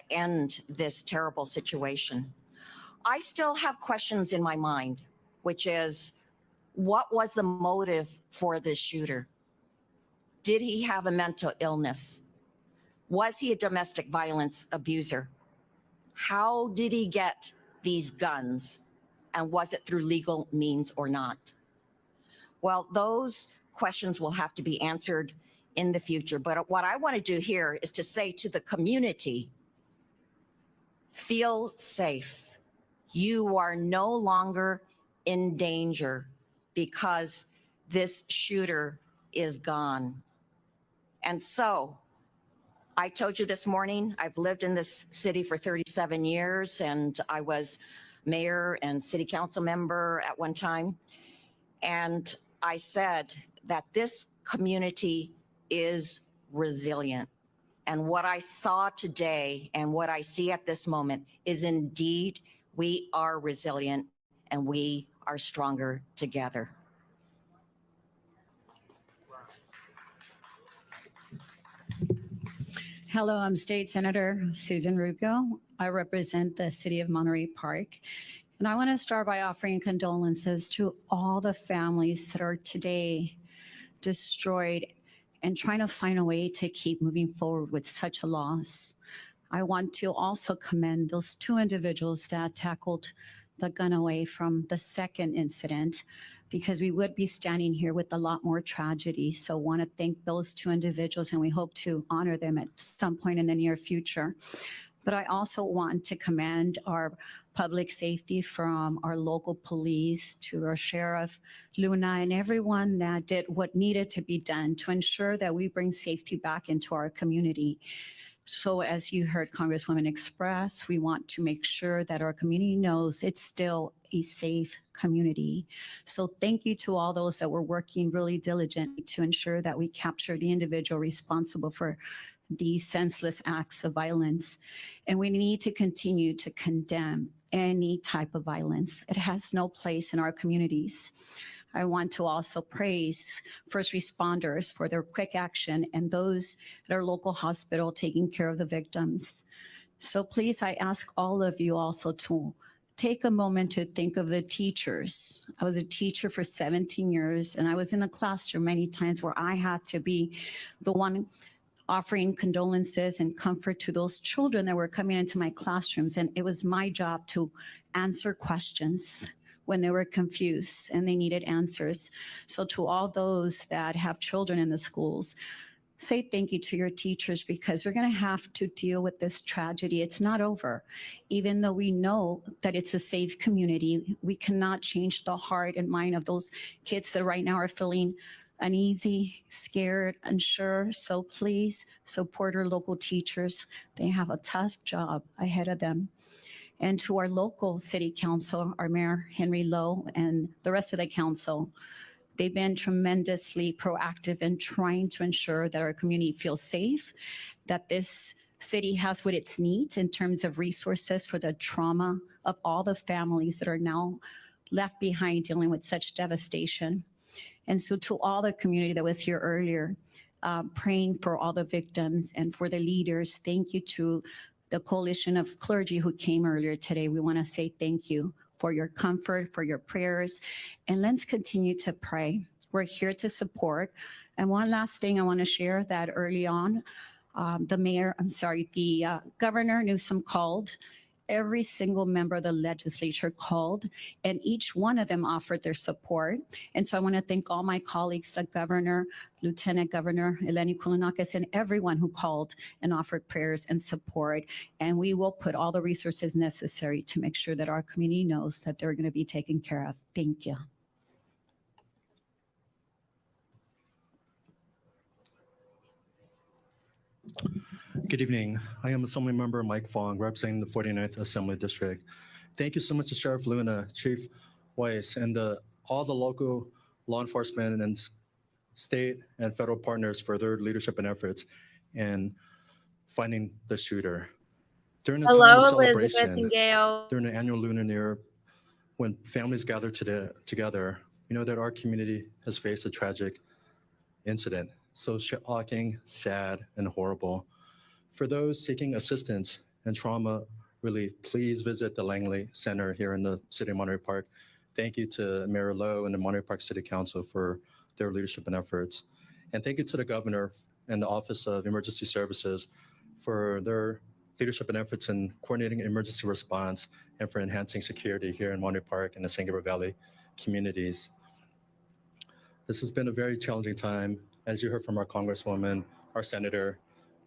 end this terrible situation. I still have questions in my mind, which is, what was the motive for this shooter? Did he have a mental illness? Was he a domestic violence abuser? How did he get these guns? And was it through legal means or not? Well, those questions will have to be answered in the future. But what I want to do here is to say to the community, feel safe. You are no longer in danger because this shooter is gone. And so I told you this morning, I've lived in this city for 37 years, and I was mayor and city council member at one time. And I said that this community is resilient. And what I saw today and what I see at this moment is indeed we are resilient and we are stronger together. Hello, I'm State Senator Susan Rubio. I represent the city of Monterey Park. And I want to start by offering condolences to all the families that are today destroyed and trying to find a way to keep moving forward with such a loss. I want to also commend those two individuals that tackled the gun away from the second incident, because we would be standing here with a lot more tragedy. So I want to thank those two individuals, and we hope to honor them at some point in the near future. But I also want to commend our public safety, from our local police to our Sheriff Luna and everyone that did what needed to be done to ensure that we bring safety back into our community. So as you heard Congresswoman express, we want to make sure that our community knows it's still a safe community. So thank you to all those that were working really diligently to ensure that we capture the individual responsible for these senseless acts of violence. And we need to continue to condemn any type of violence. It has no place in our communities. I want to also praise first responders for their quick action and those at our local hospital taking care of the victims. So please, I ask all of you also to take a moment to think of the teachers. I was a teacher for 17 years, and I was in the classroom many times where I had to be the one offering condolences and comfort to those children that were coming into my classrooms. And it was my job to answer questions when they were confused and they needed answers. So to all those that have children in the schools, say thank you to your teachers because they're going to have to deal with this tragedy. It's not over. Even though we know that it's a safe community, we cannot change the heart and mind of those kids that right now are feeling uneasy, scared, unsure. So please support our local teachers. They have a tough job ahead of them. And to our local city council, our mayor, Henry Lowe, and the rest of the council, they've been tremendously proactive in trying to ensure that our community feels safe, that this city has what it needs in terms of resources for the trauma of all the families that are now left behind dealing with such devastation. And so to all the community that was here earlier, praying for all the victims and for the leaders, thank you to the Coalition of Clergy who came earlier today. We want to say thank you for your comfort, for your prayers, and let's continue to pray. We're here to support. And one last thing I want to share that early on, the Governor Newsom called. Every single member of the legislature called, and each one of them offered their support. And so I want to thank all my colleagues, the governor, Lieutenant Governor Eleni Kounalakis, and everyone who called and offered prayers and support. And we will put all the resources necessary to make sure that our community knows that they're going to be taken care of. Thank you. Good evening. I am Assembly Member Mike Fong, representing the 49th Assembly District. Thank you so much to Sheriff Luna, Chief Weiss, and all the local law enforcement and state and federal partners for their leadership and efforts in finding the shooter. During the time Hello, of Elizabeth celebration, and Gail. during the annual Lunar New Year, when families gather together, we know that our community has faced a tragic incident, so shocking, sad, and horrible. For those seeking assistance and trauma relief, please visit the Langley Center here in the city of Monterey Park. Thank you to Mayor Lowe and the Monterey Park City Council for their leadership and efforts. And thank you to the Governor and the Office of Emergency Services for their leadership and efforts in coordinating emergency response and for enhancing security here in Monterey Park and the San Gabriel Valley communities. This has been a very challenging time. As you heard from our Congresswoman, our Senator,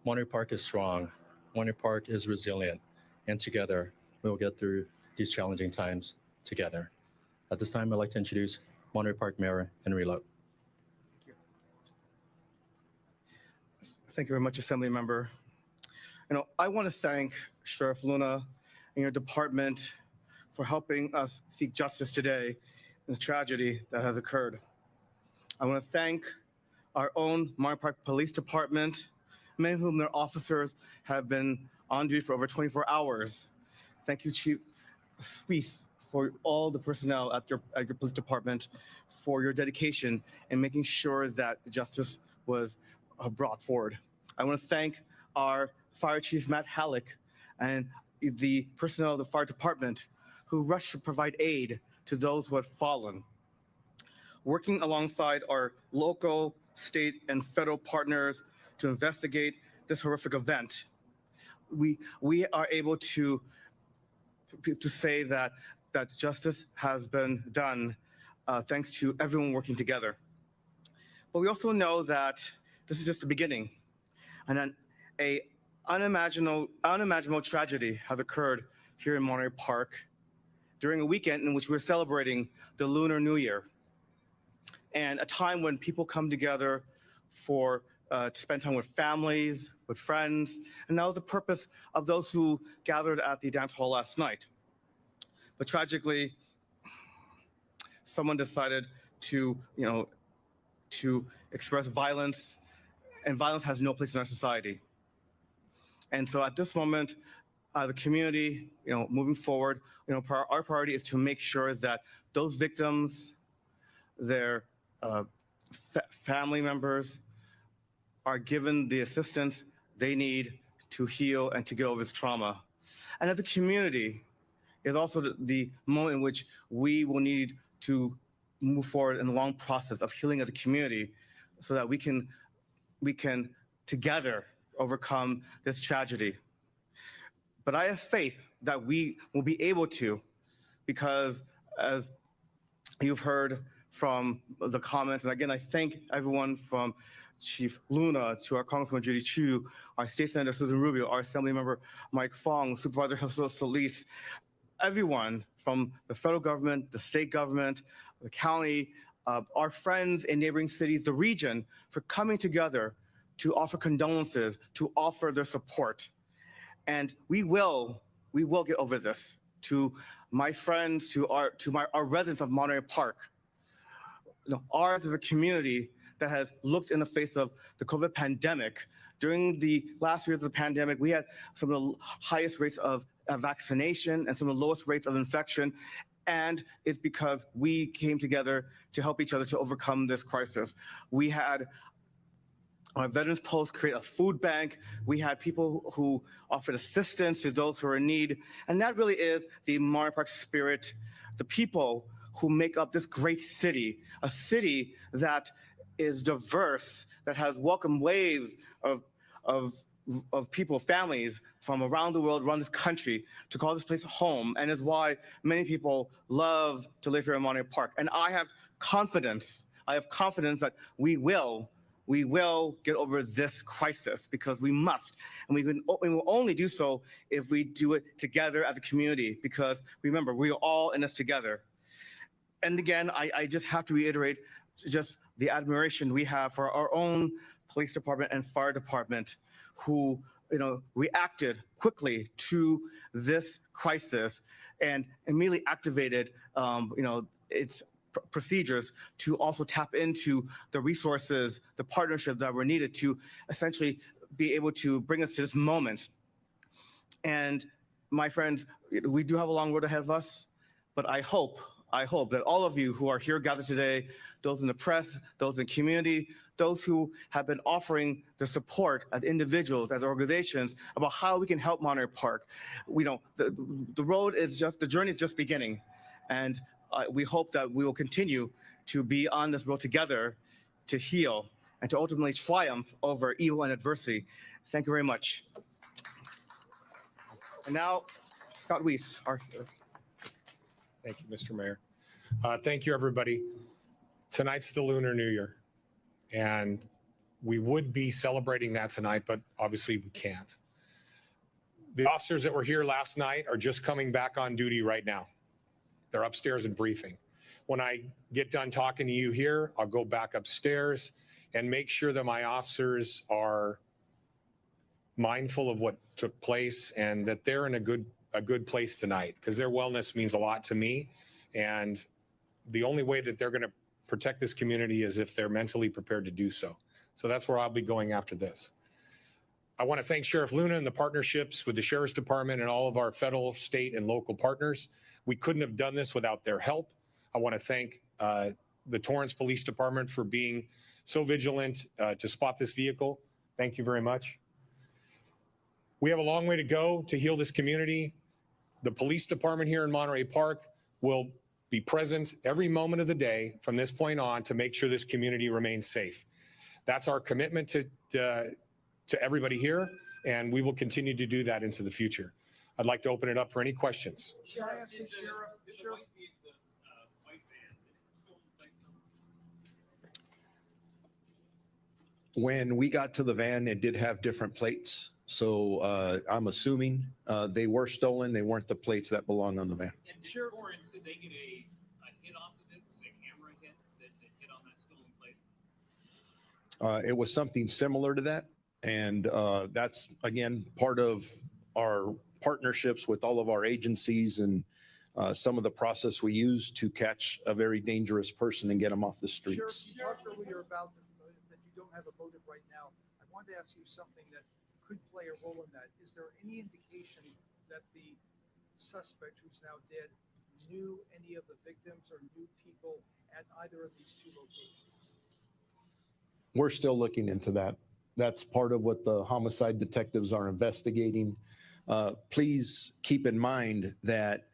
Monterey Park is strong. Monterey Park is resilient. And together, we will get through these challenging times together. At this time, I'd like to introduce Monterey Park Mayor Henry Lowe. Thank you very much, Assembly Member. I want to thank Sheriff Luna and your department for helping us seek justice today in the tragedy that has occurred. I want to thank our own Monterey Park Police Department, many of whom their officers have been on duty for over 24 hours. Thank you, Chief Weiss, for all the personnel at your police department for your dedication in making sure that justice was brought forward. I want to thank our Fire Chief Matt Halleck and the personnel of the fire department who rushed to provide aid to those who had fallen. Working alongside our local, state, and federal partners to investigate this horrific event, we are able to say that justice has been done thanks to everyone working together. But we also know that this is just the beginning, and then a unimaginable tragedy has occurred here in Monterey Park during a weekend in which we're celebrating the Lunar New Year, and a time when people come together for to spend time with families, with friends, and that was the purpose of those who gathered at the dance hall last night. But tragically, someone decided to express violence, and violence has no place in our society. And so at this moment, the community, moving forward, our priority is to make sure that those victims, their family members, are given the assistance they need to heal and to get over this trauma. And as a community, is also the moment in which we will need to move forward in the long process of healing as a community so that we can together overcome this tragedy. But I have faith that we will be able to, because as you've heard from the comments, and again, I thank everyone from Chief Luna, to our Congresswoman Judy Chu, our State Senator Susan Rubio, our Assemblymember Mike Fong, Supervisor Jesus Solis, everyone from the federal government, the state government, the county, our friends in neighboring cities, the region, for coming together to offer condolences, to offer their support. And we will get over this. To my friends, to our residents of Monterey Park, ours is a community that has looked in the face of the COVID pandemic. During the last years of the pandemic, we had some of the highest rates of vaccination and some of the lowest rates of infection. And it's because we came together to help each other to overcome this crisis. We had our Veterans Post create a food bank. We had people who offered assistance to those who are in need. And that really is the Monterey Park spirit, the people who make up this great city, a city that is diverse, that has welcomed waves of people, families from around the world, around this country, to call this place home, and is why many people love to live here in Monterey Park. And I have confidence that we will get over this crisis, because we must. And we will only do so if we do it together as a community, because remember, we are all in this together. And again, I just have to reiterate just the admiration we have for our own police department and fire department, who reacted quickly to this crisis and immediately activated its procedures to also tap into the resources, the partnership that were needed to essentially be able to bring us to this moment. And my friends, we do have a long road ahead of us, but I hope that all of you who are here gathered today, those in the press, those in the community, those who have been offering their support as individuals, as organizations, about how we can help Monterey Park. The journey is just beginning. And we hope that we will continue to be on this road together to heal and to ultimately triumph over evil and adversity. Thank you very much. And now, Scott Weiss, Thank you, Mr. Mayor. Thank you, everybody. Tonight's the Lunar New Year, and we would be celebrating that tonight, but obviously we can't. The officers that were here last night are just coming back on duty right now. They're upstairs and briefing. When I get done talking to you here, I'll go back upstairs and make sure that my officers are mindful of what took place and that they're in a good place tonight, because their wellness means a lot to me. And the only way that they're going to protect this community is if they're mentally prepared to do so. So that's where I'll be going after this. I want to thank Sheriff Luna and the partnerships with the Sheriff's Department and all of our federal, state, and local partners. We couldn't have done this without their help. I want to thank the Torrance Police Department for being so vigilant to spot this vehicle. Thank you very much. We have a long way to go to heal this community. The police department here in Monterey Park will be present every moment of the day from this point on to make sure this community remains safe. That's our commitment to everybody here, and we will continue to do that into the future. I'd like to open it up for any questions. When we got to the van, it did have different plates. So I'm assuming they were stolen. They weren't the plates that belong on the van. And did Torrance, did they get a hit off of it? Was it a camera hit that hit on that stolen plate? It was something similar to that. And that's, again, part of our partnerships with all of our agencies and some of the process we use to catch a very dangerous person and get them off the streets. Sheriff, you talked earlier about that you don't have a motive right now. I wanted to ask you something that could play a role in that. Is there any indication that the suspect who's now dead knew any of the victims or knew people at either of these two locations? We're still looking into that. That's part of what the homicide detectives are investigating. Please keep in mind that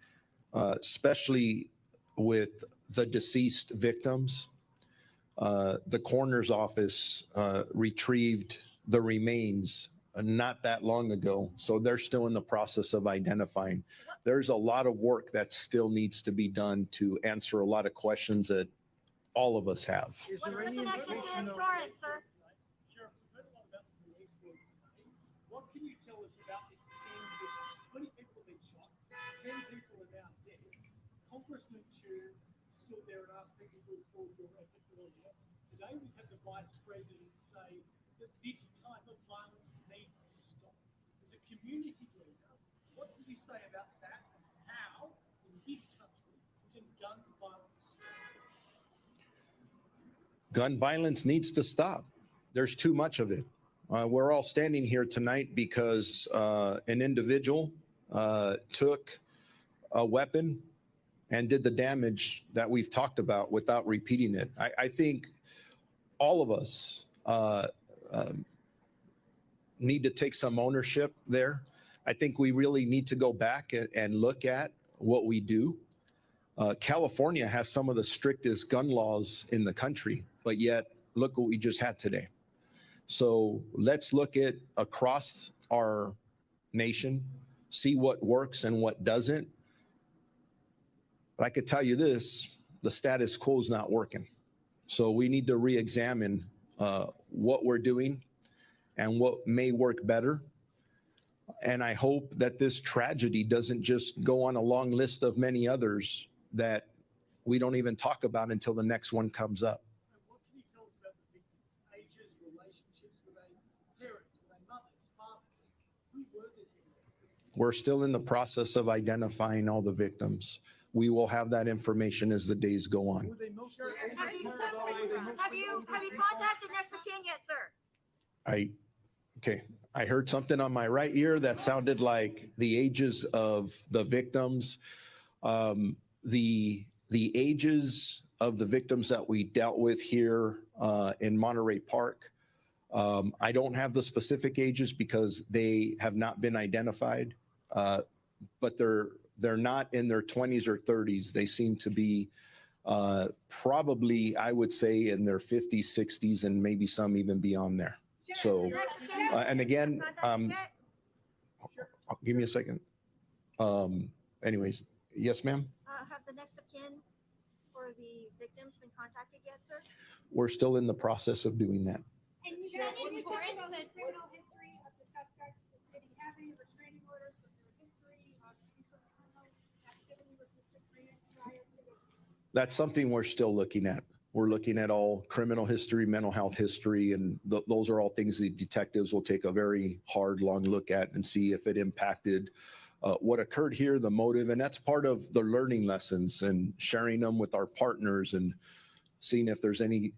especially with the deceased victims, the coroner's office retrieved the remains not that long ago. So they're still in the process of identifying. There's a lot of work that still needs to be done to answer a lot of questions that all of us have. Is there any indication of, What can you tell us about the 10 victims? 20 people have been shot. 10 people are now dead. Congressman Chu stood there and asked people to applaud your effort earlier. Today we had the Vice President say that this type of violence needs to stop. As a community leader, what do you say about that and how, in this country, can gun violence stop? Gun violence needs to stop. There's too much of it. We're all standing here tonight because an individual took a weapon and did the damage that we've talked about without repeating it. I think all of us need to take some ownership there. I think we really need to go back and look at what we do. California has some of the strictest gun laws in the country, but yet look what we just had today. So let's look at across our nation, see what works and what doesn't. But I could tell you this, the status quo is not working. So we need to re-examine what we're doing and what may work better. And I hope that this tragedy doesn't just go on a long list of many others that we don't even talk about until the next one comes up. What can you tell us about the victims' ages, relationships? Were they parents? Were they mothers, fathers? Who were these people? We're still in the process of identifying all the victims. We will have that information as the days go on. Have you contacted next of kin yet, sir? Okay, I heard something on my right ear that sounded like the ages of the victims. The ages of the victims that we dealt with here in Monterey Park, I don't have the specific ages because they have not been identified, but they're not in their 20s or 30s. They seem to be probably, I would say, in their 50s, 60s, and maybe some even beyond there. So, and again, give me a second. Anyways, yes, ma'am? Have the next of kin for the victims been contacted yet, sir? We're still in the process of doing that. And you said the criminal history of the suspect. Did he have any restraining orders? Was there a history of any sort of criminal activity with Mr. Freeman prior to this? That's something we're still looking at. We're looking at all criminal history, mental health history, and those are all things the detectives will take a very hard, long look at and see if it impacted what occurred here, the motive, and that's part of the learning lessons and sharing them with our partners and seeing if there's any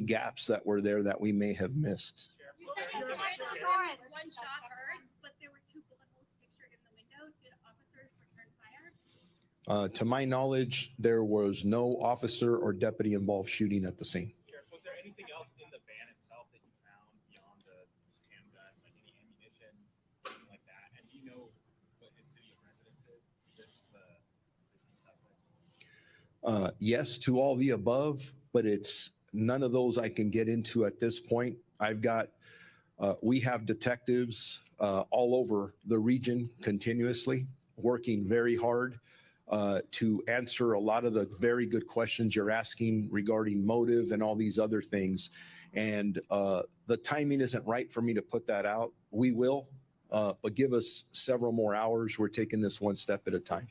gaps that were there that we may have missed. You said Torrance. One shot heard, but there were 2 bullet holes pictured in the window. Did officers return fire? To my knowledge, there was no officer or deputy involved shooting at the scene. Sheriff, was there anything else in the van itself that you found beyond the handgun, like any ammunition, something like that? And do you know what his city of residence is? This suspect? Yes, to all the above, but it's none of those I can get into at this point. We have detectives all over the region continuously working very hard to answer a lot of the very good questions you're asking regarding motive and all these other things. And the timing isn't right for me to put that out. We will, but give us several more hours. We're taking this one step at a time.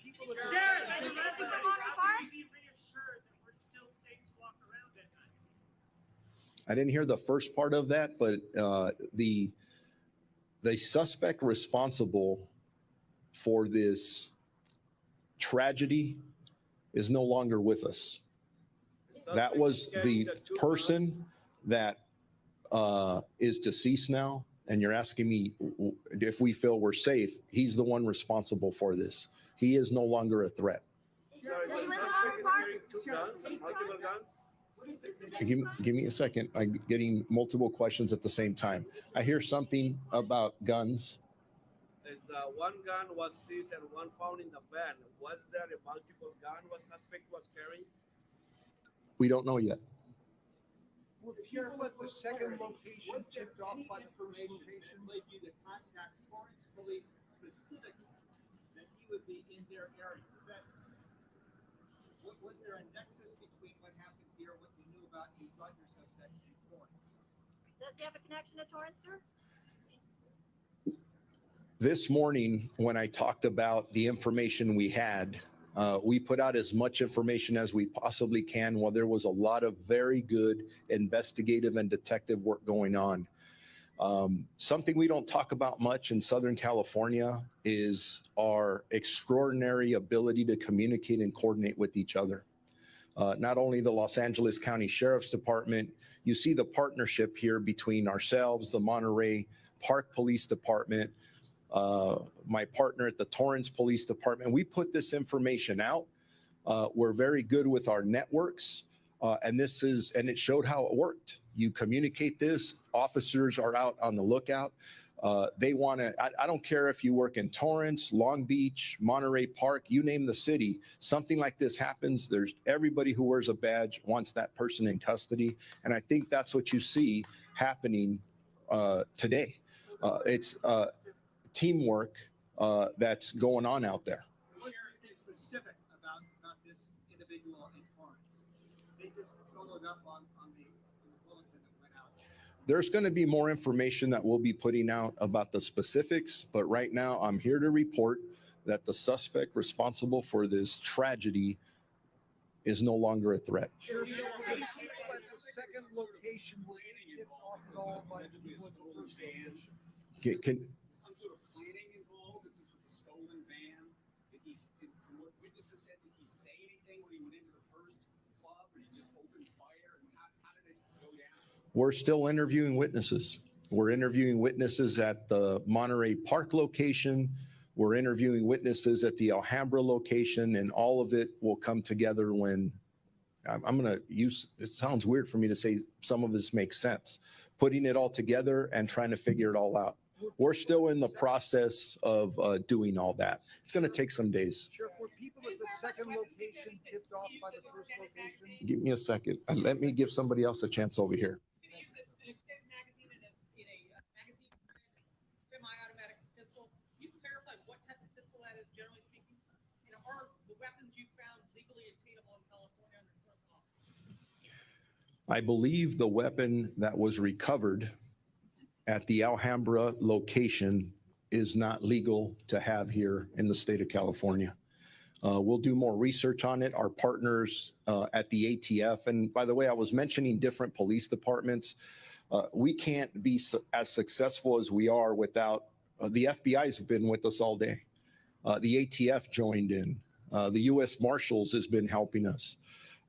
I didn't hear the first part of that, but the suspect responsible for this tragedy is no longer with us. That was the person that is deceased now, and you're asking me if we feel we're safe. He's the one responsible for this. He is no longer a threat. Give me a second. I'm getting multiple questions at the same time. I hear something about guns. One gun was seized and one found in the van. Was there a multiple gun was suspect was carrying? We don't know yet. Were people at the second location tipped off by the first location? Led you to contact Torrance Police specifically that he would be in their area. Was there a nexus between what happened here, what you knew about, you thought your suspect in Torrance? Does he have a connection to Torrance, sir? This morning, when I talked about the information we had, we put out as much information as we possibly can while there was a lot of very good investigative and detective work going on. Something we don't talk about much in Southern California is our extraordinary ability to communicate and coordinate with each other. Not only the Los Angeles County Sheriff's Department, you see the partnership here between ourselves, the Monterey Park Police Department, my partner at the Torrance Police Department. We put this information out. We're very good with our networks, and it showed how it worked. You communicate this, officers are out on the lookout. They want to, I don't care if you work in Torrance, Long Beach, Monterey Park, you name the city, something like this happens. There's everybody who wears a badge wants that person in custody. And I think that's what you see happening today. It's teamwork that's going on out there. Specific about this individual in Torrance. They just followed up on the bulletin that went out. There's going to be more information that we'll be putting out about the specifics, but right now I'm here to report that the suspect responsible for this tragedy is no longer a threat. Second location was tipped off at all by the people at the first location. Some sort of planning involved. If this was a stolen van, from what witnesses said, did he say anything when he went into the first club, or he just opened fire? And how did it go down? We're still interviewing witnesses. We're interviewing witnesses at the Monterey Park location. We're interviewing witnesses at the Alhambra location, and all of it will come together when I'm going to use, it sounds weird for me to say some of this makes sense, putting it all together and trying to figure it all out. We're still in the process of doing all that. It's going to take some days. Sheriff, were people at the second location tipped off by the first location? Give me a second. And let me give somebody else a chance over here. Semi-automatic pistol. Can you clarify what type of pistol that is, generally speaking? You know, are the weapons you found legally obtainable in California under current law? I believe the weapon that was recovered at the Alhambra location is not legal to have here in the state of California. We'll do more research on it. Our partners at the ATF, and by the way, I was mentioning different police departments. We can't be as successful as we are without the FBI's been with us all day. The ATF joined in. The U.S. Marshals has been helping us.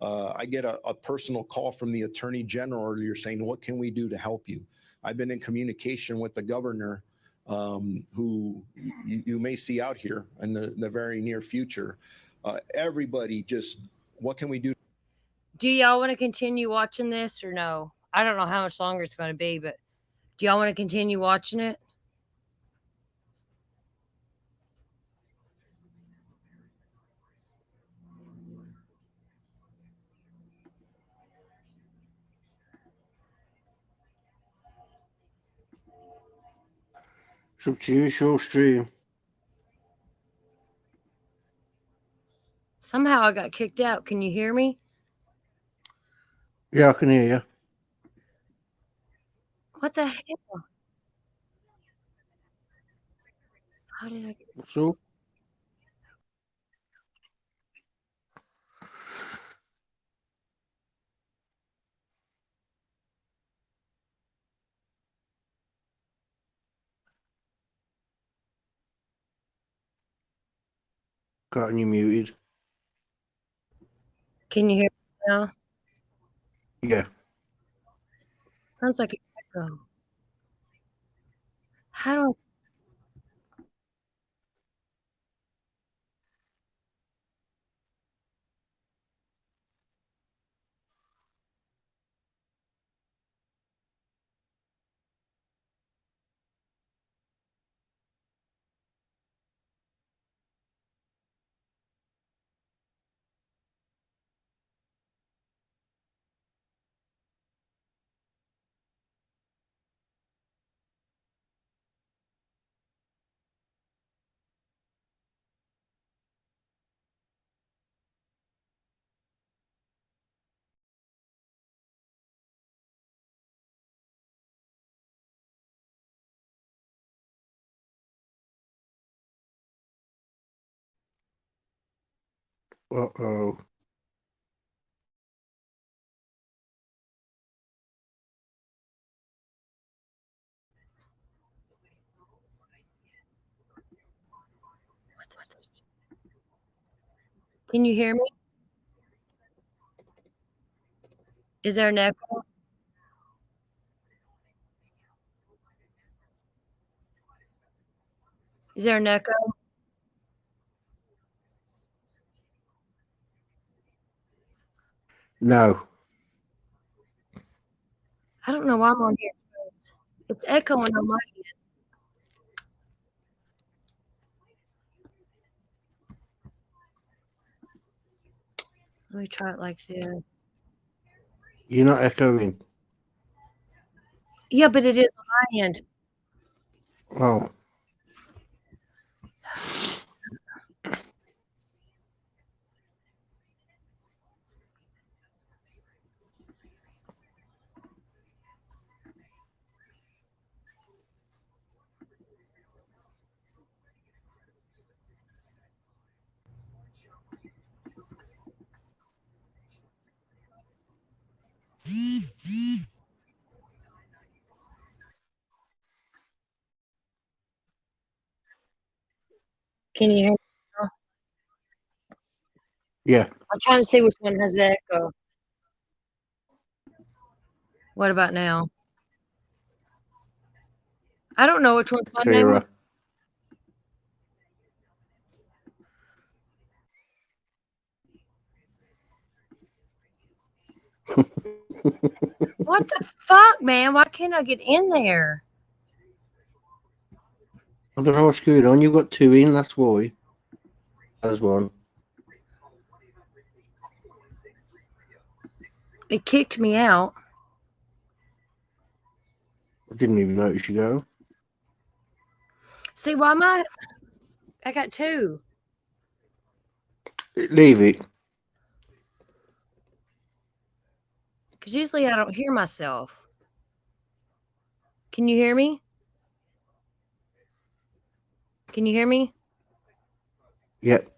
I get a personal call from the Attorney General earlier saying, what can we do to help you? I've been in communication with the governor, who you may see out here in the very near future. Everybody just, what can we do? Do y'all want to continue watching this or no? I don't know how much longer it's going to be, but do y'all want to continue watching it? It's up to you, it's your stream. Somehow I got kicked out. Can you hear me? Yeah, I can hear you. What the hell? How did I get... So, got you muted. Can you hear me now? Yeah. Sounds like an echo. How do I... Uh-oh. Can you hear me? Is there an echo? Is there an echo? No. I don't know why I'm on here. It's echoing on my end. Let me try it like this. You're not echoing. Yeah, but it is on my end. Oh. Can you hear me now? Yeah. I'm trying to see which one has the echo. What about now? I don't know which one's my name. Clearer. What the fuck, man? Why can't I get in there? I don't know what's going on. You've got two in, that's why. There's one. It kicked me out. I didn't even notice you go. See, why am I got two. Leave it. Because usually I don't hear myself. Can you hear me? Can you hear me? Yep.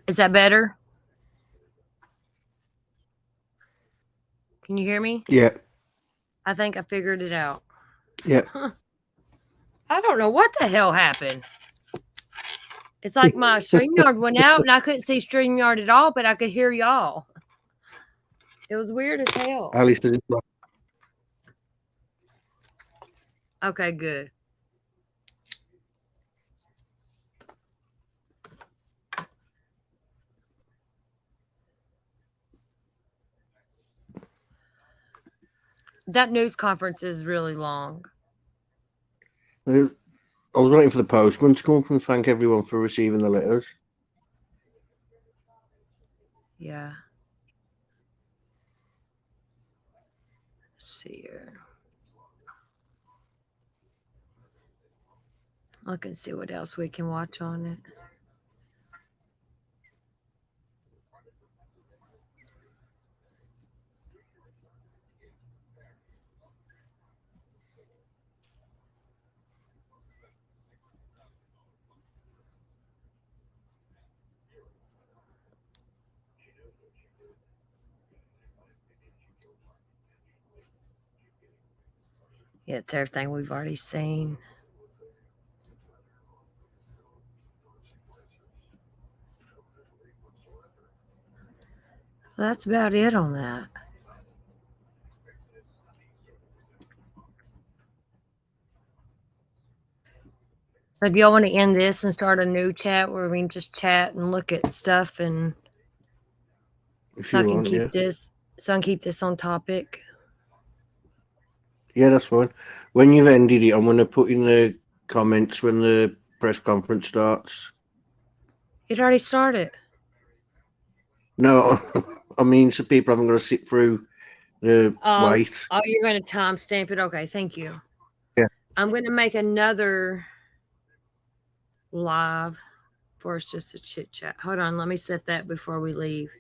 Is that better? Can you hear me? Yep. I think I figured it out. Yep. I don't know what the hell happened. It's like my StreamYard went out and I couldn't see StreamYard at all, but I could hear y'all. It was weird as hell. Alice doesn't. Okay, good. That news conference is really long. I was waiting for the postman to come up and thank everyone for receiving the letters. Yeah. Let's see here. Look and see what else we can watch on it. Yeah, it's everything we've already seen. Well, that's about it on that. So if y'all want to end this and start a new chat where we can just chat and look at stuff and If so I you can want, keep yeah. this on topic. Yeah, that's fine. When you've ended it, I'm going to put in the comments when the press conference starts. It already started. No, I mean, so people haven't got to sit through the wait. Oh, you're going to timestamp it? Okay, thank you. Yeah. I'm going to make another live for us just to chit chat. Hold on, let me set that before we leave.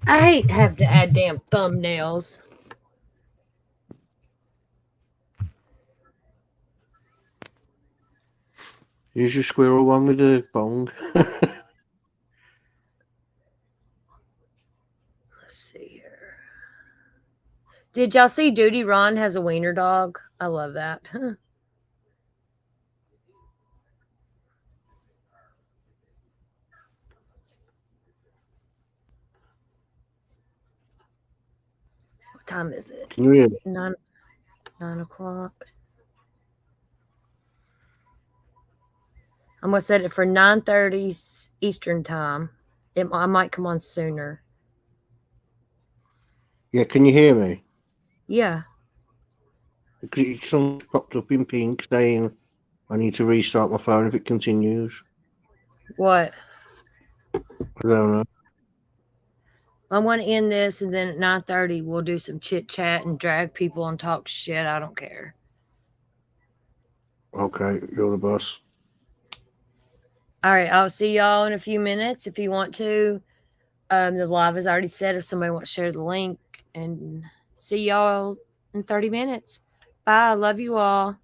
I hate having to add damn thumbnails. Here's your squirrel one with the bong. Let's see here. Did y'all see Duty Ron has a wiener dog? I love that. What time is it? Can you hear me? 9 o'clock. I'm gonna set it for 9:30 Eastern time. I might come on sooner. Yeah, can you hear me? Yeah. Because something's popped up in pink saying I need to restart my phone if it continues. What? I don't know. I want to end this, and then at 9:30 we'll do some chit chat and drag people and talk shit. I don't care. Okay, you're the boss. All right, I'll see y'all in a few minutes if you want to. The live is already set if somebody wants to share the link, and see y'all in 30 minutes. Bye. I love you all.